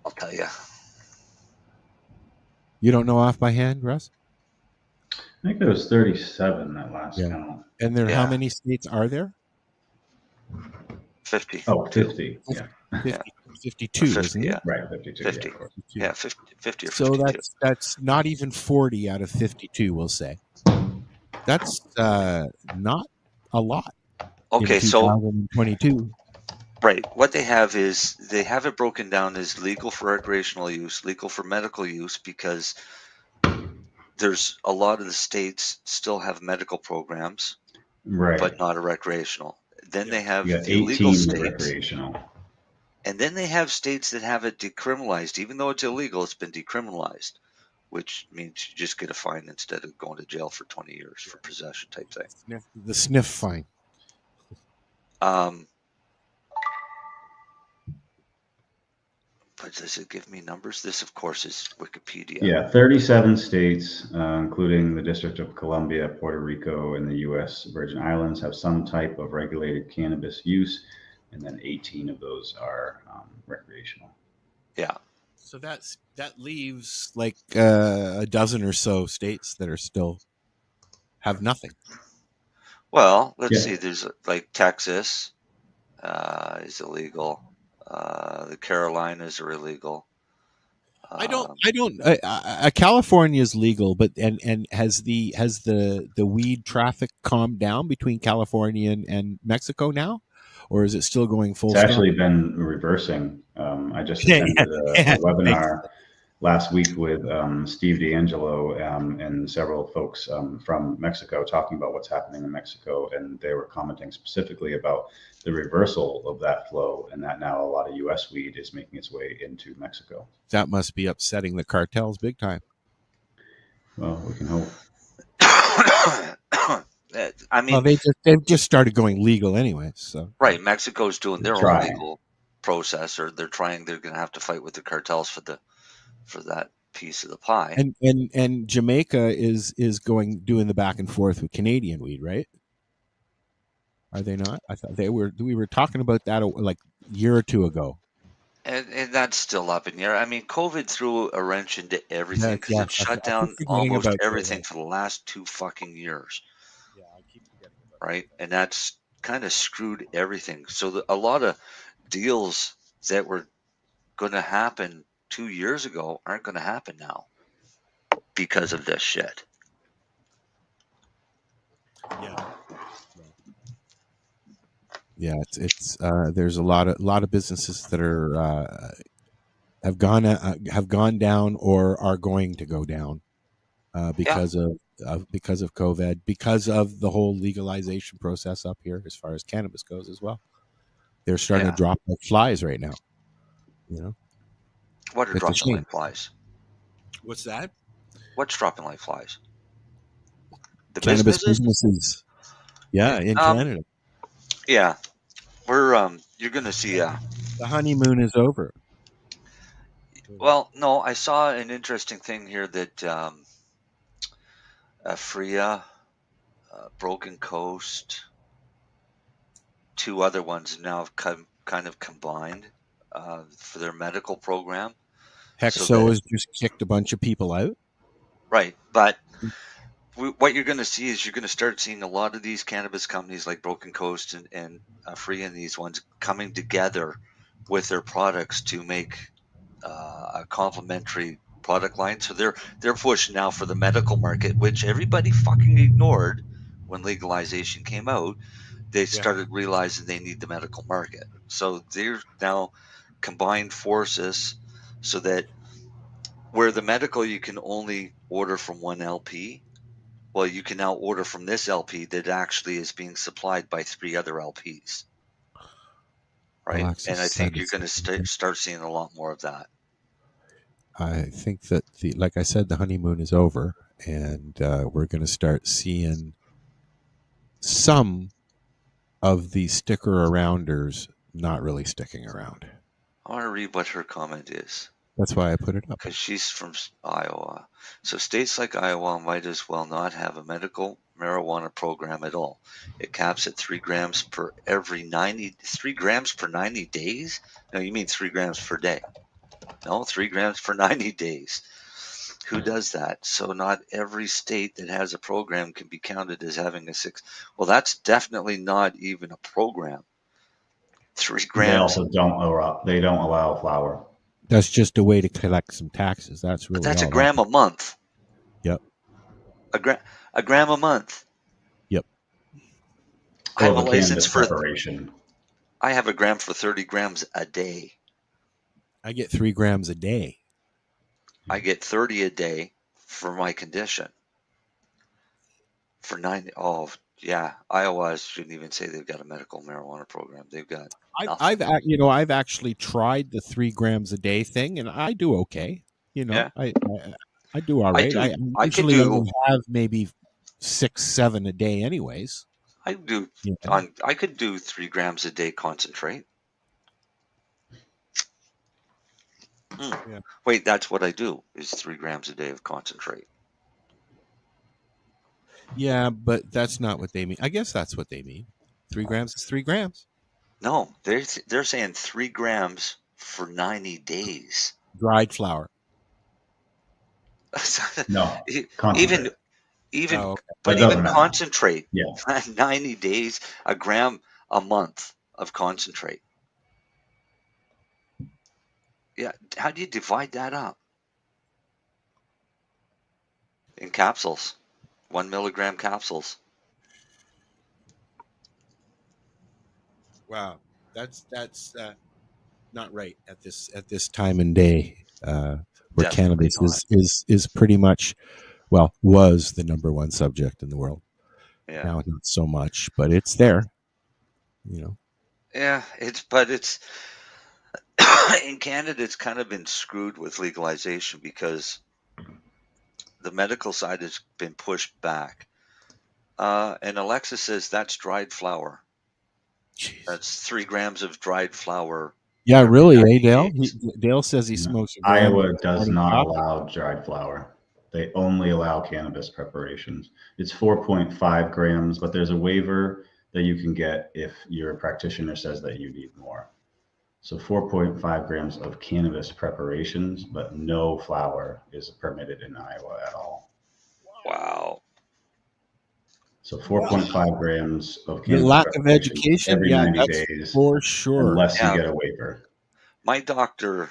Speaker 7: I'll tell you.
Speaker 1: You don't know off by hand, Russ?
Speaker 8: I think there was 37 that last count.
Speaker 1: And how many states are there?
Speaker 7: 50.
Speaker 8: Oh, 50. Yeah.
Speaker 1: 52, isn't it?
Speaker 8: Right, 52.
Speaker 7: 50. Yeah, 50 or 52.
Speaker 1: So that's not even 40 out of 52, we'll say. That's not a lot.
Speaker 7: Okay,
Speaker 1: so 2022.
Speaker 7: Right. What they have is they have it broken down as legal for recreational use, legal for medical use, because there's a lot of the states still have medical programs,
Speaker 8: right,
Speaker 7: but not a recreational. Then they have
Speaker 8: the
Speaker 7: illegal states.
Speaker 8: Recreational.
Speaker 7: And then they have states that have it decriminalized. Even though it's illegal, it's been decriminalized, which means you just get a fine instead of going to jail for 20 years for possession type thing.
Speaker 1: The sniff fine.
Speaker 7: But does it give me numbers? This, of course, is Wikipedia.
Speaker 8: Yeah, 37 states, including the District of Columbia, Puerto Rico, and the U.S. Virgin Islands, have some type of regulated cannabis use, and then 18 of those are recreational.
Speaker 7: Yeah.
Speaker 1: So that leaves like a dozen or so states that are still have nothing.
Speaker 7: Well, let's see. There's like Texas is illegal. The Carolinas are illegal.
Speaker 1: California is legal, but and has the weed traffic calmed down between California and Mexico now, or is it still going full?
Speaker 8: It's actually been reversing. I just attended a webinar last week with Steve D'Angelo and several folks from Mexico talking about what's happening in Mexico, and they were commenting specifically about the reversal of that flow, and that now a lot of U.S. weed is making its way into Mexico.
Speaker 1: That must be upsetting the cartels big time.
Speaker 8: Well, we can hope.
Speaker 7: I mean,
Speaker 1: they've just started going legal anyway. So
Speaker 7: right, Mexico's doing their own legal process, or they're going to have to fight with the cartels for that piece of the pie.
Speaker 1: And Jamaica is doing the back and forth with Canadian weed, right? Are they not? I thought we were talking about that like a year or two ago.
Speaker 7: And that's still up in the air. I mean, COVID threw a wrench into everything because it shut down
Speaker 1: keep
Speaker 7: almost
Speaker 1: about
Speaker 7: everything for the last 2 fucking years.
Speaker 1: Yeah, I keep forgetting about
Speaker 7: right? And that's kind of screwed everything. So a lot of deals that were going to happen 2 years ago aren't going to happen now because of this shit.
Speaker 1: Yeah, it's there's a lot of businesses that are have gone down or are going to go down because of COVID, because of the whole legalization process up here as far as cannabis goes as well. They're starting to drop like flies right now. You know,
Speaker 7: what are dropping like flies?
Speaker 1: What's that?
Speaker 7: What's dropping like flies? The
Speaker 1: cannabis businesses. Yeah, in Canada.
Speaker 7: Yeah, we're you're going to see
Speaker 1: the honeymoon is over.
Speaker 7: Well, no, I saw an interesting thing here that Freya, Broken Coast, 2 other ones now have kind of combined for their medical program.
Speaker 1: Hexo has just kicked a bunch of people out.
Speaker 7: Right, but what you're going to see is you're going to start seeing a lot of these cannabis companies like Broken Coast and Freya and these ones coming together with their products to make a complementary product line. So they're pushing now for the medical market, which everybody fucking ignored when legalization came out. They started realizing they need the medical market. So they're now combined forces so that where the medical you can only order from one LP, well, you can now order from this LP that actually is being supplied by 3 other LPs. Right?
Speaker 1: Alexis,
Speaker 7: and I think you're going to start seeing a lot more of that.
Speaker 1: I think that like I said, the honeymoon is over, and we're going to start seeing some of the sticker-arounders not really sticking around.
Speaker 7: I want to read what her comment is.
Speaker 1: That's why I put it up.
Speaker 7: Because she's from Iowa. So states like Iowa might as well not have a medical marijuana program at all. It caps at 3 grams per 3 grams per 90 days? No, you mean 3 grams per day. No, 3 grams per 90 days. Who does that? So not every state that has a program can be counted as having a 6. Well, that's definitely not even a program. 3 grams.
Speaker 8: They also don't allow flower.
Speaker 1: That's just a way to collect some taxes. That's really.
Speaker 7: But that's a gram a month.
Speaker 1: Yep.
Speaker 7: A gram a month.
Speaker 1: Yep.
Speaker 7: I have a license for
Speaker 8: preparation.
Speaker 7: I have a gram for 30 grams a day.
Speaker 1: I get 3 grams a day.
Speaker 7: I get 30 a day for my condition. For 90. Oh, yeah. Iowa shouldn't even say they've got a medical marijuana program. They've got.
Speaker 1: I've actually tried the 3 grams a day thing, and I do okay.
Speaker 7: Yeah.
Speaker 1: I do all right. I usually only have maybe 6, 7 a day, anyways.
Speaker 7: I do. I could do 3 grams a day concentrate.
Speaker 1: Yeah.
Speaker 7: Wait, that's what I do. Is 3 grams a day of concentrate.
Speaker 1: Yeah, but that's not what they mean. I guess that's what they mean. 3 grams is 3 grams.
Speaker 7: No, they're saying 3 grams for 90 days.
Speaker 1: Dried flower.
Speaker 8: No,
Speaker 7: even but even concentrate.
Speaker 8: Yeah.
Speaker 7: 90 days, a gram a month of concentrate. Yeah, how do you divide that up? In capsules, 1 milligram capsules.
Speaker 1: Wow, that's not right at this time and day, where
Speaker 7: Definitely
Speaker 1: cannabis is pretty much, well, was the number one subject in the world.
Speaker 7: Yeah.
Speaker 1: Now not so much, but it's there. You know.
Speaker 7: Yeah, it's in Canada, it's kind of been screwed with legalization because the medical side has been pushed back. And Alexa says that's dried flower.
Speaker 1: Jeez.
Speaker 7: That's 3 grams of dried flower.
Speaker 1: Yeah, really, eh, Dale? Dale says he smokes a gram.
Speaker 8: Iowa does not allow dried flower. They only allow cannabis preparations. It's 4.5 grams, but there's a waiver that you can get if your practitioner says that you need more. So 4.5 grams of cannabis preparations, but no flower is permitted in Iowa at all.
Speaker 7: Wow.
Speaker 8: So 4.5 grams of
Speaker 1: The
Speaker 8: cannabis
Speaker 1: lack of education,
Speaker 8: every
Speaker 1: yeah,
Speaker 8: 90
Speaker 1: that's
Speaker 8: days,
Speaker 1: for sure.
Speaker 8: unless
Speaker 7: Yeah.
Speaker 8: you get a waiver.
Speaker 7: My doctor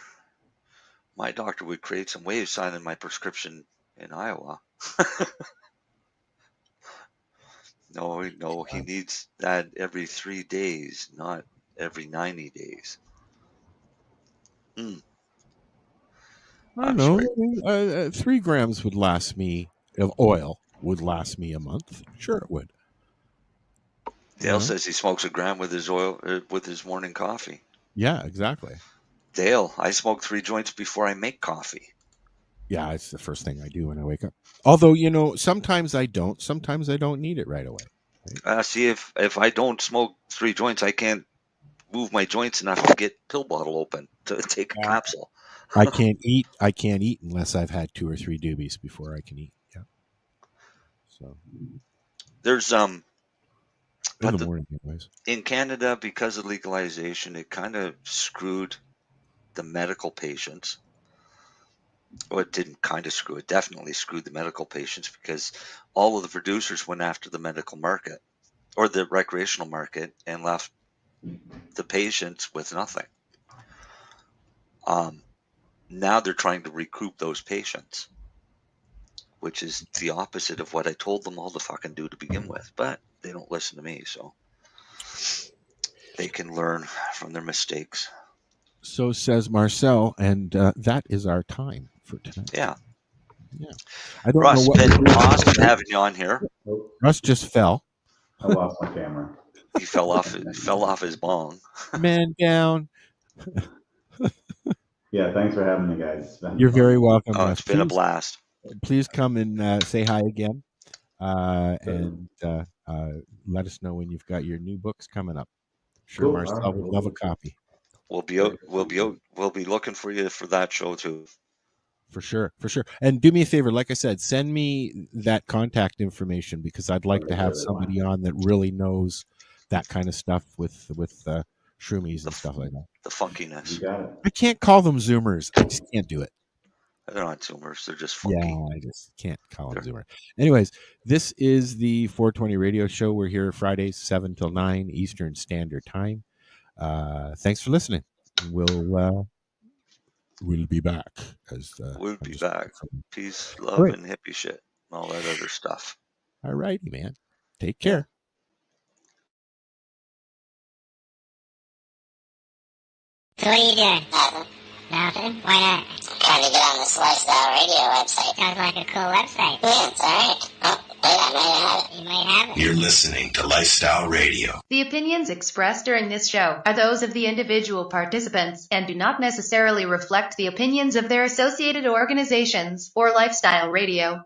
Speaker 7: would create some waves signing my prescription in Iowa. No, he needs that every 3 days, not every 90 days.
Speaker 1: I don't know. 3 grams would last me of oil would last me a month. Sure, it would.
Speaker 7: Dale says he smokes a gram with his with his morning coffee.
Speaker 1: Yeah, exactly.
Speaker 7: Dale, I smoke 3 joints before I make coffee.
Speaker 1: Yeah, it's the first thing I do when I wake up. Although, sometimes I don't. Sometimes I don't need it right away. Right?
Speaker 7: See, if I don't smoke 3 joints, I can't move my joints enough to get pill bottle open to take a capsule.
Speaker 1: I can't eat unless I've had 2 or 3 doobies before I can eat. Yeah. So
Speaker 7: there's
Speaker 1: in the morning, anyways.
Speaker 7: In Canada, because of legalization, it kind of screwed the medical patients. Well, it didn't kind of screw it. Definitely screwed the medical patients because all of the producers went after the medical market or the recreational market and left the patients with nothing. Now they're trying to recoup those patients, which is the opposite of what I told them all to fucking do to begin with. But they don't listen to me, so they can learn from their mistakes.
Speaker 1: So says Marcel, and that is our time for tonight.
Speaker 7: Yeah.
Speaker 1: I don't
Speaker 7: Russ,
Speaker 1: know what
Speaker 7: been awesome having you on here.
Speaker 1: Russ just fell.
Speaker 8: I lost my camera.
Speaker 7: He fell off his bong.
Speaker 1: Man down.
Speaker 8: Yeah, thanks for having me, guys.
Speaker 1: You're very welcome.
Speaker 7: Oh,
Speaker 1: Russ.
Speaker 7: it's been a blast.
Speaker 1: Please come and say hi again, and let us know when you've got your new books coming up. Sure,
Speaker 8: Cool.
Speaker 1: Marcel would love a copy.
Speaker 7: We'll be looking for you for that show too.
Speaker 1: For sure. And do me a favor, like I said, send me that contact information because I'd like to have somebody on that really knows that kind of stuff with shroomies and stuff like that.
Speaker 7: The funkiness.
Speaker 8: You got it.
Speaker 1: I can't call them Zoomers. I just can't do it.
Speaker 7: They're not Zoomers. They're just funky.
Speaker 1: Yeah, I just can't call them Zoomer. Anyways, this is the 420 radio show. We're here Fridays 7 till 9 Eastern Standard Time. Thanks for listening. We'll be back.
Speaker 7: We'll be back. Peace, love, and hippie shit, and all that other stuff.
Speaker 1: All righty, man. Take care.
Speaker 3: So what are you doing? Nothing. Why not? Trying to get on this Lifestyle Radio website. Sounds like a cool website. Yeah, it's alright. Oh, I might have it. You might have it.
Speaker 13: You're listening to Lifestyle Radio.
Speaker 5: The opinions expressed during this show are those of the individual participants and do not necessarily reflect the opinions of their associated organizations or Lifestyle Radio.